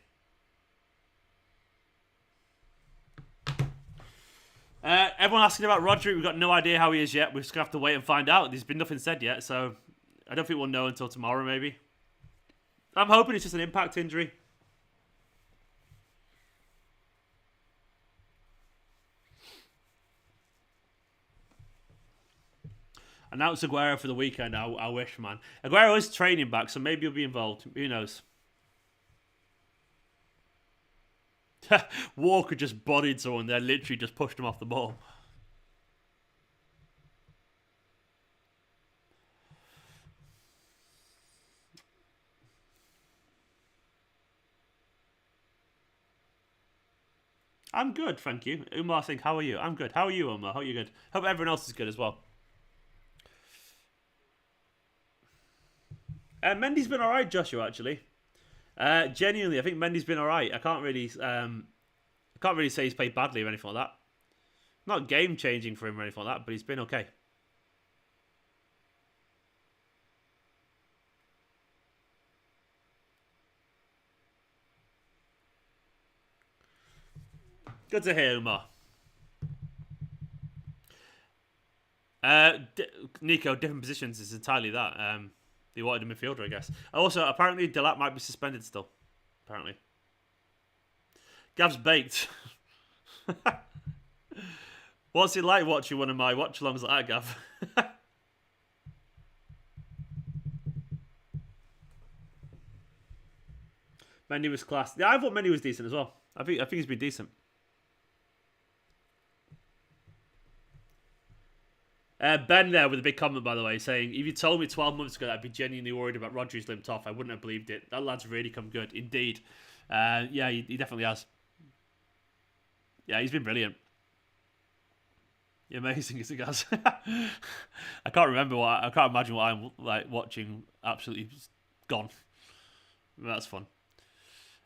Everyone asking about Rodri. We've got no idea how he is yet. We're just going to have to wait and find out. There's been nothing said yet, so I don't think we'll know until tomorrow, maybe. I'm hoping it's just an impact injury. Announce Aguero for the weekend. I wish, man. Aguero is training back, so maybe he'll be involved. Who knows? Walker just bodied someone there. Literally just pushed him off the ball. I'm good, thank you. Umar Singh, how are you? I'm good. How are you, Umar? Hope you're good. Hope everyone else is good as well. Mendy's been alright, Joshua, actually. Genuinely, I think Mendy's been alright. I can't really say he's played badly or anything like that. Not game changing for him or anything like that, but he's been okay. Good to hear, Umar. Nico, different positions is entirely that. They wanted a midfielder, I guess. Also, apparently, Delap might be suspended still. Apparently. Gav's baked. What's it like watching one of my watch-alongs like that, Gav? Mendy was class. Yeah, I thought Mendy was decent as well. I think he's been decent. Ben there with a big comment, by the way, saying, if you told me 12 months ago that I'd be genuinely worried about Rodri's limped off, I wouldn't have believed it. That lad's really come good. Indeed. Yeah, he definitely has. Yeah, he's been brilliant. Amazing as he has. I can't imagine what I'm like watching. Absolutely gone. That's fun.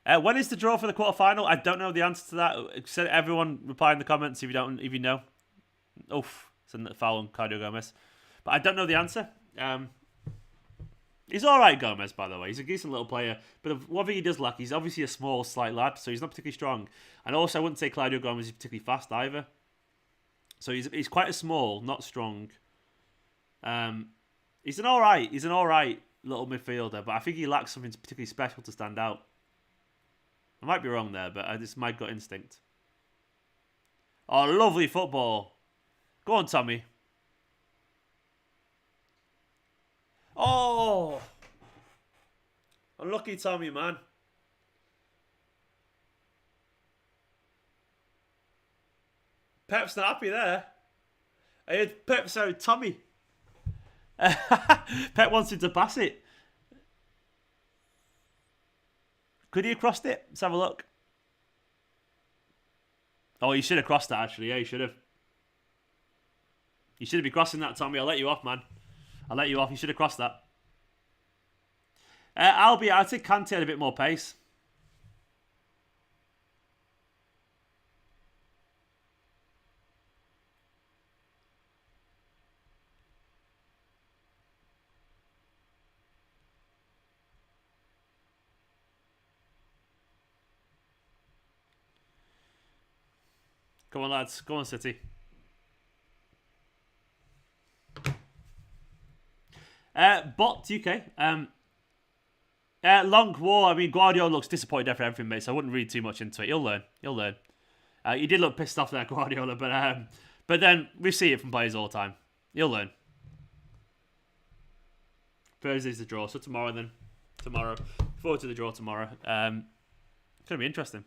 When is the draw for the quarterfinal? I don't know the answer to that. Said everyone reply in the comments if you know. Oof, it's a foul on Cardio Gomez, but I don't know the answer. He's all right, Gomez, by the way. He's a decent little player, but one thing he does lack, he's obviously a small, slight lad, so he's not particularly strong. And also, I wouldn't say Claudio Gomez is particularly fast either. So he's quite a small, not strong. He's an all right little midfielder, but I think he lacks something particularly special to stand out. I might be wrong there, but it's my gut instinct. Oh, lovely football. Go on, Tommy. Oh! Unlucky Tommy, man. Pep's not happy there. I heard Pep say Tommy. Pep wanted to pass it. Could he have crossed it? Let's have a look. Oh, he should have crossed that, actually. Yeah, he should have. You shouldn't be crossing that, Tommy. I'll let you off, man. I'll let you off. You should have crossed that. I'd say Kante had a bit more pace. Come on, lads. Go on, City. Bot UK. Long war. I mean, Guardiola looks disappointed after everything, mate. So I wouldn't read too much into it. He'll learn. He did look pissed off there, Guardiola, but then we see it from players all the time. He'll learn. Thursday's the draw, so tomorrow. Forward to the draw tomorrow. It's gonna be interesting.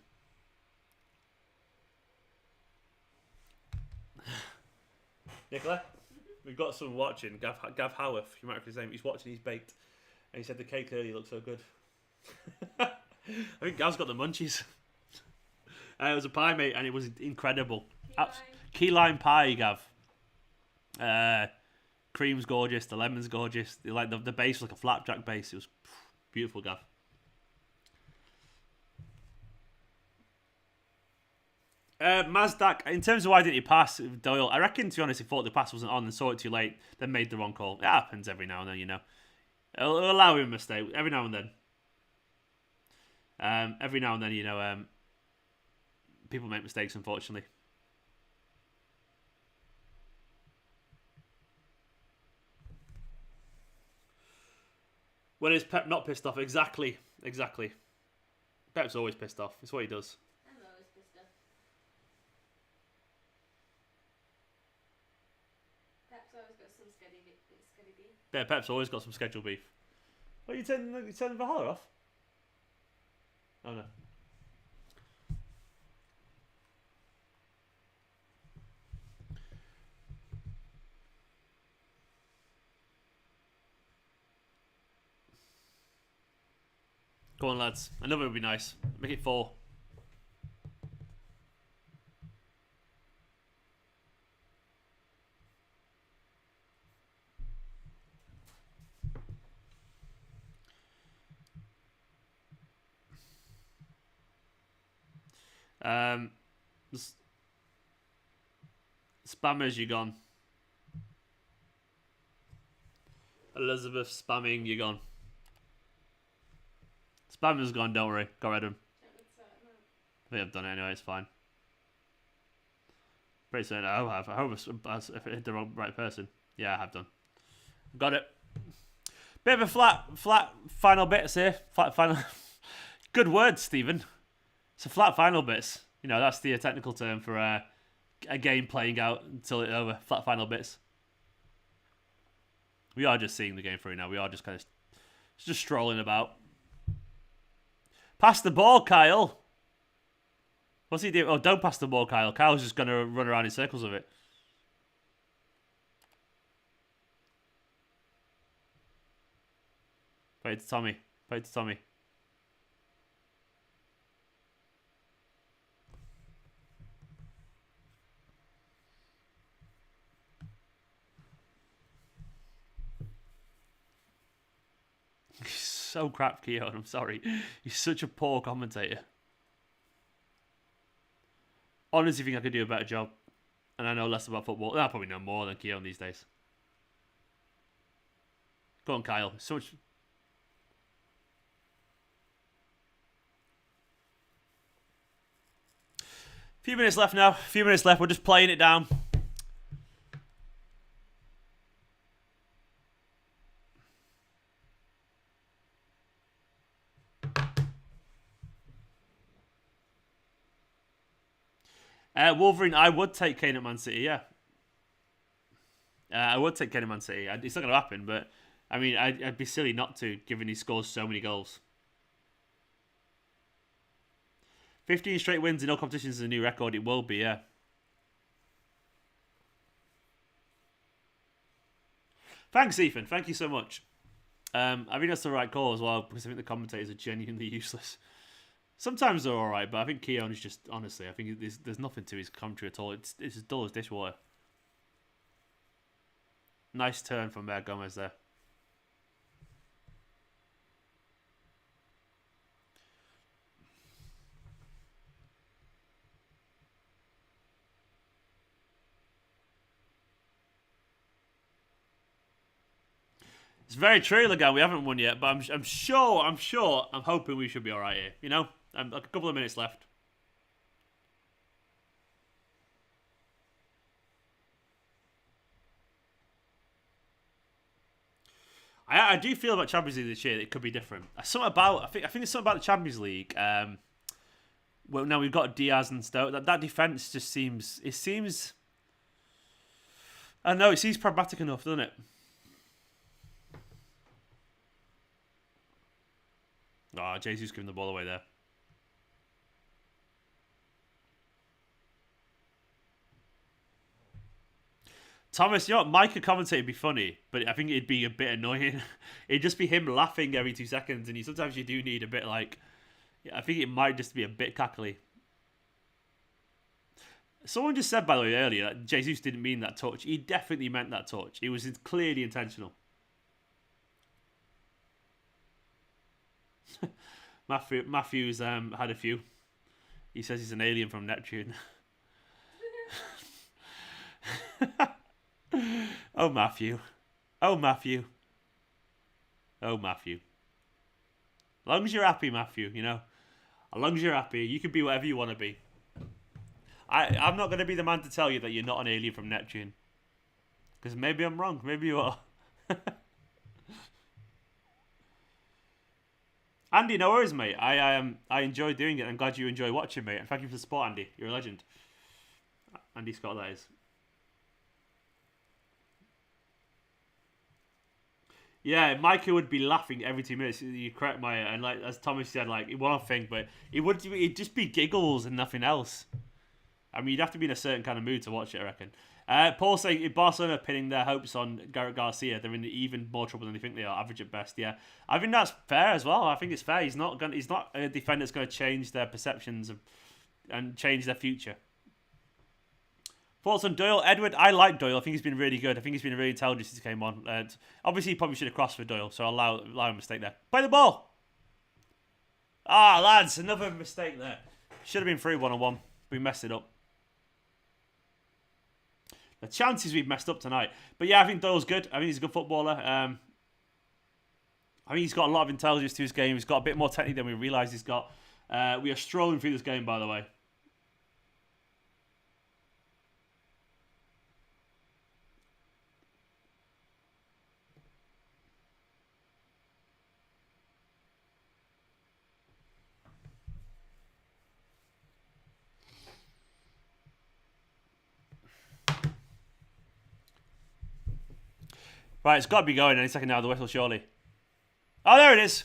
Nicola, we've got someone watching. Gav Howarth, you might have his name. He's watching. He's baked, and he said the cake earlier looked so good. I think Gav's got the munchies. It was a pie, mate, and it was incredible. Key lime pie, Gav. Cream's gorgeous. The lemon's gorgeous. The base was like a flapjack base. It was beautiful, Gav. Mazdak, in terms of why didn't he pass Doyle, I reckon, to be honest, he thought the pass wasn't on and saw it too late, then made the wrong call. It happens every now and then, you know. It'll allow him a mistake every now and then. Every now and then, you know, people make mistakes, unfortunately. When is Pep not pissed off? Exactly. Pep's always pissed off. It's what he does. Yeah, Pep's always got some scheduled beef. What are you turning Valhalla off? Oh no. Go on, lads. Another would be nice. Make it 4. Spammers, you gone. Elizabeth spamming, you gone. Spammer's gone, don't worry. Got rid of him. I think I've done it anyway, it's fine. Pretty certain I have. I hope if it hit the right person. Yeah, I have done. Got it. Bit of a flat final bits here. Flat final. Good word, Stephen. It's a flat final bits. You know, that's the technical term for a game playing out until it's over. Flat final bits. We are just seeing the game through now. We are just kind of just strolling about. Pass the ball, Kyle. What's he doing? Oh, don't pass the ball, Kyle. Kyle's just going to run around in circles with it. Wait to Tommy. Wait to Tommy. He's so crap, Keon. I'm sorry. He's such a poor commentator. Honestly, think I could do a better job. And I know less about football. I probably know more than Keon these days. Go on, Kyle. So much. Few minutes left now. Few minutes left. We're just playing it down. Wolverine, I would take Kane at Man City, yeah. I would take Kane at Man City. It's not going to happen, but I mean, I'd be silly not to, given he scores so many goals. 15 straight wins in all competitions is a new record. It will be, yeah. Thanks, Ethan. Thank you so much. I think that's the right call as well, because I think the commentators are genuinely useless. Sometimes they're alright, but I think Keon is just, honestly, I think there's nothing to his commentary at all. It's as dull as dishwater. Nice turn from Gomez there. It's very true, Lagan. We haven't won yet, but I'm hoping we should be alright here. You know? Like a couple of minutes left. I do feel about Champions League this year that it could be different. I think it's something about the Champions League. Well, now we've got Diaz and Stoke. That defense just seems. It seems. I don't know. It seems pragmatic enough, doesn't it? Oh, Jesus giving the ball away there. Thomas, you know what? Mike could commentate would be funny, but I think it'd be a bit annoying. It'd just be him laughing every 2 seconds, and sometimes you do need a bit like... I think it might just be a bit cackly. Someone just said, by the way, earlier, that Jesus didn't mean that touch. He definitely meant that touch. It was clearly intentional. Matthew's had a few. He says he's an alien from Neptune. Oh, Matthew. Oh, Matthew. Oh, Matthew. As long as you're happy, Matthew, you know. As long as you're happy, you can be whatever you want to be. I'm not going to be the man to tell you that you're not an alien from Neptune. Because maybe I'm wrong. Maybe you are. Andy, no worries, mate. I enjoy doing it. I'm glad you enjoy watching, mate. And thank you for the support, Andy. You're a legend. Andy Scott, that is. Yeah, Micah would be laughing every 2 minutes. You're correct, Maya. And like as Thomas said, like one thing, but it'd just be giggles and nothing else. I mean, you'd have to be in a certain kind of mood to watch it, I reckon. Paul saying if Barcelona are pinning their hopes on Gareth Garcia, they're in even more trouble than they think they are. Average at best, yeah. I think that's fair as well. I think it's fair. He's not a defender that's going to change their perceptions and change their future. Thoughts on Doyle? Edward, I like Doyle. I think he's been really good. I think he's been really intelligent since he came on. Obviously, he probably should have crossed for Doyle, so I'll allow a mistake there. Play the ball! Ah, lads, another mistake there. Should have been 3-1-1. We messed it up. the chances we've messed up tonight. But yeah, I think Doyle's good. I think he's a good footballer. I think he's got a lot of intelligence to his game. He's got a bit more technique than we realised he's got. We are strolling through this game, by the way. Right, it's got to be going any second now, the whistle, surely. Oh, there it is.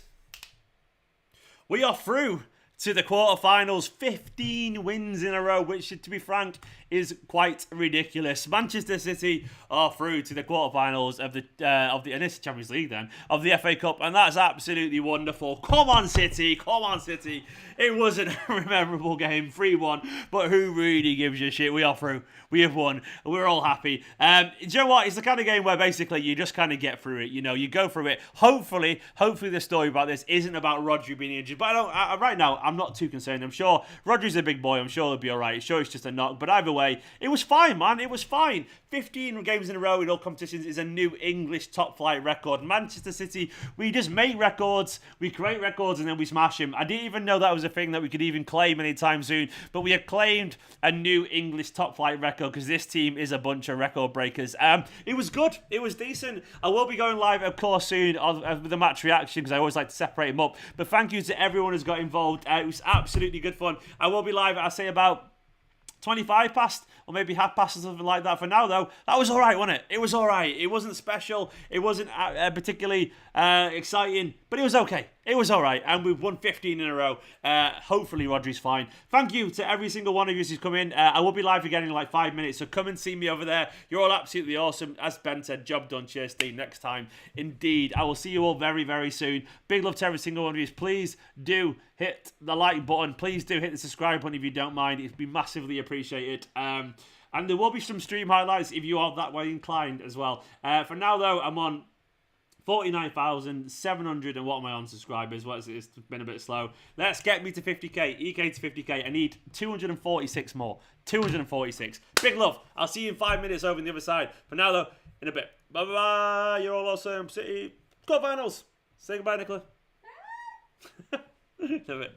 We are through to the quarterfinals. 15 wins in a row, which, to be frank, is quite ridiculous. Manchester City are through to the quarterfinals of the and this is Champions League then, of the FA Cup, and that's absolutely wonderful. Come on, City. Come on, City. It wasn't a memorable game, 3-1, but who really gives a shit? We are through. We have won. We're all happy. Do you know what? It's the kind of game where basically you just kind of get through it. You know, you go through it. Hopefully the story about this isn't about Rodri being injured. But right now, I'm not too concerned. I'm sure Rodri's a big boy. I'm sure he'll be all right. Sure, it's just a knock. But either way, it was fine, man. It was fine. 15 games in a row in all competitions is a new English top-flight record. Manchester City, we just make records, we create records, and then we smash them. I didn't even know that was a thing that we could even claim anytime soon, but we have claimed a new English top-flight record because this team is a bunch of record breakers. It was good. It was decent. I will be going live, of course, soon with the match reaction because I always like to separate them up. But thank you to everyone who's got involved. It was absolutely good fun. I will be live, I'll say about 25 past, or maybe half past or something like that. For now, though, that was all right, wasn't it? It was all right. It wasn't special. It wasn't particularly exciting, but it was okay. It was all right, and we've won 15 in a row. Hopefully, Rodri's fine. Thank you to every single one of you who's come in. I will be live again in like 5 minutes, so come and see me over there. You're all absolutely awesome. As Ben said, job done. Cheers, Steve. Next time, indeed. I will see you all very, very soon. Big love to every single one of you. Please do hit the like button. Please do hit the subscribe button if you don't mind. It'd be massively appreciated. And there will be some stream highlights if you are that way inclined as well. For now, though, I'm on 49,700 and what am I on subscribers? It's been a bit slow. Let's get me to 50k. EK to 50k. I need 246 more. 246. Big love. I'll see you in 5 minutes over on the other side. For now, though, in a bit. Bye-bye. You're all awesome. City. Quarterfinals. Say goodbye, Nicola. Love it.